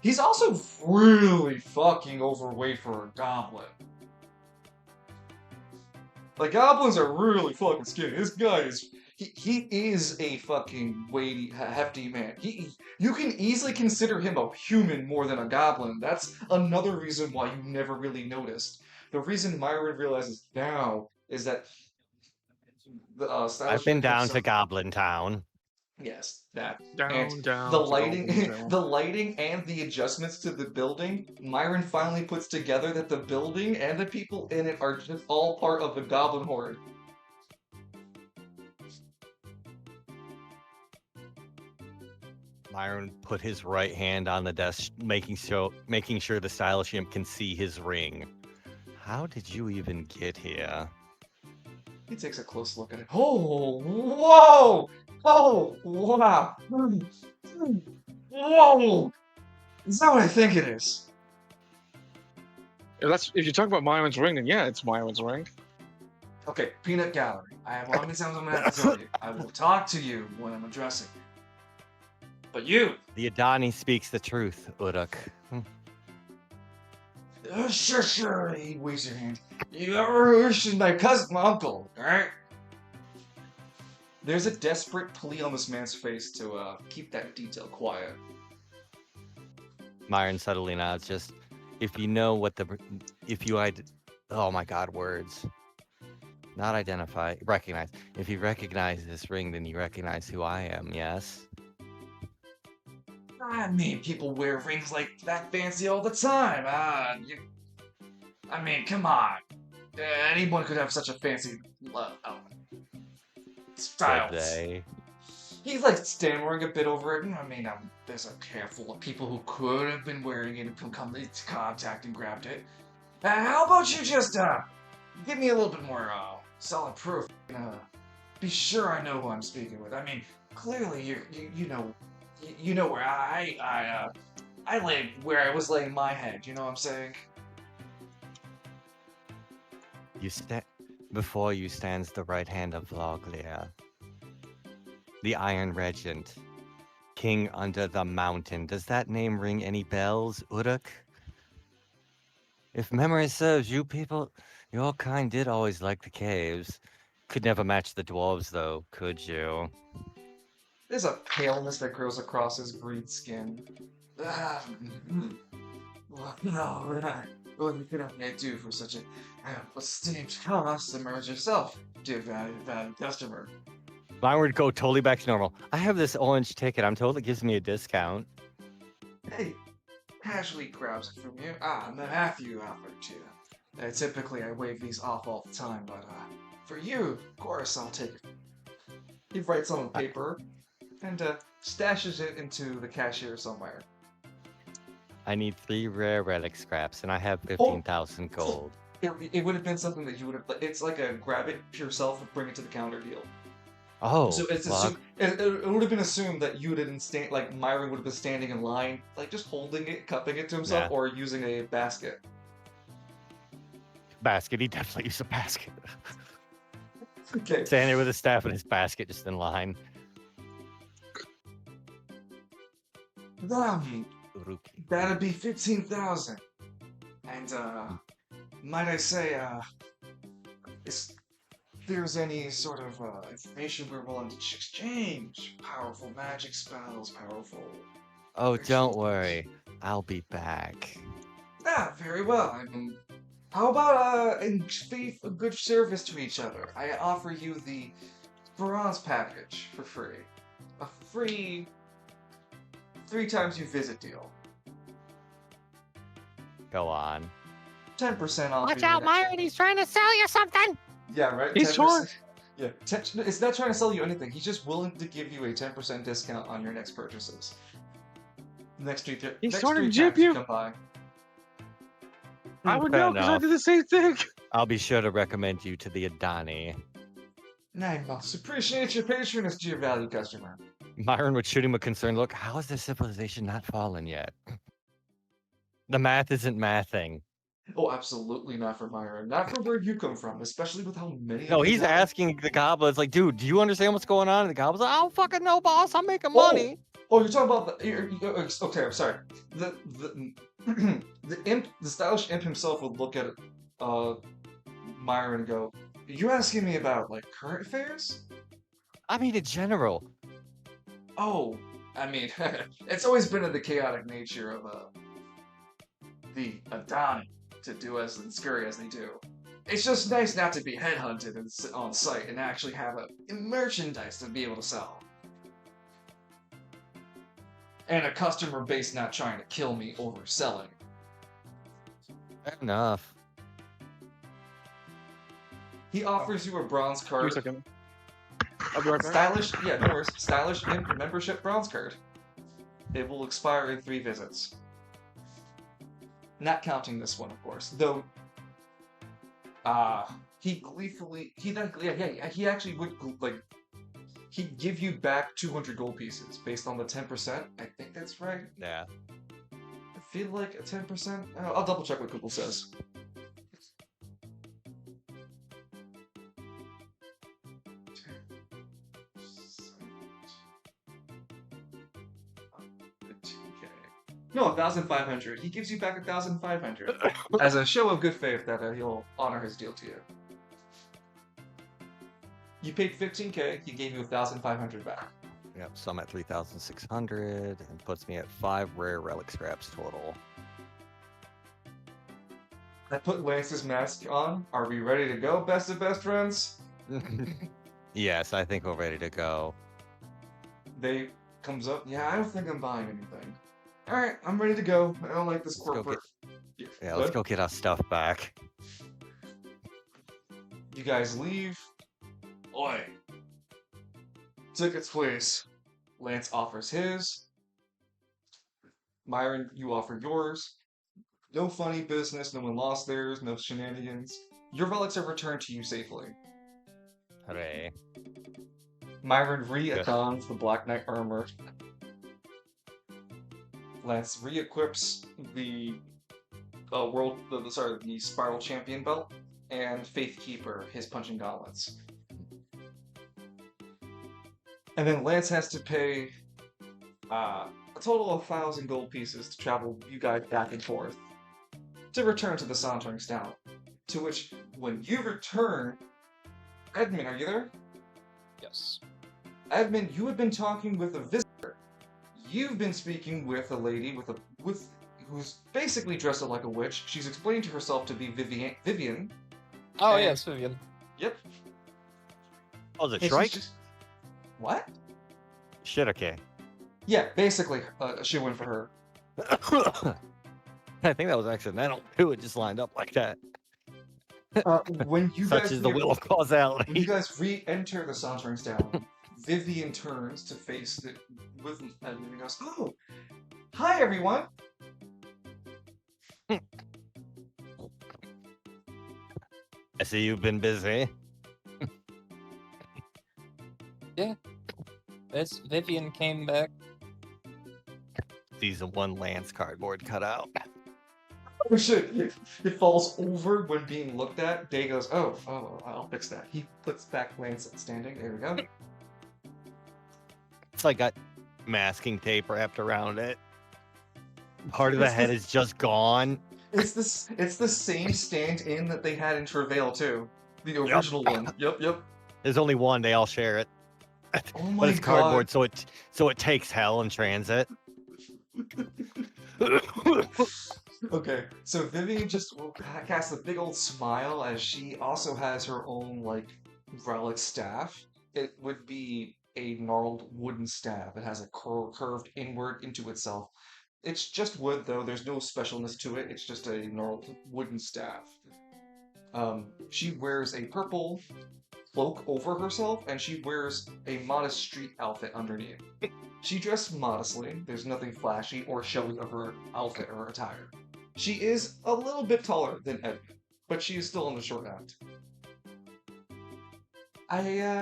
He's also really fucking overweight for a goblin. Like, goblins are really fucking skinny. This guy is... He is a fucking weighty, hefty man. You can easily consider him a human more than a goblin. That's another reason why you never really noticed. The reason Myron realizes now is that... I've been down to Goblin Town. Yes, that. Down, And down. the lighting, down. the lighting and the adjustments to the building, Myron finally puts together that the building and the people in it are just all part of the goblin horde. Myron put his right hand on the desk, making sure the stylish imp can see his ring. How did you even get here? He takes a close look at it. Oh, whoa! Oh, wow! Whoa! Is that what I think it is? If you're talking about Myron's ring, then yeah, it's Myron's ring. Okay, Peanut Gallery. I have how many times I'm gonna have to tell you. I will talk to you when I'm addressing. But you! The Adani speaks the truth, Uruk. Sure, he waves your hand. She's my cousin, my uncle, alright? There's a desperate plea on this man's face to keep that detail quiet. Myron subtly nods, just, if you know what oh my god, words. Not identify, recognize. If you recognize this ring, then you recognize who I am, yes? I mean, people wear rings like that fancy all the time. I mean, come on. Anyone could have such a fancy style. He's like stammering a bit over it. I mean, there's a handful of people who could have been wearing it and come into contact and grabbed it. How about you just give me a little bit more solid proof? Be sure I know who I'm speaking with. I mean, clearly you know where I laid where I was laying my head. You know what I'm saying? Before you stands the right hand of Loglia, the Iron Regent, King under the Mountain. Does that name ring any bells, Uruk? If memory serves, you people, your kind did always like the caves. Could never match the dwarves, though, could you? There's a paleness that grows across his green skin. What could I do for such a esteemed customer as yourself, dear valued customer? Mine would go totally back to normal. I have this orange ticket. I'm told it gives me a discount. Hey, casually grabs it from you. The half you offered to. Typically, I wave these off all the time, but for you, of course, I'll take it. He writes on the paper and stashes it into the cashier somewhere. I need 3 rare relic scraps, and I have 15,000 gold. It would have been something that you would have. It's like a grab it yourself and bring it to the counter deal. Oh, so it's it would have been assumed that you would like Myron would have been standing in line, like just holding it, cupping it to himself, or using a basket. Basket. He definitely used a basket. Okay. Standing there with his staff and his basket just in line. That'd be 15,000. And might I say, if there's any sort of information we're willing to exchange, powerful magic spells, powerful. Oh, don't worry, I'll be back. Very well. I mean, how about in faith of good service to each other? I offer you the bronze package for free. A free 3 times you visit deal. Go on. 10% off. Watch out, Myron, he's trying to sell you something! Yeah, right? He's 10%. Yeah, it's not trying to sell you anything. He's just willing to give you a 10% discount on your next purchases. Next He's next trying to street jip tax you you? come by. I would Fair know because I enough. did the same thing. I'll be sure to recommend you to the Adani. I most appreciate your patronage, dear value customer. Myron would shoot him a concerned look. How has this civilization not fallen yet? The math isn't mathing. Oh, absolutely not for Myron. Not from where you come from, especially with how many No, of you he's have. asking the goblins, like, dude, do you understand what's going on? And the goblins like, I don't fucking know, boss. I'm making Oh! money. Oh, you're talking about okay, I'm sorry. The the imp, the stylish imp himself would look at Myron and go, "You asking me about like current affairs?" I mean, in general. Oh, I mean, it's always been in the chaotic nature of the Adani to do as scurry as they do. It's just nice not to be headhunted and sit on site and actually have a merchandise to be able to sell. And a customer base not trying to kill me over selling. Fair enough. He offers you a bronze Give me a card. second. I'll be right back. Stylish, yeah, no worries. Stylish membership bronze card. It will expire in 3 visits. Not counting this one, of course. Though, he gleefully, he actually would, like, he'd give you back 200 gold pieces based on the 10%. I think that's right. Yeah. I feel like a 10%. I'll double check what Google says. No, 1,500. He gives you back 1,500 as a show of good faith that he'll honor his deal to you. You paid 15k. He gave you 1,500 back. Yep, so I'm at 3,600 and puts me at 5 rare relic scraps total. I put Lance's mask on. Are we ready to go, best of best friends? Yes, I think we're ready to go. They comes up. Yeah, I don't think I'm buying anything. All right, I'm ready to go. I don't like this Let's go corporate. Yeah, let's go get our stuff back. You guys leave. Oi. Tickets, please. Lance offers his. Myron, you offer yours. No funny business. No one lost theirs. No shenanigans. Your relics are returned to you safely. Hooray. Myron re-dons the Black Knight armor. Lance re-equips the the Spiral Champion belt, and Faith Keeper his punching gauntlets. And then Lance has to pay a total of 1,000 gold pieces to travel you guys back and forth to return to the Sauntering Stout. To which, when you return, Edmund, are you there? Yes. Edmund, you have been talking with a visitor. You've been speaking with a lady who's basically dressed up like a witch. She's explaining to herself to be Vivian. Oh, And- yes, Vivian. Yep. Oh, the And she's Shrike? just- What? Shit, okay. Yeah, basically, she went for her. I think that was accidental too. It just lined up like that. When you Such guys is the will of when you causality. guys re-enter the Saunterings Down, Vivian turns to face the with Edmund and goes, "Oh, hi everyone." I see you've been busy. This Vivian came back. Season 1 Lance cardboard cutout. Oh shit! It falls over when being looked at. Day goes, "Oh, I'll fix that." He puts back Lance standing. There we go. It's like got masking tape wrapped around it. Part of the head is just gone. It's the same stand-in that they had in Travail too. The original one. Yep. There's only one. They all share it. Oh my But it's god. cardboard, so it takes hell in transit. Okay, so Vivian just casts a big old smile as she also has her own, like, relic staff. It would be a gnarled wooden staff. It has a curved inward into itself. It's just wood, though. There's no specialness to it. It's just a gnarled wooden staff. She wears a purple cloak over herself, and she wears a modest street outfit underneath. She dressed modestly. There's nothing flashy or showy of her outfit or attire. She is a little bit taller than Edmund, but she is still on the short end.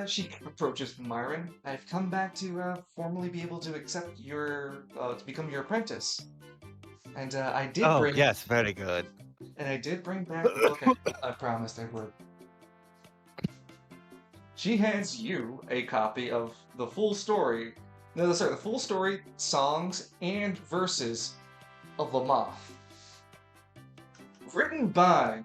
She approaches Myron. I've come back to formally be able to accept to become your apprentice. And I did Oh, bring, yes, very good. and I did bring back the book I promised I would. She hands you a copy of the full story, the full story, songs, and verses of Lamoth. Written by...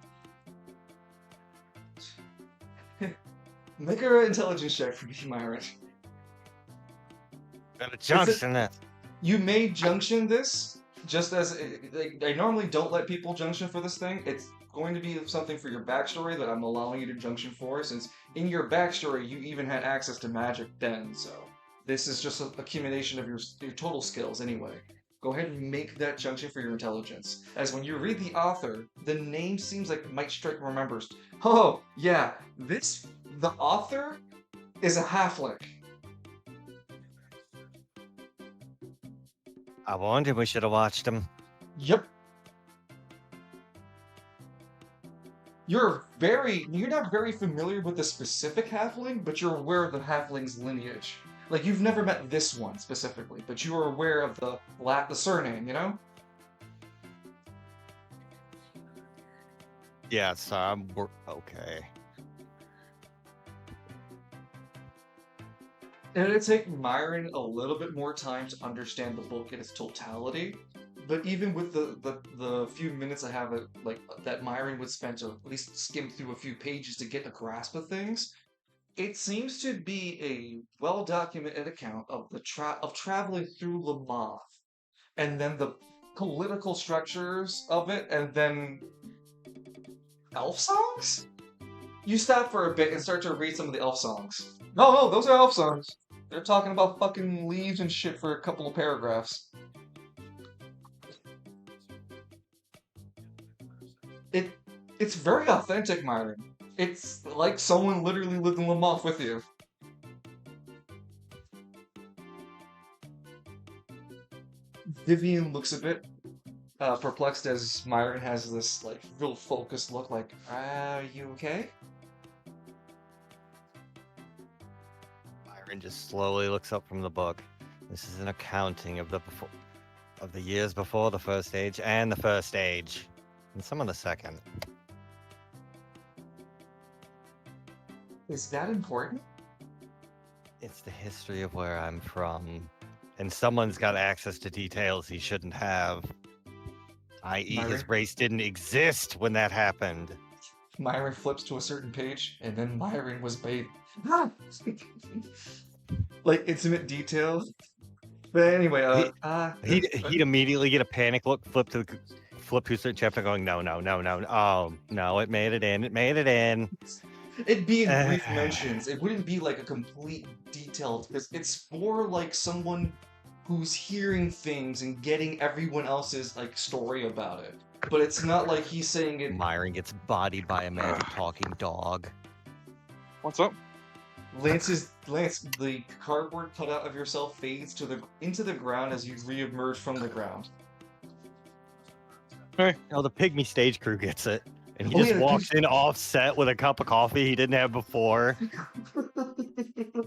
Make her an intelligence check for me, Myron. Got a junction it. You may junction this, just as... I normally don't let people junction for this thing. It's going to be something for your backstory that I'm allowing you to junction for, since in your backstory you even had access to magic then, so... This is just an accumulation of your total skills anyway. Go ahead and make that junction for your intelligence. As when you read the author, the name seems like it might strike remembers. Oh, yeah, the author is a halfling. I warned him we should have watched him. Yep. You're not very familiar with the specific halfling, but you're aware of the halfling's lineage. Like, you've never met this one specifically, but you are aware of the surname, you know? Yes, okay. And it'd take Myron a little bit more time to understand the book in its totality, but even with the few minutes I have that Myron would spend to at least skim through a few pages to get a grasp of things, it seems to be a well-documented account of traveling through Lamoth, and then the political structures of it, and then elf songs? You stop for a bit and start to read some of the elf songs. No, those are elf songs. They're talking about fucking leaves and shit for a couple of paragraphs. It's very authentic, Myron. It's like someone literally lived in Lamoth with you. Vivian looks a bit perplexed as Myron has this like real focused look like, are you okay? Myron just slowly looks up from the book. This is an accounting of the years before the first age and the first age, and some of the second. Is that important? It's the history of where I'm from, and someone's got access to details he shouldn't have. I.e., Myron? his race didn't exist when that happened. Myron flips to a certain page, and then Myron was bathed. Like intimate detail. But anyway, he'd immediately get a panic look, flip to a certain chapter, going, no. Oh no, it made it in. It'd be in brief mentions. It wouldn't be like a complete detailed, because it's more like someone who's hearing things and getting everyone else's like story about it. But it's not like he's saying it. Myron gets bodied by a magic talking dog. What's up? Lance, the cardboard cutout of yourself fades into the ground as you re-emerge from the ground. Hey. No, the pygmy stage crew gets it. And he just walks in offset with a cup of coffee he didn't have before. The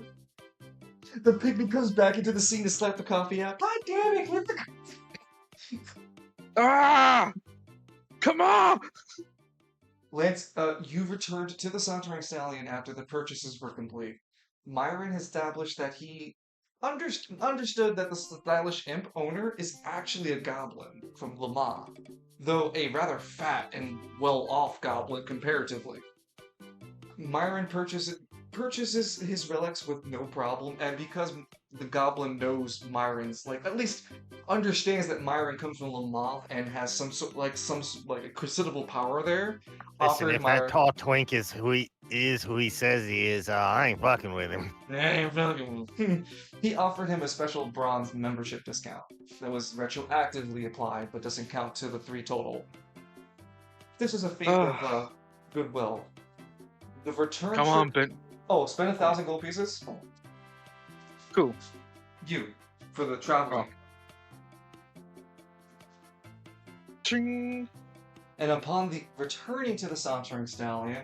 pygmy comes back into the scene to slap the coffee out. God damn it! Get the... Ah! Come on! Lance, you returned to the Sauntering Stallion after the purchases were complete. Myron established that he understood that the stylish imp owner is actually a goblin from Lamoth, though a rather fat and well-off goblin comparatively. Myron purchases his relics with no problem, and because the goblin knows Myron's, at least understands that Myron comes from Lamoth and has some a considerable power there. Listen, if that tall twink is who he says he is, I ain't fucking with him. He offered him a special bronze membership discount that was retroactively applied, but doesn't count to the 3 total. This is a favor of goodwill. The return. Come on, Ben. Oh, spend 1,000 gold pieces? Cool. You, for the traveling. Ching. And upon the returning to the Sauntering Stallion,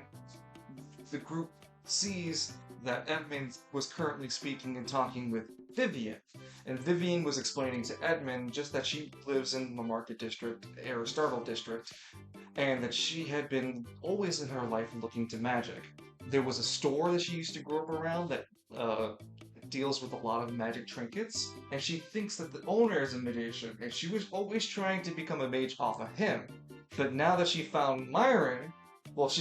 the group sees that Edmund was currently speaking and talking with Vivian. And Vivian was explaining to Edmund just that she lives in the Market District, Aristotle District, and that she had been always in her life looking to magic. There was a store that she used to grow up around that deals with a lot of magic trinkets, and she thinks that the owner is a magician, and she was always trying to become a mage off of him. But now that she found Myron, well,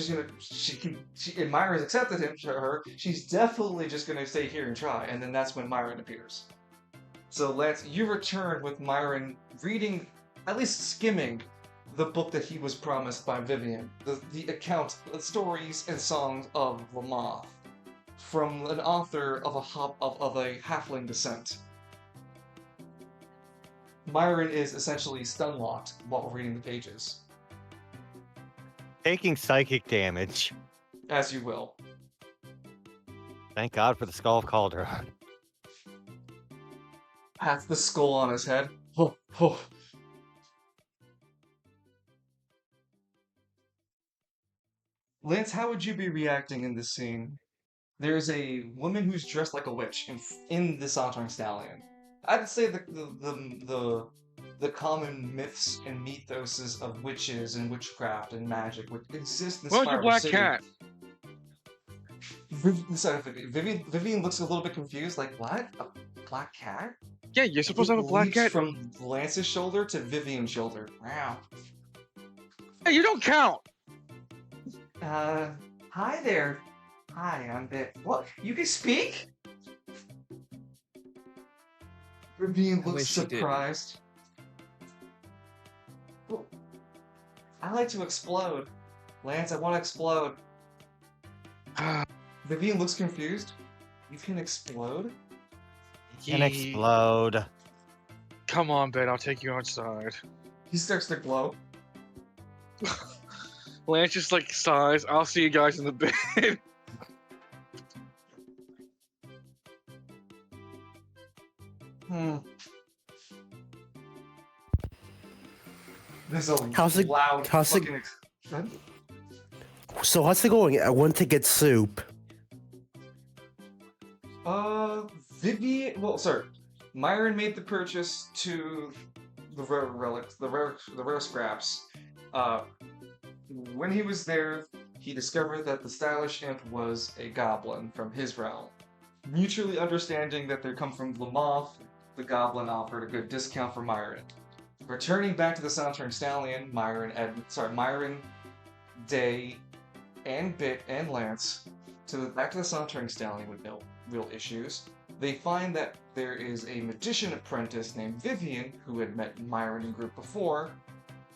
and Myron's accepted him to her, she's definitely just gonna stay here and try, and then that's when Myron appears. So Lance, you return with Myron reading, at least skimming, the book that he was promised by Vivian, the account, the stories and songs of Lamoth, from an author of a halfling descent. Myron is essentially stun-locked while reading the pages. Taking psychic damage. As you will. Thank God for the Skull of Calderon. Pats the skull on his head. Oh, oh. Lance, how would you be reacting in this scene? There's a woman who's dressed like a witch in the Sauntering Stallion. I'd say the common myths and mythoses of witches and witchcraft and magic would exist in Where's your Spiral black City. cat? Vivian looks a little bit confused, like, what? A black cat? Yeah, you're supposed to have a black Leaps cat. from Lance's shoulder to Vivian's shoulder. Wow. Hey, you don't count. Hi there. Hi, I'm Viv. What? You can speak? Vivian I looks wish you did. surprised. Well, I like to explode. Lance, I want to explode. Vivian looks confused. You can explode? Can explode. Come on, Ben. I'll take you outside. He starts to glow. Lance just like sighs. I'll see you guys in the bed. There's a How's it- loud how's it- fucking What? So how's it going? I went to get soup. Vivian. Well, sorry. Myron made the purchase to the rare relics, the rare scraps. When he was there, he discovered that the stylish imp was a goblin from his realm. Mutually understanding that they come from Lamoth, the goblin offered a good discount for Myron. Returning back to the Sauntering Stallion, Myron, Day, and Bit and Lance back to the Sauntering Stallion with no real issues. They find that there is a magician apprentice named Vivian who had met Myron and group before,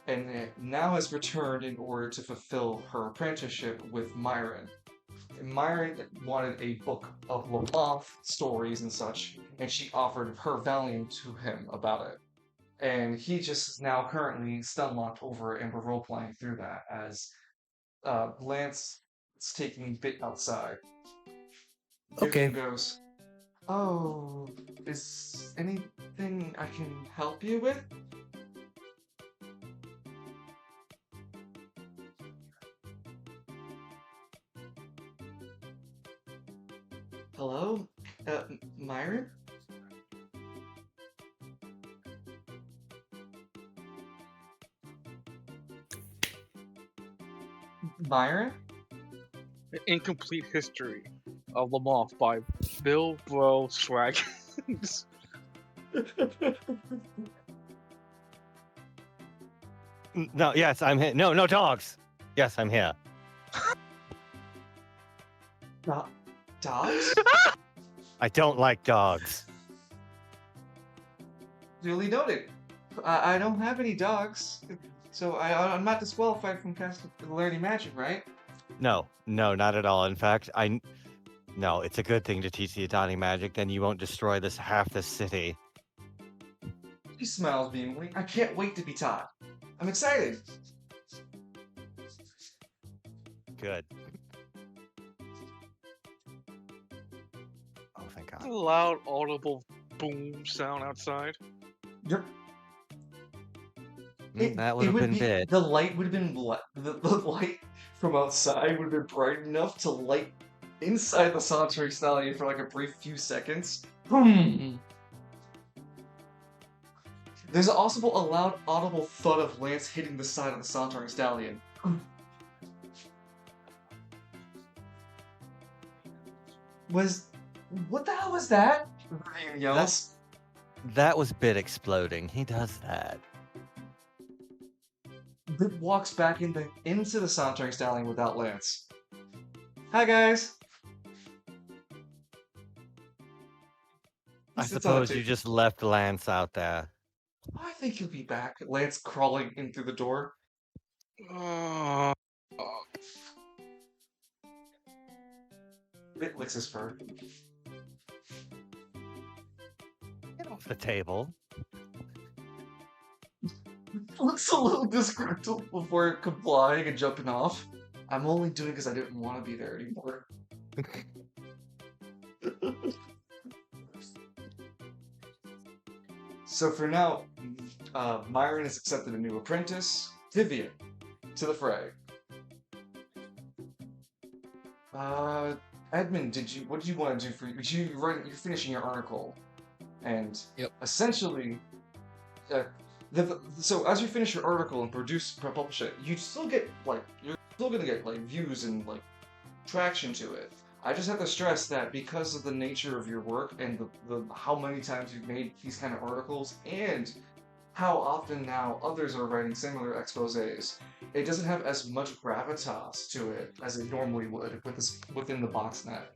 and now has returned in order to fulfill her apprenticeship with Myron. And Myron wanted a book of Lamoth stories and such, and she offered her volume to him about it. And he just is now currently stun-locked over it, and we're role-playing through that as Lance is taking Bit outside. Okay. Vivian goes, "Oh, is anything I can help you with?" Hello? Myron? Myron? An Incomplete History of Lamoth by Bill Bro Swag. No, yes, I'm here. No, no dogs. Yes, I'm here. Dogs? I don't like dogs. Duly noted. I don't have any dogs, so I'm not disqualified from casting learning magic, right? No, no, not at all. In fact, no, it's a good thing to teach the Adani magic, then you won't destroy half this city. He smiles beamingly. I can't wait to be taught. I'm excited. Good. a loud, audible boom sound outside? Yep. That would have been big. The light would have been the light from outside would have been bright enough to light inside the Cyneric stallion for like a brief few seconds. Boom. There's also a loud, audible thud of Lance hitting the side of the Cyneric stallion. What the hell was that? Rivian yells. That was Bit exploding. He does that. Bit walks back into the Cyneric stallion without Lance. Hi guys. I He sits on a suppose you table. just left Lance out there. I think he'll be back. Lance crawling in through the door. Uh, Bit licks his fur. Get off the table. Looks a little disgruntled before complying and jumping off. I'm only doing because I didn't want to be there anymore. So for now, Myron has accepted a new apprentice, Vivian, to the fray. Edmund, what did you want to do for you're finishing your article, and Yep. essentially, so as you finish your article and publish it, you're still gonna get like views and like traction to it. I just have to stress that because of the nature of your work and the how many times you've made these kind of articles and how often now others are writing similar exposés, it doesn't have as much gravitas to it as it normally would within the box net.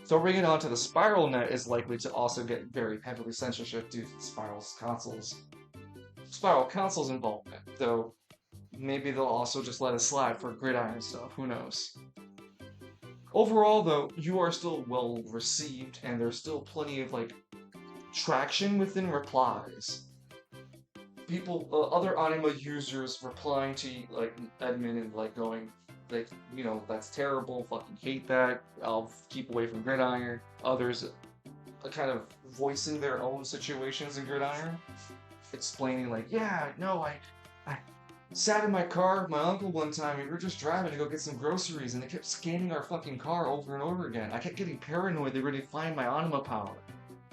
So bringing it onto the Spiral net is likely to also get very heavily censorship due to Spiral Council's involvement, though maybe they'll also just let it slide for Gridiron stuff, who knows. Overall, though, you are still well received, and there's still plenty of like traction within replies. People, other Anima users replying to like Edmund and like going, like, you know, that's terrible, fucking hate that, I'll keep away from Gridiron. Others kind of voicing their own situations in Gridiron, explaining like, yeah, no, I sat in my car with my uncle one time, and we were just driving to go get some groceries, and they kept scanning our fucking car over and over again. I kept getting paranoid they were going to find my anima power.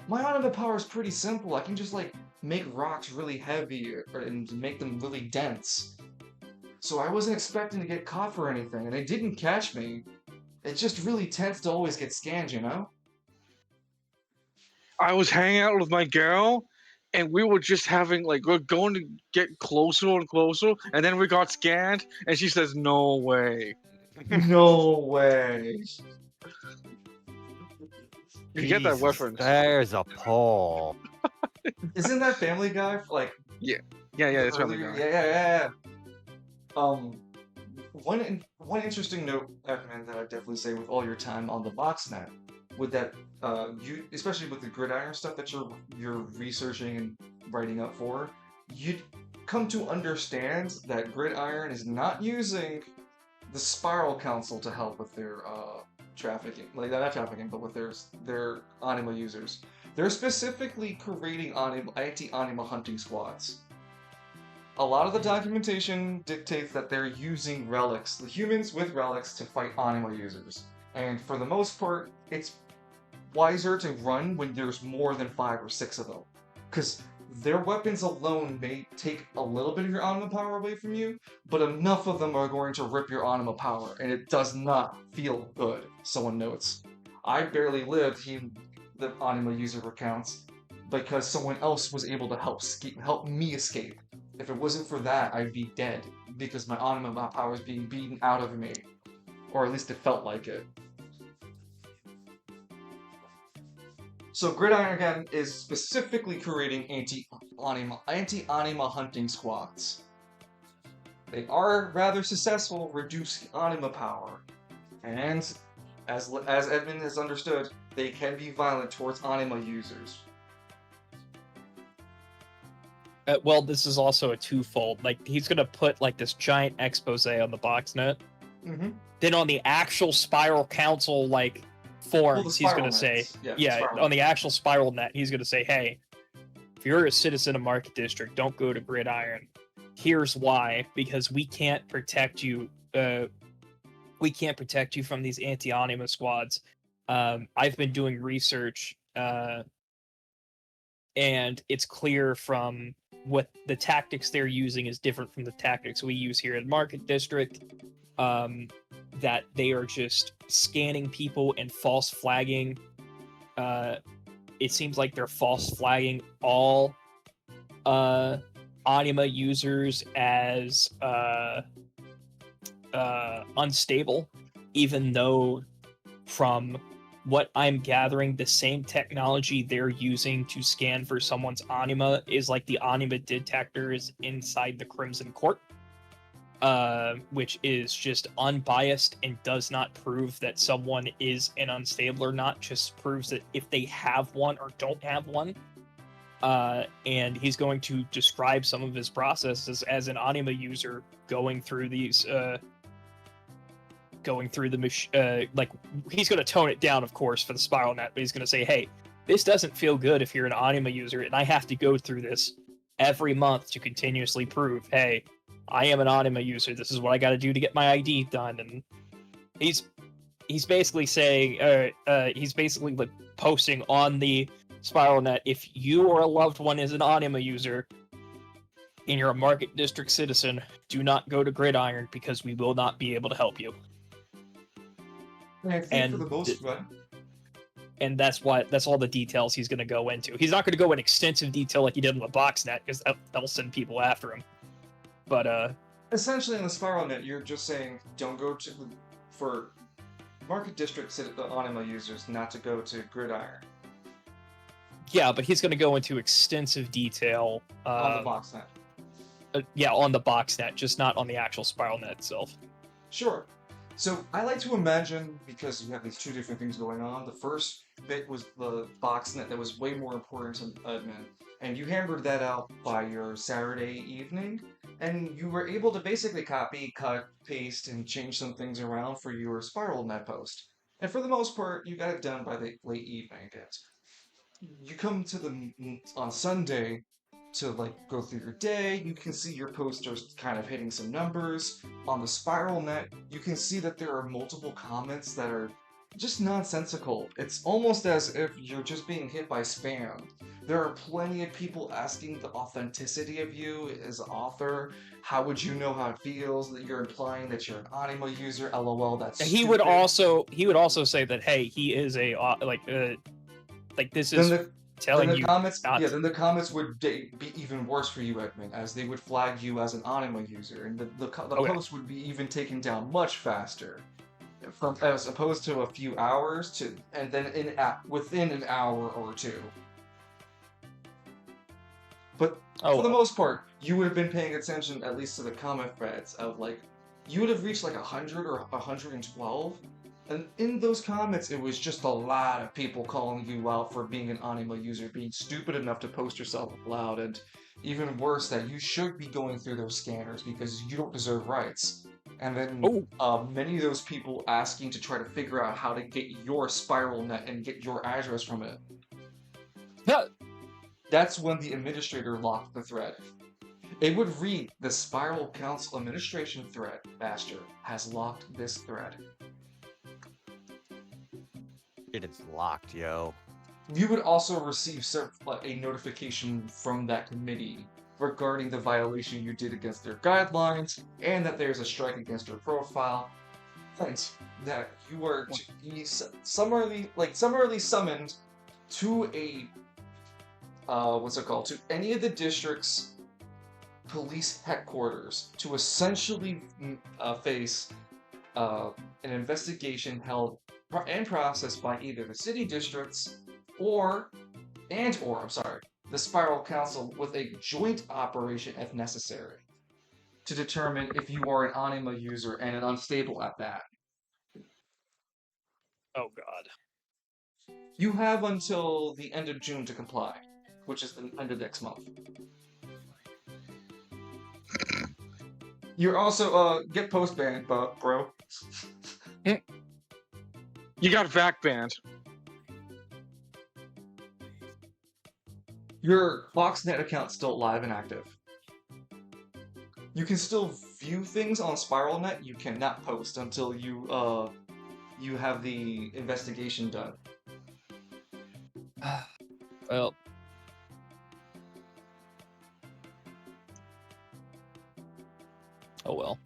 My anima power is pretty simple. I can just, like, make rocks really heavy and make them really dense. So I wasn't expecting to get caught for anything, and they didn't catch me. It just really tends to always get scanned, you know? I was hanging out with my girl, and we were just having we're going to get closer and closer, and then we got scanned, and she says, "No way." No way. You get that Jesus, reference? There's a poll. Isn't that Family Guy? Like, Yeah, it's Family earlier? Guy. Yeah. One interesting note, Edmund, that I'd definitely say with all your time on the BoxNet, with that, you especially with the Gridiron stuff that you're researching and writing up for, you'd come to understand that Gridiron is not using the Spiral Council to help with their trafficking, like not trafficking, but with their anima users. They're specifically creating anti-anima hunting squads. A lot of the documentation dictates that they're using relics, the humans with relics, to fight anima users. And for the most part, it's wiser to run when there's more than 5 or 6 of them. Because their weapons alone may take a little bit of your anima power away from you, but enough of them are going to rip your anima power, and it does not feel good, someone notes. I barely lived the anima user recounts because someone else was able to help me escape. If it wasn't for that, I'd be dead, because my anima power is being beaten out of me. Or at least it felt like it. So Gridiron again is specifically creating anti-anima hunting squads. They are rather successful reducing anima power. And as Edmund has understood, they can be violent towards anima users. Well, this is also a twofold. Like, he's gonna put like this giant expose on the BoxNet. Mm-hmm. Then on the actual Spiral Council like forums, he's spiral gonna say, nets. Yeah, yeah, spiral on the actual spiral net, he's gonna say, hey, if you're a citizen of Market District, don't go to Gridiron. Here's why: because we can't protect you. We can't protect you from these anti-anima squads. I've been doing research, and it's clear from what the tactics they're using is different from the tactics we use here at Market District. That they are just scanning people and false flagging. It seems like they're false flagging all anima users as unstable, even though from what I'm gathering, the same technology they're using to scan for someone's anima is like the anima detectors inside the Crimson Court, which is just unbiased and does not prove that someone is an unstable or not, just proves that if they have one or don't have one. And he's going to describe some of his processes as an anima user going through these like, he's going to tone it down, of course, for the spiral net, but he's going to say, hey, this doesn't feel good if you're an anima user, and I have to go through this every month to continuously prove, hey, I am an anima user, this is what I got to do to get my ID done. And he's basically saying, he's basically like posting on the spiral net, if you or a loved one is an anima user and you're a Market District citizen, do not go to Gridiron because we will not be able to help you. I think for the most part. And that's all the details he's going to go into. He's not going to go in extensive detail like he did on the box net, because that'll send people after him. But essentially, in the spiral net, you're just saying don't go for Market District anima users not to go to Gridiron. Yeah, but he's going to go into extensive detail On the box net. Yeah, on the box net, just not on the actual spiral net itself. Sure. So I like to imagine, because you have these two different things going on, the first bit was the box net that was way more important to admin, and you hammered that out by your Saturday evening, and you were able to basically copy, cut, paste, and change some things around for your spiral net post. And for the most part, you got it done by the late evening. You come to on Sunday to go through your day. You can see your posters kind of hitting some numbers. On the spiral net, you can see that there are multiple comments that are just nonsensical. It's almost as if you're just being hit by spam. There are plenty of people asking the authenticity of you as author. How would you know how it feels? That you're implying that you're an anima user. LOL. That's he stupid. would also say that, hey, he is a this is telling you comments, not. Yeah, then the comments would be even worse for you, Edmund, as they would flag you as an anima user, and the post would be even taken down much faster, as opposed to a few hours and then within an hour or two. But for the most part, you would have been paying attention at least to the comment threads of you would have reached 100 or 112. And in those comments, it was just a lot of people calling you out for being an anima user, being stupid enough to post yourself aloud, and even worse, that you should be going through those scanners because you don't deserve rights. And then many of those people asking to try to figure out how to get your spiral net and get your address from it. That's when the administrator locked the thread. It would read, the Spiral Council Administration thread master has locked this thread. It is locked, yo. You would also receive a notification from that committee regarding the violation you did against their guidelines, and that there's a strike against your profile, and that you are to be summarily summoned to a to any of the district's police headquarters to essentially face an investigation held and processed by either the city districts or the Spiral Council, with a joint operation if necessary, to determine if you are an anima user and an unstable at that. Oh god. You have until the end of June to comply, which is the end of next month. You're also get post banned, bro. You got vac banned. Your Foxnet account's still live and active. You can still view things on SpiralNet. You cannot post until you have the investigation done. Well, oh well.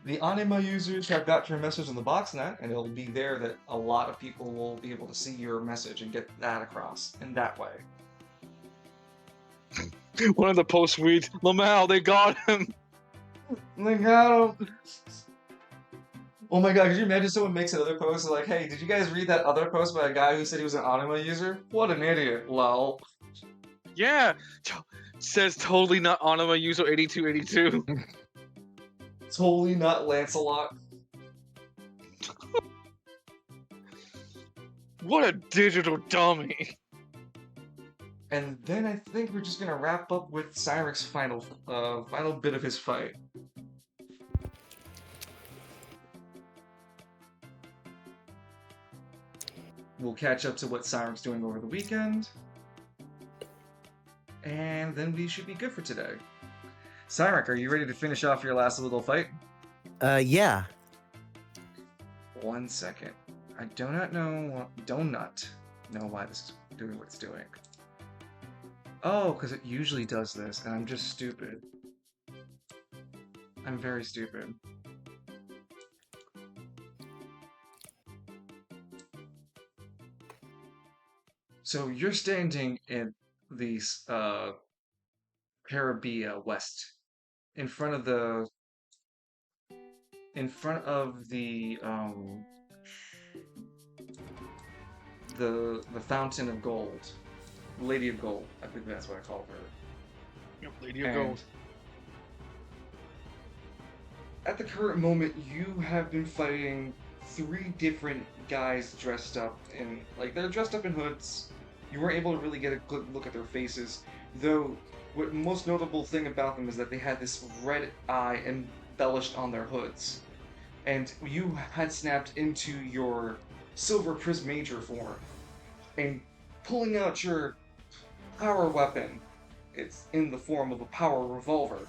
The Anima users have got your message on the Boxnet, and it'll be there that a lot of people will be able to see your message and get that across in that way. One of the posts reads, Lamal, they got him. They got him. Oh my god, could you imagine someone makes another post like, hey, did you guys read that other post by a guy who said he was an Anima user? What an idiot, lol. Yeah. Says totally not Anima user 8282. Totally not Lancelot. What a digital dummy. And then I think we're just gonna wrap up with Cynic's final bit of his fight. We'll catch up to what Cynic's doing over the weekend. And then we should be good for today. Cynic, are you ready to finish off your last little fight? Yeah. 1 second. I do not know why this is doing what it's doing. Oh, because it usually does this, and I'm just stupid. I'm very stupid. So you're standing in the Caribia West, in front of the Fountain of Gold, Lady of Gold. I think that's what I call her. Yep, Lady of Gold. At the current moment, you have been fighting 3 different guys dressed up in, they're dressed up in hoods. You weren't able to really get a good look at their faces, though what most notable thing about them is that they had this red eye embellished on their hoods. And you had snapped into your Silver Prismager form, and pulling out your power weapon, it's in the form of a power revolver,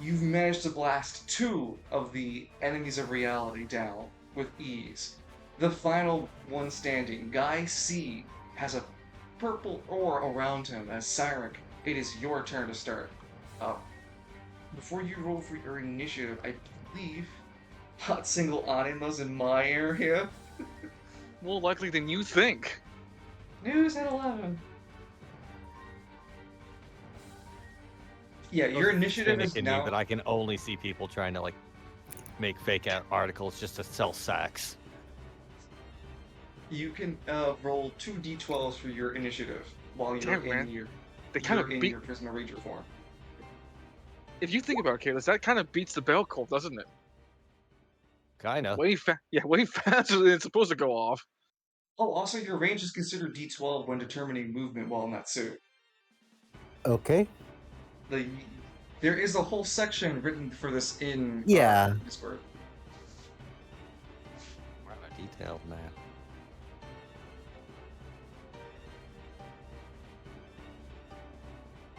you've managed to blast 2 of the enemies of reality down with ease. The final one standing, Guy C, has a purple aura around him. As Cyneric, it is your turn to start. Before you roll for your initiative, I believe Hot Single Anima's in my area. More likely than you think. News at 11. Yeah, your initiative is now... But I can only see people trying to, make fake articles just to sell sacks. You can roll 2 d12s for your initiative while you're Damn, in beat your Prisma Ranger form. If you think about it, Kalis, that kind of beats the bell curve, doesn't it? Kinda. Way faster than it's supposed to go off. Oh, also your range is considered d12 when determining movement while in that suit. Okay. There is a whole section written for this in Discord. What a detailed map.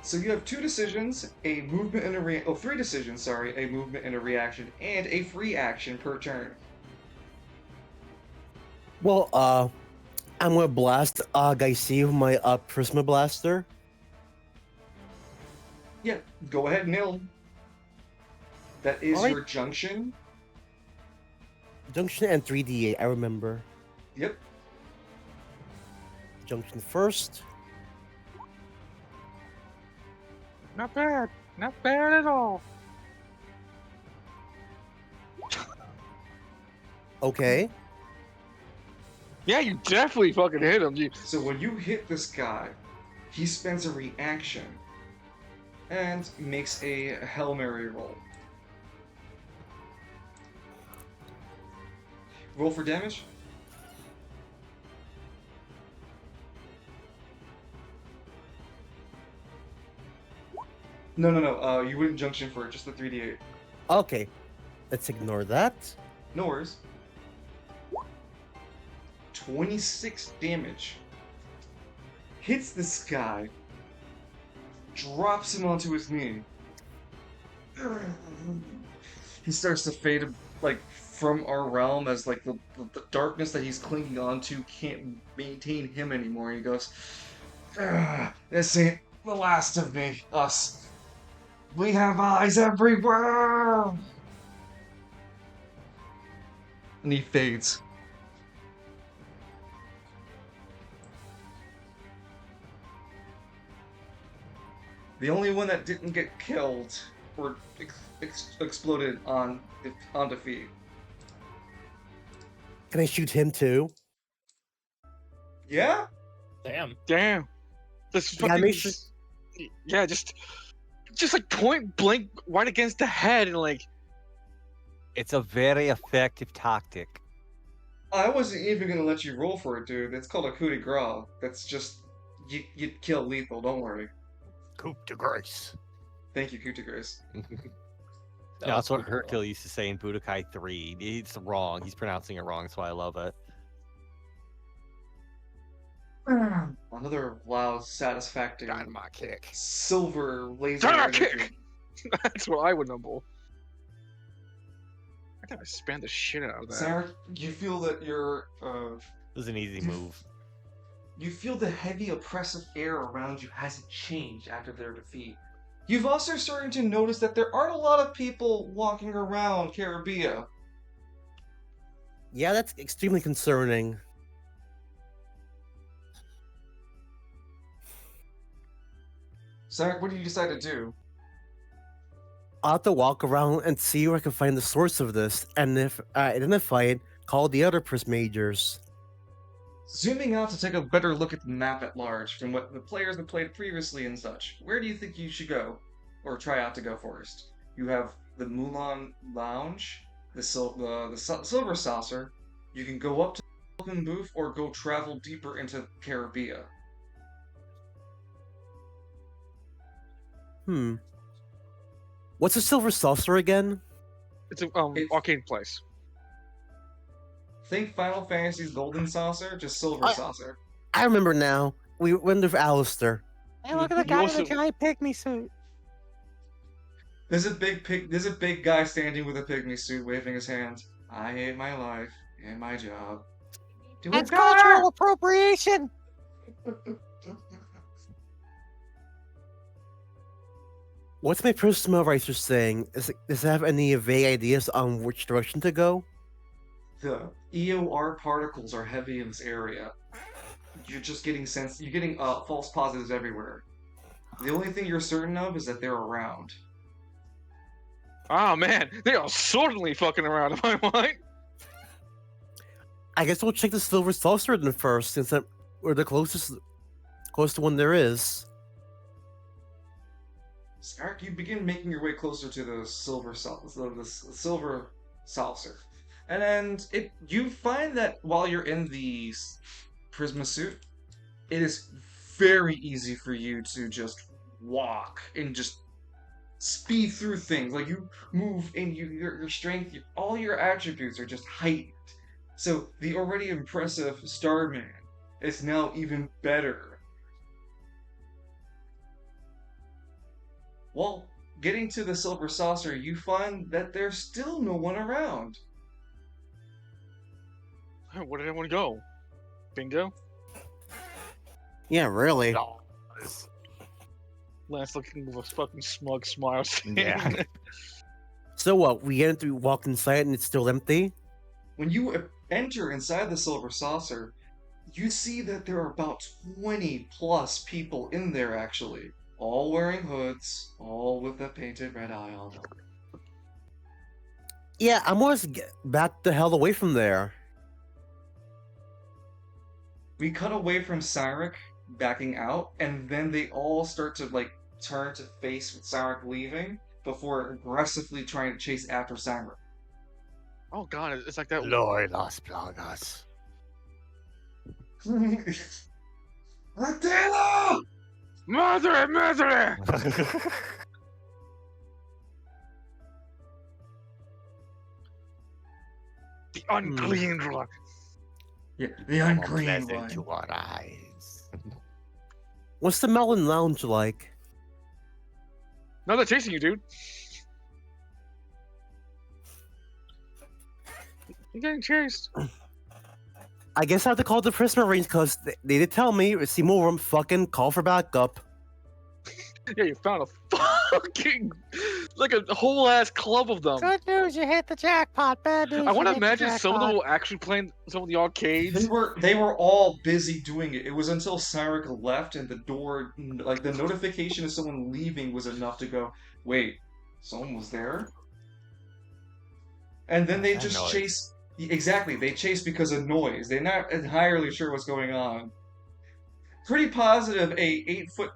So you have 2 decisions, a movement and a 3 decisions, sorry, a movement and a reaction, and a free action per turn. Well, I'm gonna blast Guy C with my Prisma Blaster. Yeah, go ahead, Nil. That is your junction. Junction and 3d8, I remember. Yep. Junction first. Not bad. Not bad at all. Okay. Yeah, you definitely fucking hit him. So when you hit this guy, he spends a reaction and makes a Hail Mary roll. Roll for damage. No. You wouldn't junction for it, just the 3d8. Okay. Let's ignore that. No worries. 26 damage. Hits this guy. Drops him onto his knee. He starts to fade, like, from our realm as, like, the darkness that he's clinging onto can't maintain him anymore. He goes, this ain't the last of me, us. We have eyes everywhere! And he fades. The only one that didn't get killed or exploded on defeat. Can I shoot him too? Yeah? Damn. Damn. This Yeah, fucking. make sure- Yeah, just like point blank right against the head and like. It's a very effective tactic. I wasn't even gonna let you roll for it, dude. It's called a coup de grace. That's just you kill lethal. Don't worry. Coup de grace. Thank you, coup de grace. Yeah, that's what Hercule used to say in Budokai 3. It's wrong. He's pronouncing it wrong, so I love it. Another loud, satisfactory Dynamite kick. silver laser Dynamite energy. kick! That's what I would know. I gotta spam the shit out of that. Sarah, you feel that your It was an easy move. you feel the heavy, oppressive air around you hasn't changed after their defeat. You've also started to notice that there aren't a lot of people walking around Caribia. Yeah, that's extremely concerning. Sarah, what do you decide to do? I'll have to walk around and see where I can find the source of this, and if I identify it, call the other Prismagers. Zooming out to take a better look at the map at large from what the players have played previously and such, where do you think you should go? Or try out to go first? You have the Mulan Lounge, the Silver Saucer. You can go up to the Falcon Booth or go travel deeper into Caribia. What's a Silver Saucer again? It's a It's- arcade place. Think Final Fantasy's Golden Saucer, just Silver Saucer. I remember now. We went with Alistair. Hey, look at the You guy in also- the giant pygmy suit. There's a big guy standing with a pygmy suit waving his hand. I hate my life and my job. Do It's it cultural appropriation. What's my personal writer saying? Does it have any vague ideas on which direction to go? The EOR particles are heavy in this area. You're just getting you're getting false positives everywhere. The only thing you're certain of is that they're around. Oh man, they are certainly fucking around. Am I right? I guess we'll check the Silver Saucer then first, since we're the closest one there is. Sark, you begin making your way closer to the silver silver saucer, and you find that while you're in the Prisma suit, it is very easy for you to just walk and just speed through things. Like you move and your strength, all your attributes are just heightened. So the already impressive Starman is now even better. Well, getting to the Silver Saucer, you find that there's still no one around. Where did everyone go? Bingo. Yeah, really. Lance looking with a fucking smug smile. Yeah. So what? We walk inside and it's still empty? When you enter inside the Silver Saucer, you see that there are about 20 plus people in there actually. All wearing hoods, all with a painted red eye on them. Yeah, I'm gonna get back the hell away from there. We cut away from Cyneric backing out, and then they all start to turn to face with Cyneric leaving before aggressively trying to chase after Cyneric. Oh god, it's like that. Lord Las Plagas. Attila! Mother! unclean one. Yeah, the More unclean pleasant one. to our eyes. What's the Melon Lounge like? No, they're chasing you, dude. You're getting chased. I guess I have to call the Prisma Marines because they did tell me, see more room, fucking call for backup. Yeah, you found a fucking like a whole ass club of them. Good news, you hit the jackpot. Bad news, I want to you hit the imagine some of them jackpot. were actually playing some of the arcades. They were all busy doing it. It was until Cyneric left and the door, like the notification of someone leaving was enough to go, wait, someone was there? And then they That just noise. chase. Exactly, they chase because of noise. They're not entirely sure what's going on. Pretty positive a 8 foot,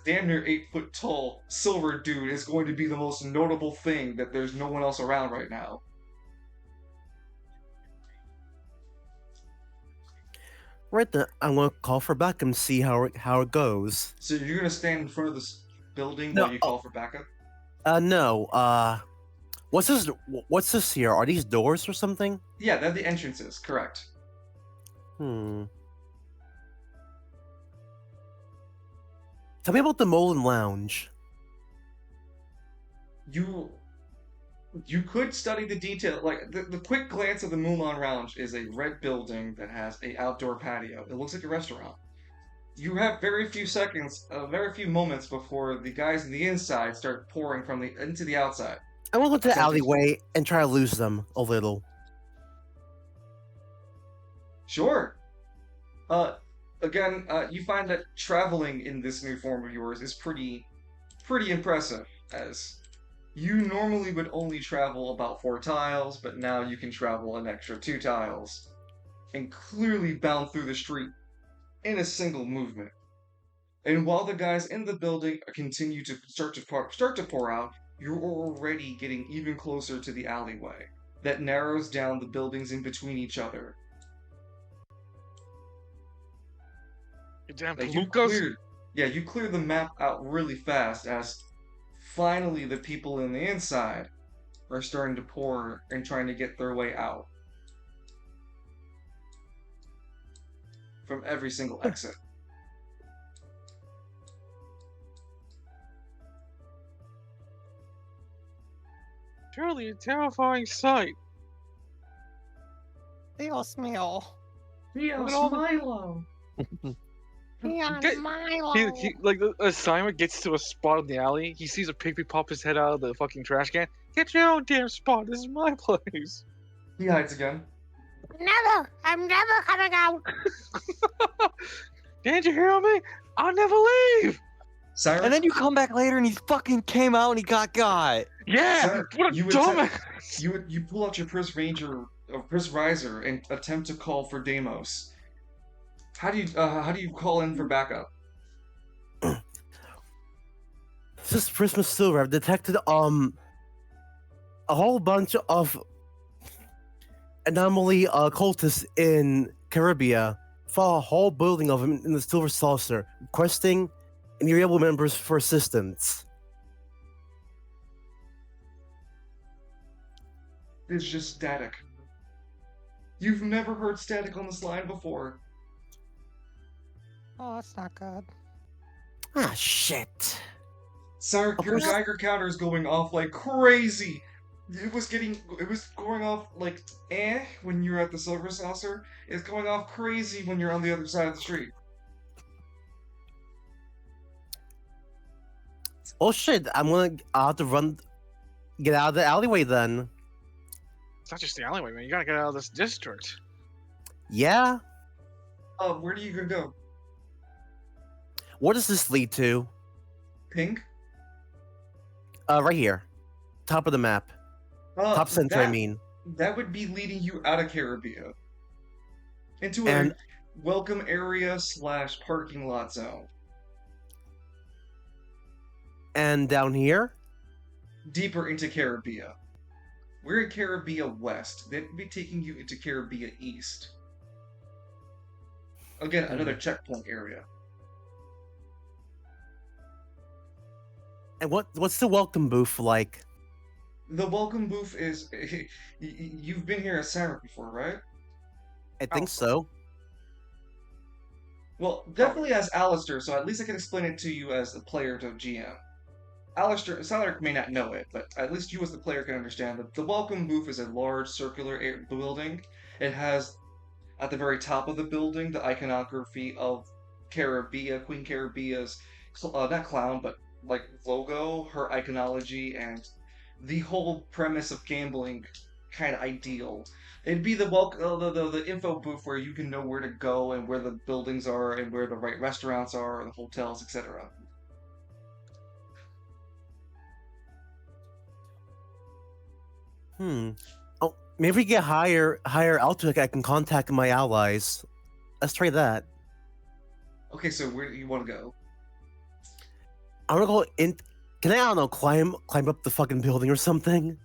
damn near 8 foot tall silver dude is going to be the most notable thing that there's no one else around right now. Right then, I'm gonna call for backup and see how it goes. So you're gonna stand in front of this building No, while you call for backup? No, what's this? What's this here? Are these doors or something? Yeah, they're the entrances, correct. Tell me about the Molin Lounge. You could study the detail. Like the quick glance of the Moulin Lounge is a red building that has a outdoor patio. It looks like a restaurant. You have very few moments before the guys in the inside start pouring from into the outside. I want to go to the Something- alleyway and try to lose them a little. Sure. Again, you find that traveling in this new form of yours is pretty impressive, as you normally would only travel about 4 tiles, but now you can travel an extra 2 tiles, and clearly bound through the street in a single movement. And while the guys in the building continue to start to pour out, you're already getting even closer to the alleyway that narrows down the buildings in between each other. You damn Like palookas. you cleared the map out really fast as finally the people in the inside are starting to pour and trying to get their way out from every single exit. Surely a terrifying sight. Dios mío. Look at all the- Milo! Dios Get- Milo. He like the Simon gets to a spot in the alley. He sees a pygmy pop his head out of the fucking trash can. Get your own damn spot. This is my place. He hides again. Never. I'm never coming out. Didn't you hear me? I'll never leave. Cyrus, And then you come back later and he fucking came out and he got. Yeah. Sir, What a you would dumbass. you pull out your Pris Ranger or Pris Riser and attempt to call for Deimos. How do you call in for backup? This is Christmas Silver. I've detected a whole bunch of anomaly cultists in Caribia. Found a whole building of them in the Silver Saucer, requesting enable members for assistance. It's just static. You've never heard static on this line before. Oh, that's not good. Ah, shit. Sir, Of your course- Geiger counter is going off like crazy. It was going off like when you're at the Silver Saucer. It's going off crazy when you're on the other side of the street. Oh shit! I'll have to get out of the alleyway then. It's not just the alleyway, man. You gotta get out of this district. Yeah. Where do you gonna go? What does this lead to? Pink? Right here, top of the map, top center. I mean. That would be leading you out of Caribia into a And- welcome area / parking lot zone. And down here. Deeper into Caribia. We're in Caribia West. That would be taking you into Caribia East. Again, another checkpoint area. And what's the welcome booth like? The welcome booth is. You've been here as Cyneric before, right? I think Alpha. so. Well, Probably. definitely as Alistair, so at least I can explain it to you as the player to GM. Alistair, Cyneric may not know it, but at least you as the player can understand that the welcome booth is a large circular building. It has at the very top of the building the iconography of Caribia, Queen Caribia's not clown, but like logo, her iconology, and the whole premise of gambling kind of ideal. It'd be the the info booth where you can know where to go and where the buildings are and where the right restaurants are, the hotels, etc. Hmm. Oh, maybe we get higher altitude. I can contact my allies. Let's try that. Okay, so where do you want to go? I want to go in. Can I don't know, climb up the fucking building or something?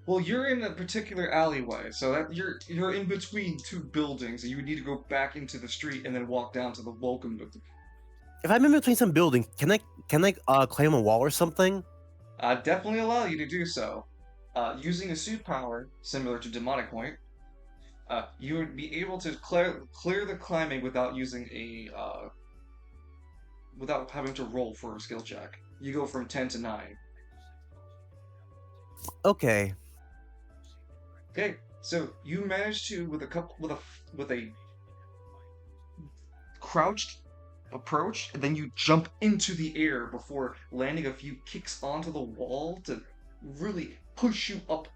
Well, you're in a particular alleyway, so that you're in between two buildings, and you would need to go back into the street and then walk down to the welcome booth. If I'm in between some buildings, can I climb a wall or something? Definitely allow you to do so. Using a suit power similar to Demonic Point, you would be able to clear the climbing without using a without having to roll for a skill check. You go from 10 to 9. Okay. Okay, so you manage to with a crouched approach, and then you jump into the air before landing a few kicks onto the wall to really push you up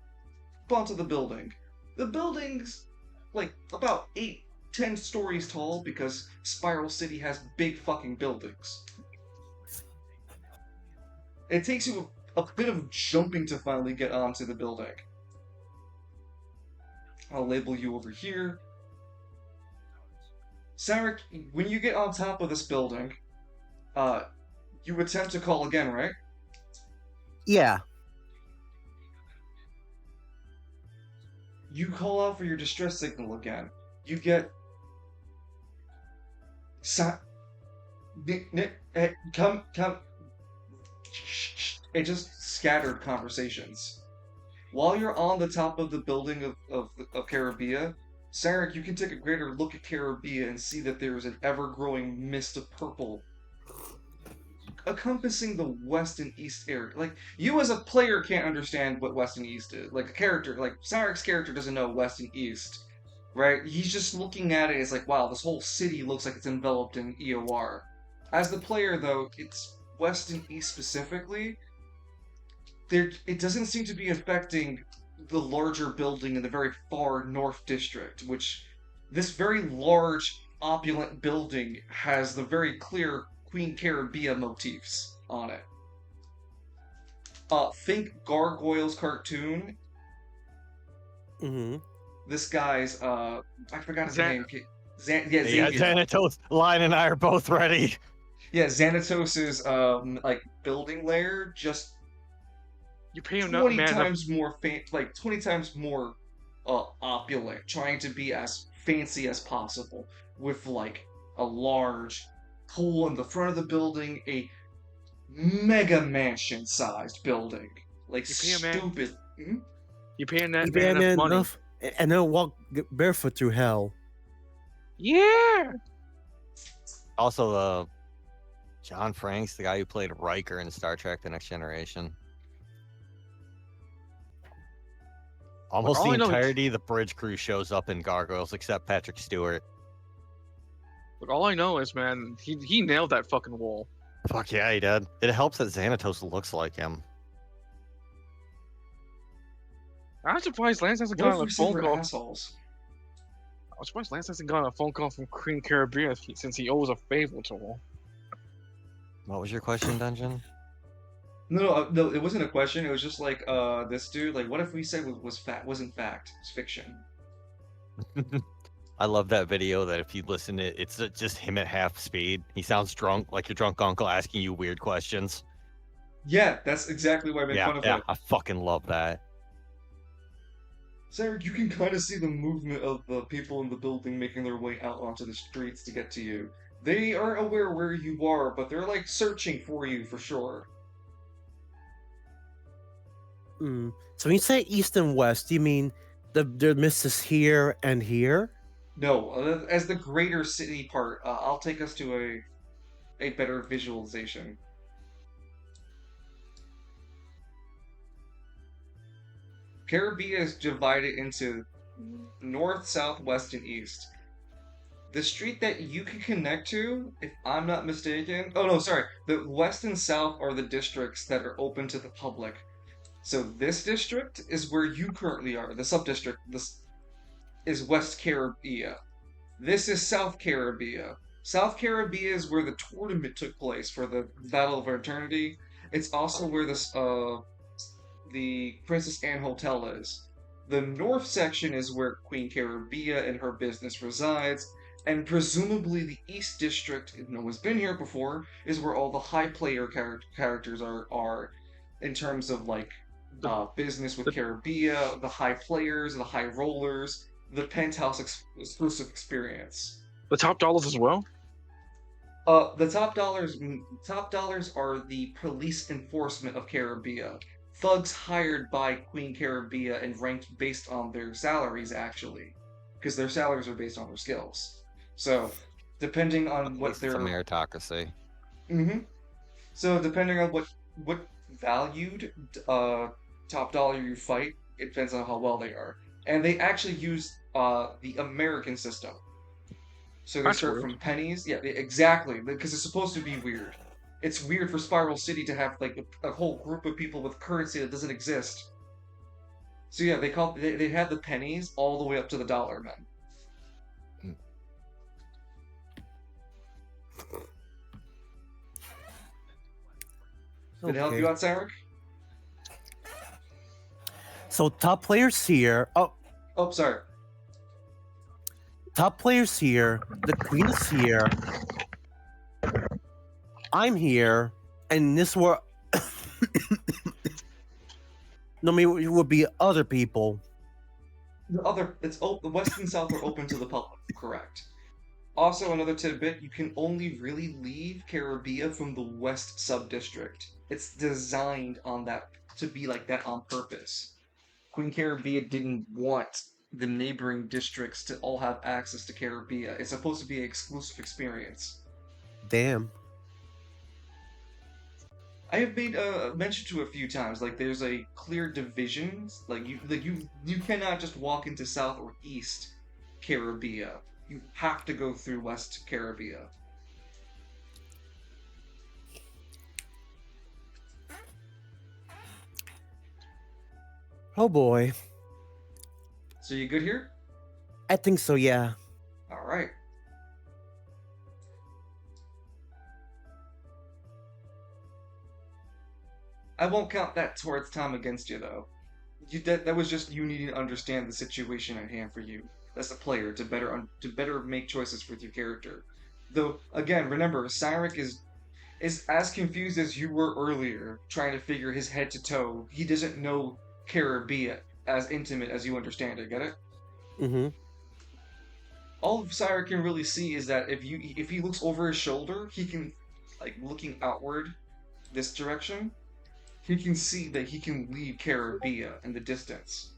onto the building. The building's like about 8, 10 stories tall because Spiral City has big fucking buildings. It takes you a bit of jumping to finally get onto the building. I'll label you over here. Cyneric, when you get on top of this building, you attempt to call again, right? Yeah. You call out for your distress signal again. You get... Come. It just scattered conversations. While you're on the top of the building of Caribia, Cyneric, you can take a greater look at Caribia and see that there is an ever-growing mist of purple encompassing the west and east area. Like, you as a player can't understand what west and east is. Like, a character, like, Cyneric's character doesn't know west and east, right? He's just looking at it, it's like, wow, this whole city looks like it's enveloped in EOR. As the player, though, it's west and east specifically. It doesn't seem to be affecting the larger building in the very far north district, which this very large, opulent building has the very clear Queen Caribia motifs on it. Think Gargoyles cartoon. Mm-hmm. This guy's I forgot his name. Yeah, Xavier. Xanatos, Lion and I are both ready. Yeah, Xanatos's like building layer just You pay him 20 man. times more 20 times more opulent, trying to be as fancy as possible with like a large pool in the front of the building, a mega mansion sized building. Like You pay a man- stupid. Hmm? You paying that You pay man enough money? enough, and then walk barefoot through hell. Yeah. Also, John Franks, the guy who played Riker in Star Trek: The Next Generation. Almost all the I know is- entirety of the bridge crew shows up in Gargoyles except Patrick Stewart. But all I know is, man, he nailed that fucking wall. Fuck yeah, he did. It helps that Xanatos looks like him. I'm surprised Lance hasn't What if gotten a we said phone we're call. assholes? I'm surprised Lance hasn't gotten a phone call from Queen Caribia since he owes a favor to her. What was your question, Dungeon? No, it wasn't a question. It was just like, this dude. Like, what if we said wasn't fact? It's fiction. I love that video that if you listen to it, it's just him at half speed. He sounds drunk, like your drunk uncle asking you weird questions. Yeah, that's exactly why I made fun of Yeah, it. I fucking love that. Cyneric, you can kind of see the movement of the people in the building making their way out onto the streets to get to you. They aren't aware where you are, but they're like searching for you for sure. So when you say east and west, do you mean the mist is here and here? No, as the greater city part, I'll take us to a better visualization. Caribia is divided into north, south, west, and east. The street that you can connect to, if I'm not mistaken, oh no, sorry, the west and south are the districts that are open to the public. So this district is where you currently are. The sub-district, this is West Caribia. This is South Caribia. South Caribia is where the tournament took place for the Battle of Eternity. It's also where the Princess Anne Hotel is. The north section is where Queen Caribia and her business resides, and presumably the East District, if no one's been here before, is where all the high player characters are in terms of like business with Caribia, the high players, the high rollers, the penthouse exclusive experience. The top dollars as well. The top dollars are the police enforcement of Caribia. Thugs hired by Queen Caribia and ranked based on their salaries, actually, because their salaries are based on their skills. So, depending on what It's a their meritocracy. So depending on what valued top dollar you fight, it depends on how well they are. And they actually use the American system. So they That's start weird. from pennies. Yeah, exactly. Because it's supposed to be weird. It's weird for Spiral City to have like a whole group of people with currency that doesn't exist. So yeah, they had the pennies all the way up to the dollar, man. Did it help you out, Cyneric? So top players here. Oh, sorry. Top players here. The queen is here. I'm here, and this were. No, I mean it would be other people. The West and South are open to the public, correct. Also, another tidbit, you can only really leave Caribia from the West sub-district. It's designed on that to be like that on purpose. Queen Caribia didn't want the neighboring districts to all have access to Caribia. It's supposed to be an exclusive experience. Damn. I have made mention to a few times, like there's a clear division. Like you cannot just walk into South or East Caribia. You have to go through West Caribia. Oh boy. So you good here? I think so. Yeah. All right. I won't count that towards time against you, though. That was just you needing to understand the situation at hand for you as a player to better make choices with your character. Though again, remember, Cyneric is as confused as you were earlier, trying to figure his head to toe. He doesn't know Caribia as intimate as you understand it. Get it? Mm-hmm. All Cyneric can really see is that if he looks over his shoulder, he can, like looking outward, this direction. He can see that he can leave Caribia in the distance.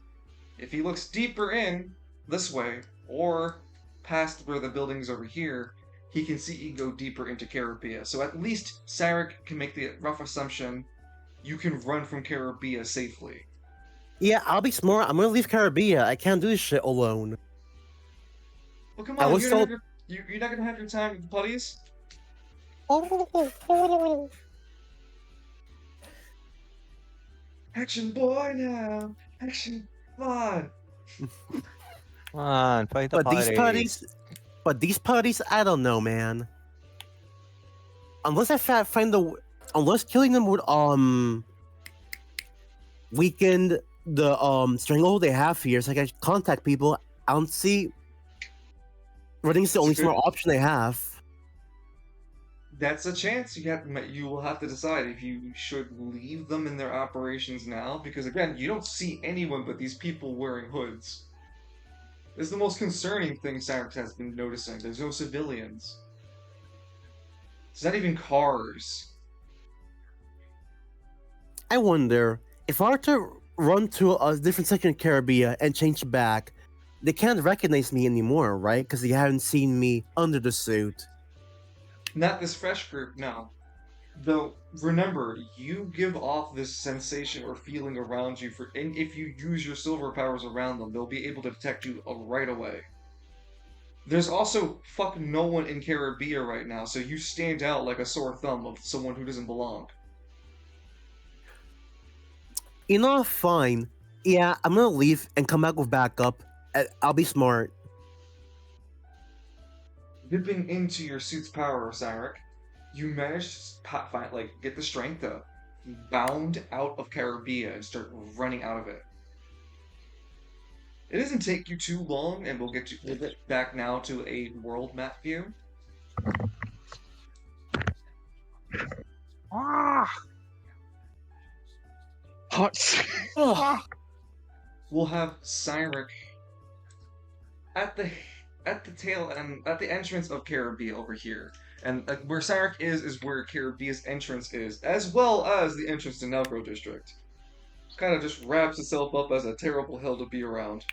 If he looks deeper in, this way, or past where the building's over here, he can see he can go deeper into Caribia. So at least Cyneric can make the rough assumption you can run from Caribia safely. Yeah, I'll be smart. I'm gonna leave Caribia. I can't do this shit alone. Well, come I on, was told- you're not gonna have your time with the putties? Action boy now! Action boy! Come on, fight the But these putties, I don't know, man. Unless unless killing them would weaken the stranglehold they have here, so I can contact people. I don't see. Running's the only Good. smart option they have. That's a chance you will have to decide if you should leave them in their operations now, because again, you don't see anyone but these people wearing hoods. This is the most concerning thing Cyneric has been noticing. There's no civilians. It's not even cars. I wonder if I were to run to a different section of Caribia and change back, they can't recognize me anymore, right? Because they haven't seen me under the suit. Not this fresh group, no. Though, remember, you give off this sensation or feeling around you and if you use your silver powers around them, they'll be able to detect you right away. There's also fuck no one in Caribia right now, so you stand out like a sore thumb of someone who doesn't belong. You know, fine. Yeah, I'm gonna leave and come back with backup. I'll be smart. Dipping into your suit's power, Cyneric, you manage to get the strength to bound out of Caribia and start running out of it. It doesn't take you too long, and we'll get back now to a world map view. Ah! Hot. Oh, We'll have Cyneric at the tail end, at the entrance of Caribia over here. And where Cyneric is where Caribia's entrance is, as well as the entrance to Nelgro District. Kind of just wraps itself up as a terrible hill to be around.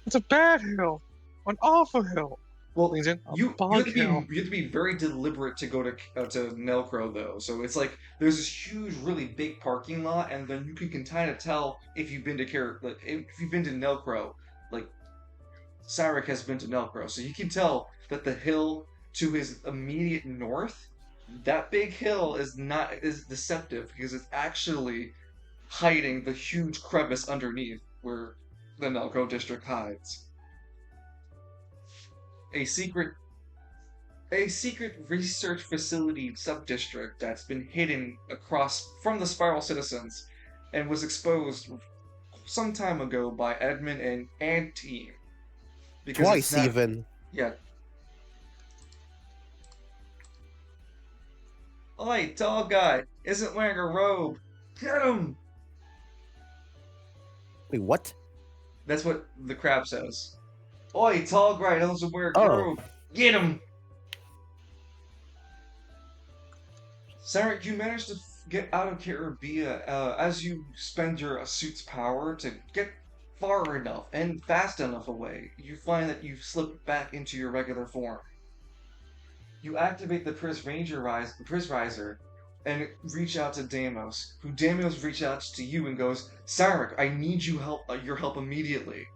It's a bad hill. An awful hill. Well, Leans in, you bog have to be hill. you have to be very deliberate to go to Nelcro though. So it's like there's this huge, really big parking lot, and then you can kind of tell if you've been to if you've been to Nelcro. Like Cyneric has been to Nelcro, so you can tell that the hill to his immediate north, that big hill is deceptive because it's actually hiding the huge crevice underneath where the Nelcro district hides. A secret research facility sub-district that's been hidden across from the Spiral citizens and was exposed some time ago by Edmund and team. Because Twice, even. Yeah. Oi, tall guy, isn't wearing a robe. Get him! Wait, what? That's what the crab says. Oi, tall guy, doesn't wear a Oh. robe. Get him! Cyneric, you managed to get out of Caribia as you spend your suit's power to get far enough and fast enough away. You find that you've slipped back into your regular form. You activate the Priz Riser, and reach out to Deimos, who Deimos reaches out to you and goes, Cyneric, I need your help immediately.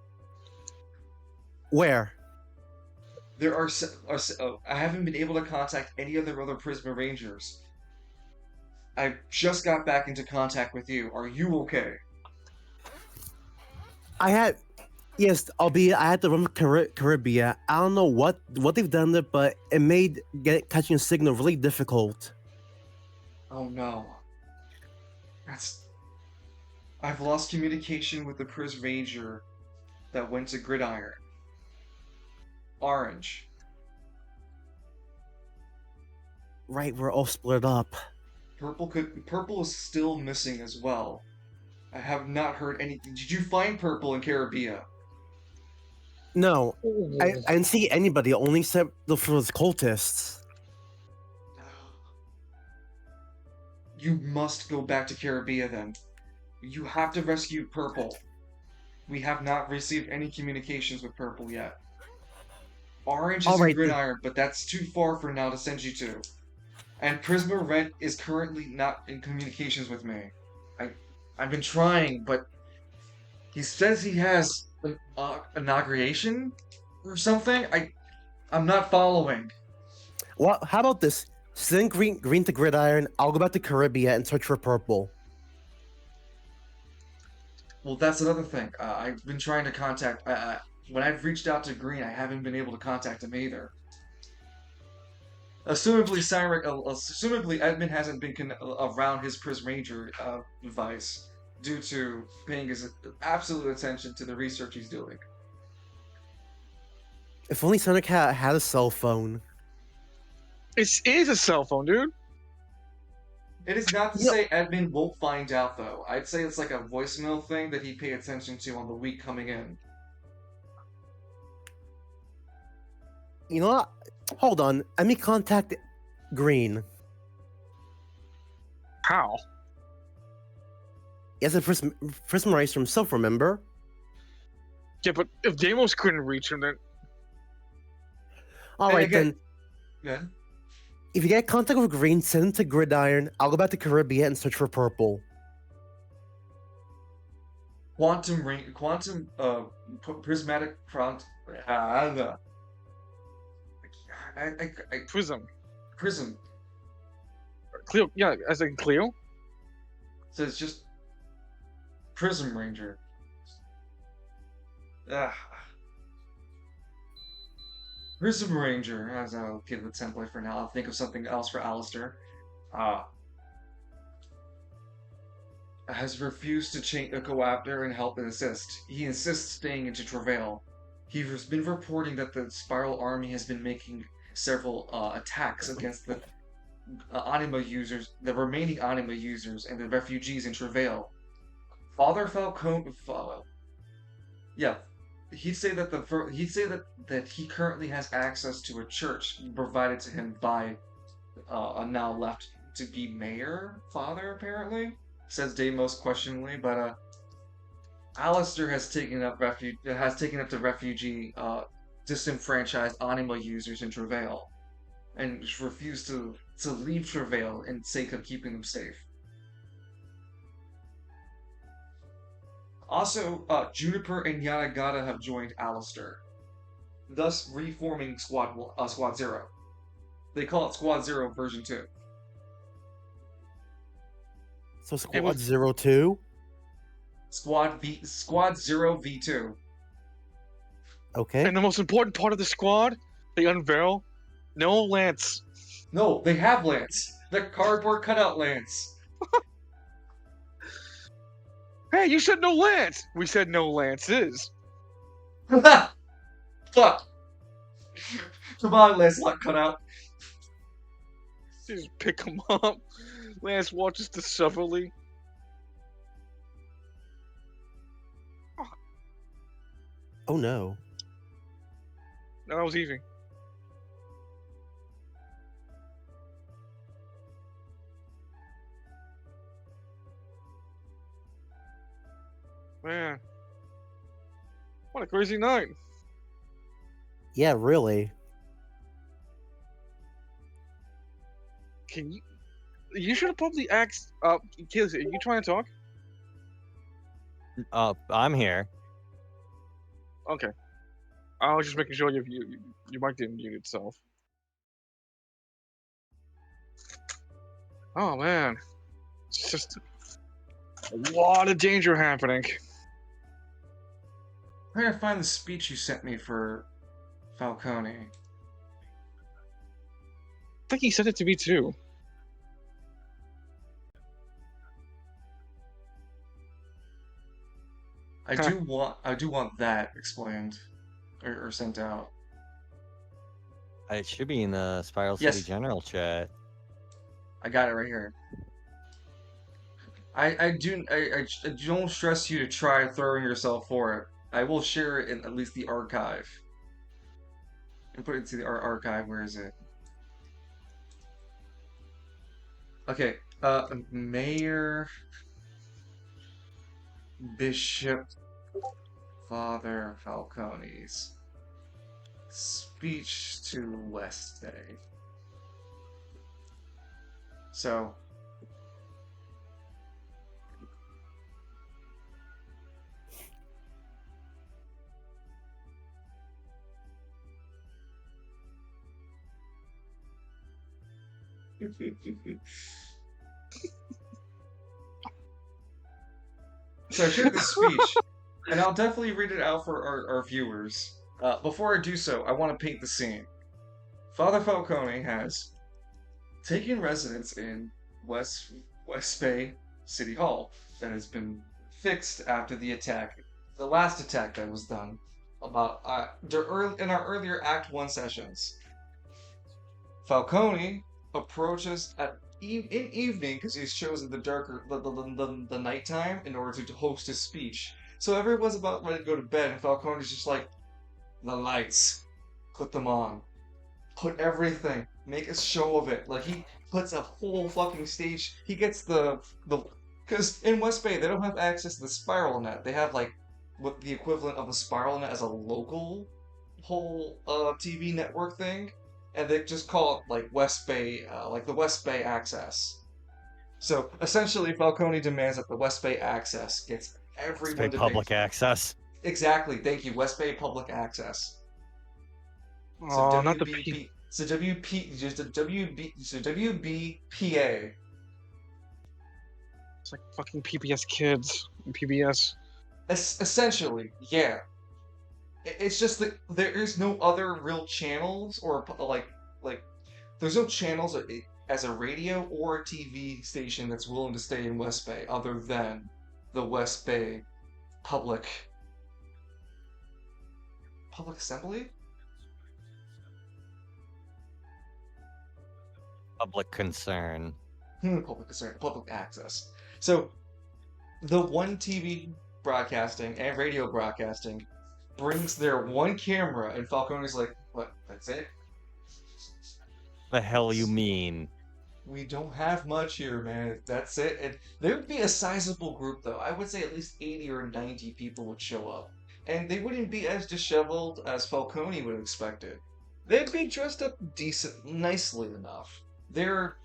Where? There are I haven't been able to contact any of the other Prisma Rangers. I just got back into contact with you. Are you okay? Yes, albeit I had to run Caribia. I don't know what they've done there, but it made catching a signal really difficult. Oh no. I've lost communication with the Priz Ranger that went to Gridiron. Orange. Right, we're all split up. Purple is still missing as well. I have not heard anything. Did you find Purple in Caribia? No, I didn't see anybody, only except for those cultists. You must go back to Caribia then. You have to rescue Purple. We have not received any communications with Purple yet. Orange is in Gridiron, but that's too far for now to send you to. And Prisma Red is currently not in communications with me. I've been trying, but he says he has an inauguration or something. I'm not following. Well, how about this? Send green to Gridiron. I'll go back to Caribia and search for Purple. Well, that's another thing. I've been trying to contact. When I've reached out to Green, I haven't been able to contact him either. Assumably Edmund hasn't been around his Priz Ranger device due to paying his absolute attention to the research he's doing. If only Cyneric had a cell phone. It is a cell phone, dude. It is not to say Edmund won't find out, though. I'd say it's like a voicemail thing that he'd pay attention to on the week coming in. You know what? Hold on. Let me contact Green. How? He has a first memorized for himself, remember? Yeah, but if Deimos couldn't reach him, then Alright again- then. Yeah. If you get contact with green, send him to Gridiron. I'll go back to Caribia and search for purple. Prismatic front. I Prism. Prism. Cleo, yeah, as in Cleo. So it's just Prism Ranger. Ah. Prism Ranger, as I'll give the template for now. I'll think of something else for Alistair. Has refused to go after and help and assist. He insists staying into Travail. He's been reporting that the Spiral Army has been making several attacks against the Anima users, the remaining Anima users, and the refugees in Travail. Father Falcone, yeah, he'd say that that he currently has access to a church provided to him by a now left to be mayor father, apparently, says Deimos questioningly, but Alistair has taken up the refugee disenfranchised Anima users in Travail and refused to leave Travail in sake of keeping them safe. Also, Juniper and Yanagata have joined Alistair, thus reforming Squad 0. They call it Squad 0 version 2. So Squad 02? Squad 0 V2. Okay. And the most important part of the squad, they unveil no Lance. No, they have Lance. The cardboard cutout Lance. Hey, you said no Lance. We said no Lances. Fuck. Come on, Lance, not cutout. Just pick him up. Lance watches the subtly. Oh no. No, that was easy. Man. What a crazy night. Yeah, really. Can you... You should have probably asked... Kids, are you trying to talk? I'm here. Okay. I was just making sure your mic didn't mute itself. Oh, man. It's just... a lot of danger happening. I'm trying to find the speech you sent me for Falcone. I think he sent it to me too. I do want that explained or sent out. It should be in the Spiral Yes. City General chat. I got it right here. I don't stress you to try throwing yourself for it. I will share it in at least the archive. And put it into the archive. Where is it? Okay. Mayor, Bishop, Father Falcone's speech to West Day. So. So I shared this speech, and I'll definitely read it out for our viewers. Before I do so, I want to paint the scene. Father Falcone has taken residence in West Bay City Hall that has been fixed after the attack, the last attack that was done about in our earlier Act 1 sessions. Falcone approaches in evening because he's chosen the darker the nighttime in order to host his speech. So everyone's about ready to go to bed, and Falcone's just like, the lights, put them on, put everything, make a show of it. Like he puts a whole fucking stage. He gets the Because in West Bay, they don't have access to the spiral net. They have like what the equivalent of a spiral net as a local whole TV network thing, and they just call it like West Bay, like the West Bay access. So essentially, Falcone demands that the West Bay access gets It's pay everyone to pay public for it. access. Exactly. Thank you. West Bay public access. So Oh, not the P. WBP. So WP. Just a WB. So WBPA. It's like fucking PBS Kids. PBS. Essentially, yeah. It's just that there is no other real channels or like there's no channels as a radio or a TV station that's willing to stay in West Bay other than the West Bay Public Assembly. Public concern. Public concern, public access. So the one TV broadcasting and radio broadcasting brings their one camera, and Falcone's like, "What? That's it? The hell you mean? We don't have much here, man. That's it." And there would be a sizable group, though. I would say at least 80 or 90 people would show up, and they wouldn't be as disheveled as Falcone would have expected. They'd be dressed up nicely enough. They're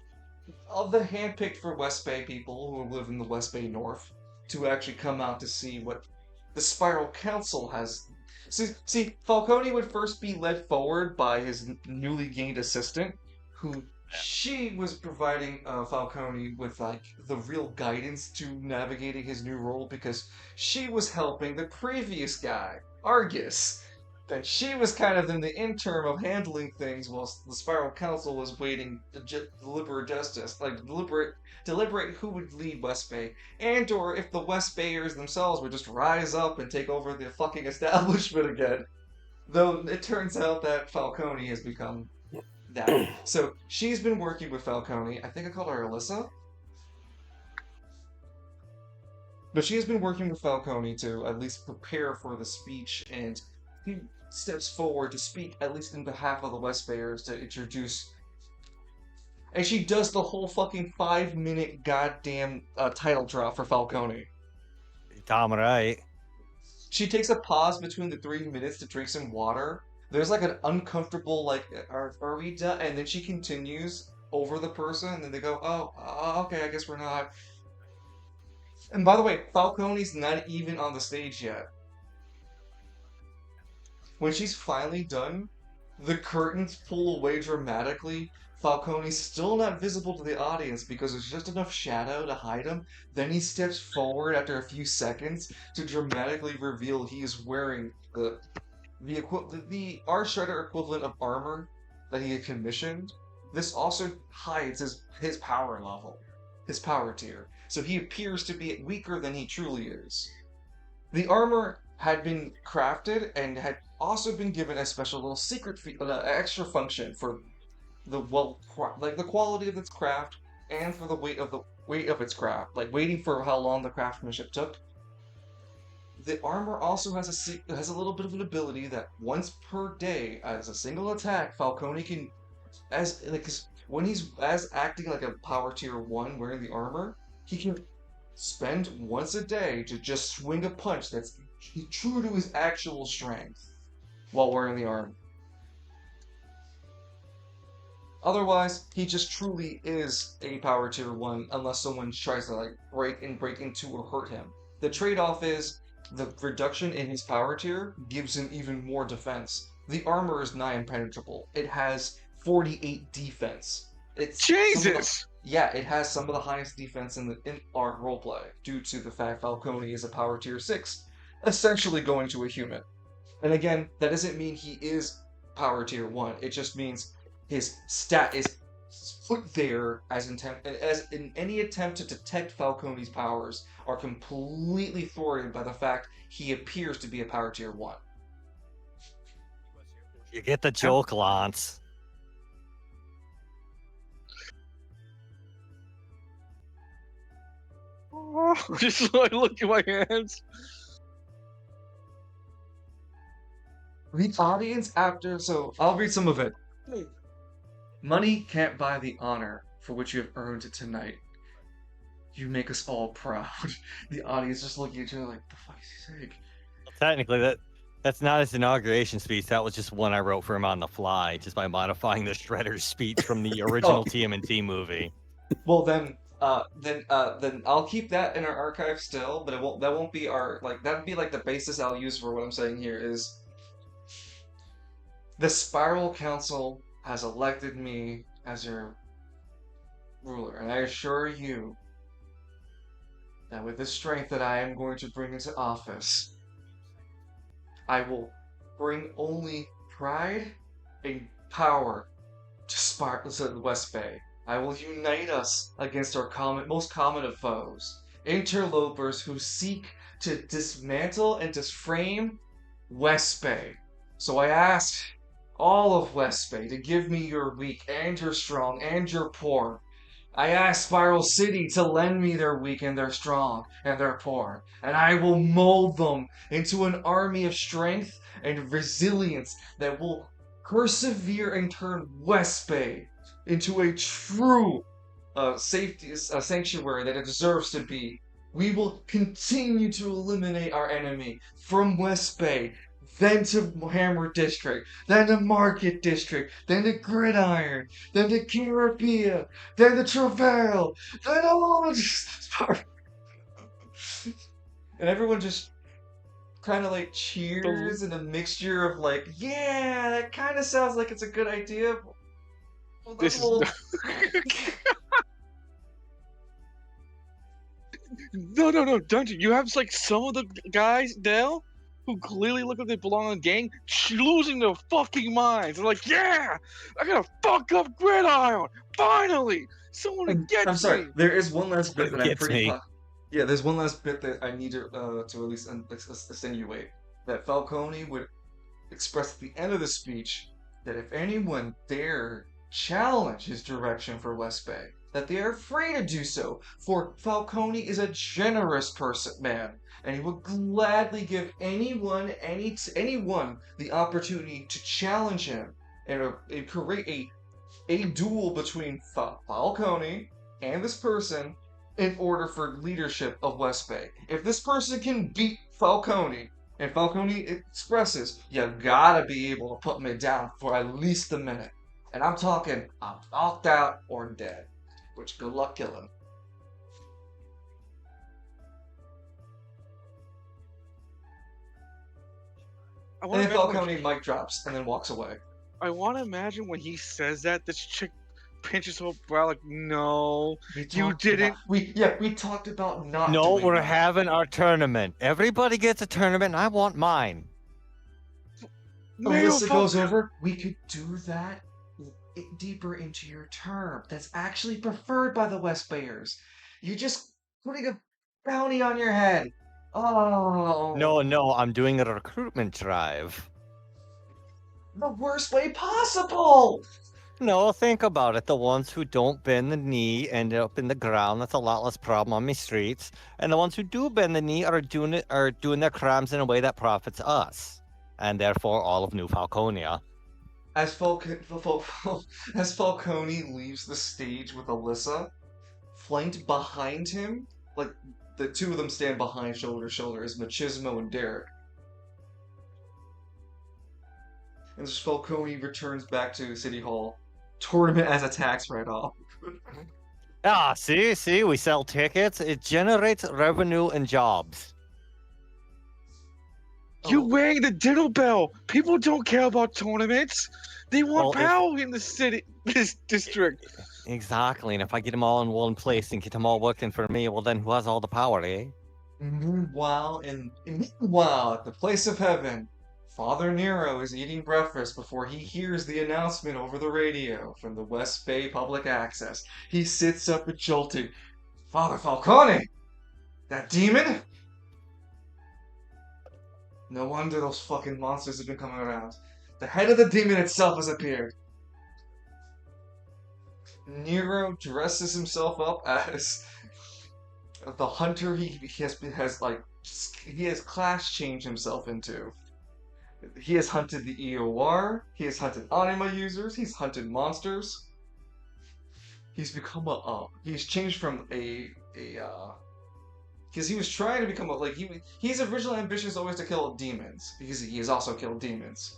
of the handpicked for West Bay people who live in the West Bay North to actually come out to see what the Spiral Council has. See, Falcone would first be led forward by his newly gained assistant, who she was providing Falcone with like the real guidance to navigating his new role because she was helping the previous guy, Argus. Then she was kind of in the interim of handling things whilst the Spiral Council was waiting to deliberate justice, like deliberate who would lead West Bay, and or if the West Bayers themselves would just rise up and take over the fucking establishment again. Though it turns out that Falcone has become that. So she's been working with Falcone. I think I called her Alyssa. But she has been working with Falcone to at least prepare for the speech, and he steps forward to speak, at least in behalf of the West Bayers, to introduce. And she does the whole fucking 5-minute goddamn title drop for Falcone. Damn right. She takes a pause between the 3 minutes to drink some water. There's like an uncomfortable, like, are we done? And then she continues over the person, and then they go, oh, okay, I guess we're not. And by the way, Falcone's not even on the stage yet. When she's finally done, the curtains pull away dramatically. Falcone's still not visible to the audience because there's just enough shadow to hide him. Then he steps forward after a few seconds to dramatically reveal he is wearing the R-Shredder equivalent of armor that he had commissioned. This also hides his power level, his power tier. So he appears to be weaker than he truly is. The armor had been crafted and had also been given a special little secret extra function for the the quality of its craft and for the weight of its craft, like waiting for how long the craftsmanship took. The armor also has a little bit of an ability that once per day, as a single attack, Falcone can, when he's acting like a power tier 1 wearing the armor, he can spend once a day to just swing a punch that's true to his actual strength while wearing the armor. Otherwise, he just truly is a power tier 1 unless someone tries to like break into or hurt him. The trade-off is the reduction in his power tier gives him even more defense. The armor is nigh impenetrable. It has 48 defense. It's Jesus! It has some of the highest defense in our roleplay due to the fact Falcone is a power tier 6, essentially going to a human. And again, that doesn't mean he is power tier 1. It just means his stat is put there as in any attempt to detect Falcone's powers are completely thwarted by the fact he appears to be a power tier 1. You get the joke, Lance. Just like look at my hands. The audience I'll read some of it. Money can't buy the honor for which you have earned tonight. You make us all proud. The audience just looking at each other like, the fuck is he saying? Technically, that's not his inauguration speech. That was just one I wrote for him on the fly, just by modifying the Shredder's speech from the original TMNT movie. Well, then I'll keep that in our archive still, but that won't be our, like, that'd be like the basis I'll use for what I'm saying here is the Spiral Council has elected me as your ruler, and I assure you that with the strength that I am going to bring into office, I will bring only pride and power to the West Bay. I will unite us against our most common of foes, interlopers who seek to dismantle and disframe West Bay. So I ask all of West Bay to give me your weak and your strong and your poor. I ask Spiral City to lend me their weak and their strong and their poor, and I will mold them into an army of strength and resilience that will persevere and turn West Bay into a true sanctuary that it deserves to be. We will continue to eliminate our enemy from West Bay, then to Hammer District, then to Market District, then to Gridiron, then to Caribia, then to Travail, then all and everyone just kind of like cheers in a mixture of like, yeah, that kind of sounds like it's a good idea. Well, This we'll- is no, Dungeon. You have like some of the guys, Dale, who clearly look like they belong in the gang, losing their fucking minds. They're like, yeah, I gotta fuck up Gridiron. Finally, someone gets I'm sorry. me. There is one last bit that I'm Gets pretty. me. Yeah, there's one last bit that I need to at least insinuate that Falcone would express at the end of the speech that if anyone dare challenge his direction for West Bay, that they are free to do so. For Falcone is a generous man, and he will gladly give anyone the opportunity to challenge him and create a duel between Falcone and this person in order for leadership of West Bay. If this person can beat Falcone, and Falcone expresses, you gotta be able to put me down for at least a minute. And I'm talking, I'm knocked out or dead. Which, good luck killing. I And want then to Falcone mic drops and then walks away. imagine when he says that, this chick pinches her brow like, no, We you talked didn't. we talked about not No, doing we're that. having our tournament. Everybody gets a tournament, and I want mine. Mayo Alyssa goes Falcone. over. We could do that deeper into your term. That's actually preferred by the West Bayers. You're just putting a bounty on your head. Oh. No, I'm doing a recruitment drive. The worst way possible. No, think about it. The ones who don't bend the knee end up in the ground. That's a lot less problem on my streets. And the ones who do bend the knee are doing their crimes in a way that profits us, and therefore all of New Falconia. As Falcone leaves the stage with Alyssa, flanked behind him, like the two of them stand behind shoulder to shoulder, is Machismo and Derek. And as Falcone returns back to City Hall, tournament as a tax write-off. Ah, see, we sell tickets. It generates revenue and jobs. You Oh. rang the diddle bell. People don't care about tournaments. They want Well, if- power in this district. Exactly, and if I get them all in one place and get them all working for me, well then who has all the power, eh? Meanwhile, at the place of heaven, Father Nero is eating breakfast before he hears the announcement over the radio from the West Bay Public Access. He sits up jolted. Father Falcone! That demon? No wonder those fucking monsters have been coming around. The head of the demon itself has appeared. Nero dresses himself up as the hunter he has class changed himself into. He has hunted the EOR, he has hunted anima users, he's hunted monsters. He's become he's changed from a because he was trying to become his original ambition is always to kill demons because he has also killed demons.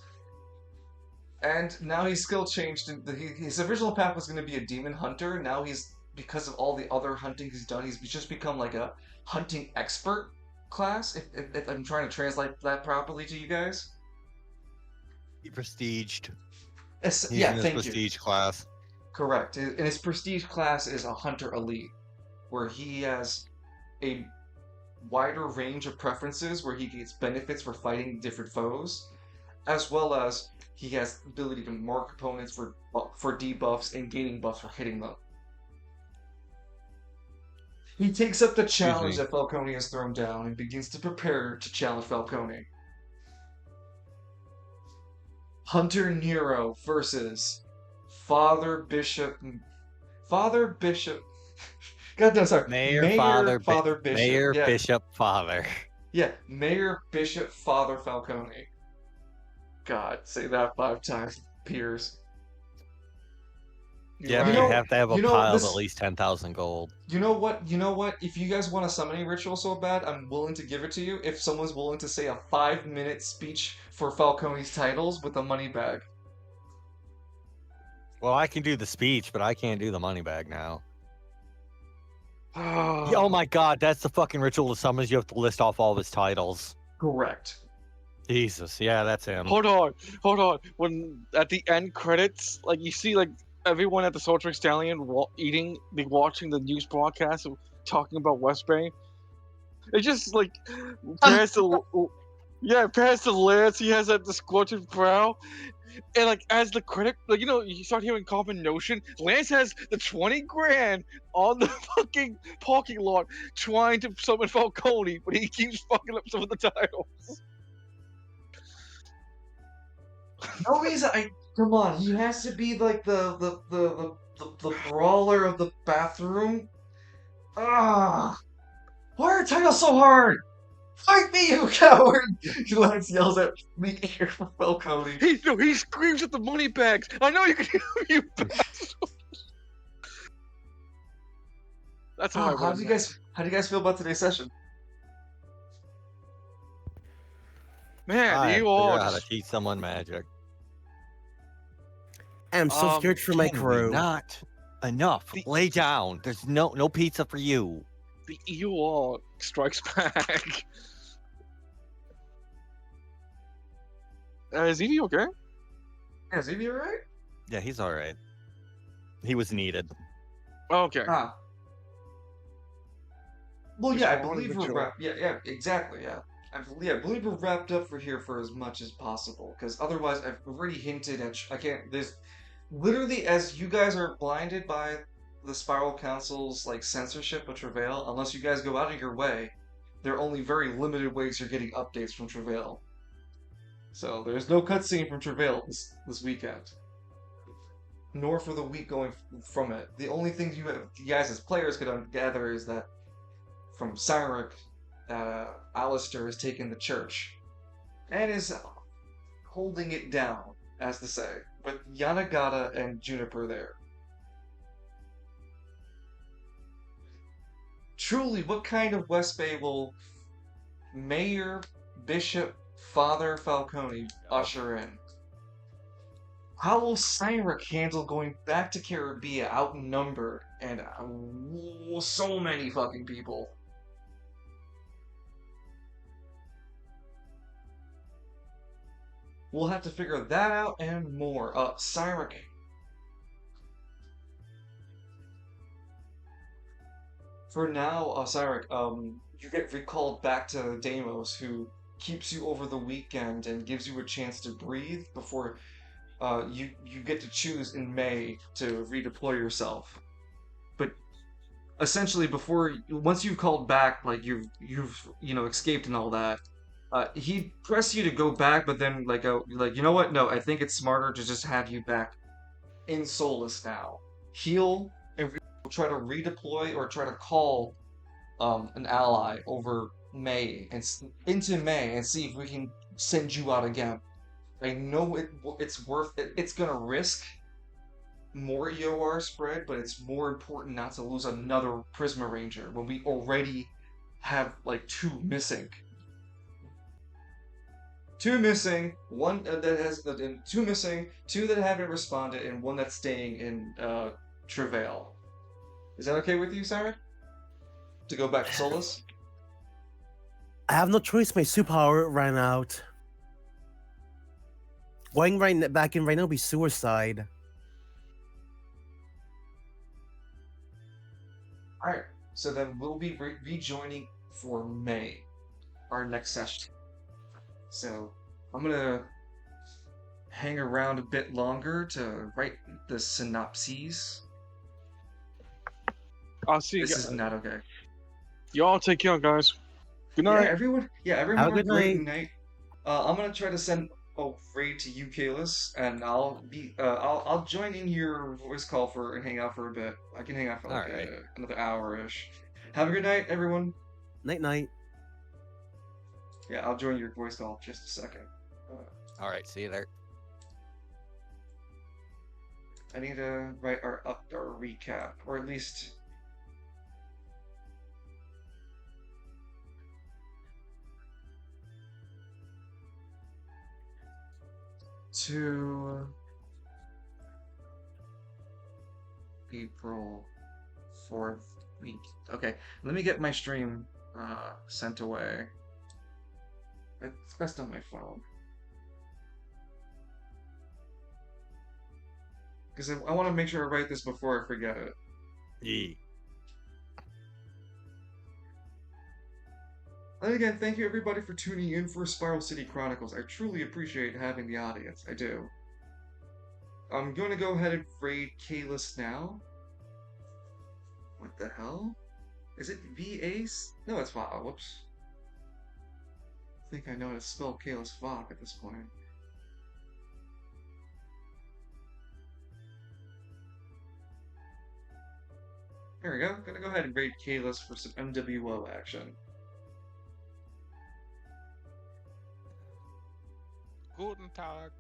And now he's skill changed. His original path was going to be a demon hunter. Now because of all the other hunting he's done, he's just become like a hunting expert class. If I'm trying to translate that properly to you guys. He prestiged. He's He's in his thank prestige you. class. Correct. And his prestige class is a hunter elite, where he has a wider range of preferences, where he gets benefits for fighting different foes, as well as he has the ability to mark opponents for debuffs and gaining buffs for hitting them. He takes up the challenge that Falcone has thrown down and begins to prepare to challenge Falcone. Hunter Nero versus Father Bishop. God no, sorry. Mayor, Father, Bishop. Mayor, Yeah. Bishop, Father. Yeah, Mayor Bishop Father Falcone. God, say that 5 times, Piers. Yeah, You you know- have to have a you know, pile this- of at least 10,000 gold. You know what? If you guys want a summoning ritual so bad, I'm willing to give it to you. If someone's willing to say a 5-minute speech for Falcone's titles with a money bag. Well, I can do the speech, but I can't do the money bag now. Oh Oh my god, that's the fucking ritual of summons. You have to list off all of his titles. Correct. Jesus, yeah, that's him. Hold on. When at the end credits, like you see, like everyone at the Sultry Stallion watching the news broadcast, talking about West Bay. It's just like past the lance, he has that distorted brow, and like as the critic, like you start hearing common notion. Lance has the 20 grand on the fucking parking lot trying to summon Falcone, but he keeps fucking up some of the titles. No reason. Come on. He has to be like the brawler of the bathroom. Ah, why are titles so hard? Fight me, you coward! Lance yells at me here for Falcone. He screams at the money bags. I know you can hear him, you bastard. That's how I How win. do you guys feel about today's session? Man, I you all figure out how to just teach someone magic. I'm so scared for my Can we crew. Not enough. The- Lay down. There's no pizza for you. the you all strikes back. Is Evie okay? Yeah, is Evie alright? Yeah, he's all right. He was needed. Okay. Ah. Well, Just yeah, I wanted believe to we're joke. wrapped. Yeah, exactly. Yeah, I believe we're wrapped up for here for as much as possible. Because otherwise, I've already hinted at. I can't. There's literally as you guys are blinded by the Spiral Council's like censorship of Travail. Unless you guys go out of your way, there are only very limited ways you're getting updates from Travail. So there's no cutscene from Travail this weekend, nor for the week going from it. The only thing you guys as players could gather is that from Cyneric, Alistair has taken the church and is holding it down, as to say, with Yanagata and Juniper there. Truly, what kind of West Bay will Mayor, Bishop, Father Falcone usher in? How will Cyneric handle going back to Caribia outnumbered and so many fucking people? We'll have to figure that out and more. Cyneric. For now, Cyneric, you get recalled back to Deimos, who keeps you over the weekend and gives you a chance to breathe before you get to choose in May to redeploy yourself. But essentially, once you've called back, like you've escaped and all that, he'd press you to go back, but then you know what? No, I think it's smarter to just have you back in Solus now. Heal and try to redeploy or try to call an ally over May and into May and see if we can send you out again. I know it's worth it. It's gonna risk more EOR spread, but it's more important not to lose another Prisma Ranger when we already have like two missing. Two missing, one that has two missing, two that haven't responded, and one that's staying in travail. Is that okay with you, Sarah? To go back to Solus? I have no choice. My superpower ran out. Going back in right now would be suicide. Alright, so then we'll be rejoining for May, our next session. So I'm gonna hang around a bit longer to write the synopses. I'll see you This guys. is not okay. Y'all take care, guys. Good Yeah, night. everyone Have a have a good great night. night. I'm gonna try to send a raid to you, Kalis, and I'll join in your voice call and hang out for a bit. I can hang out for like Alright. another hour-ish. Have a good night, everyone. Night night. Yeah, I'll join your voice call in just a second. Alright, see you there. I need to write our recap, or at least to April 4th week. Okay, let me get my stream sent away. It's best on my phone. Because I want to make sure I write this before I forget it. Yee. And again, thank you everybody for tuning in for Spiral City Chronicles. I truly appreciate having the audience. I do. I'm going to go ahead and raid Kalis now. What the hell? Is it V-Ace? No, it's Vok. Whoops. I think I know how to spell Kalis Vok at this point. There we go. Gonna go ahead and raid Kalis for some MWO action. Guten Tag.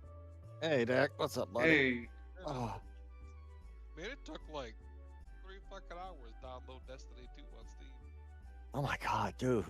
Hey, Dak, what's up, buddy? Hey, Oh, Man, it took like 3 fucking hours to download Destiny 2 on Steam. oh my god, dude.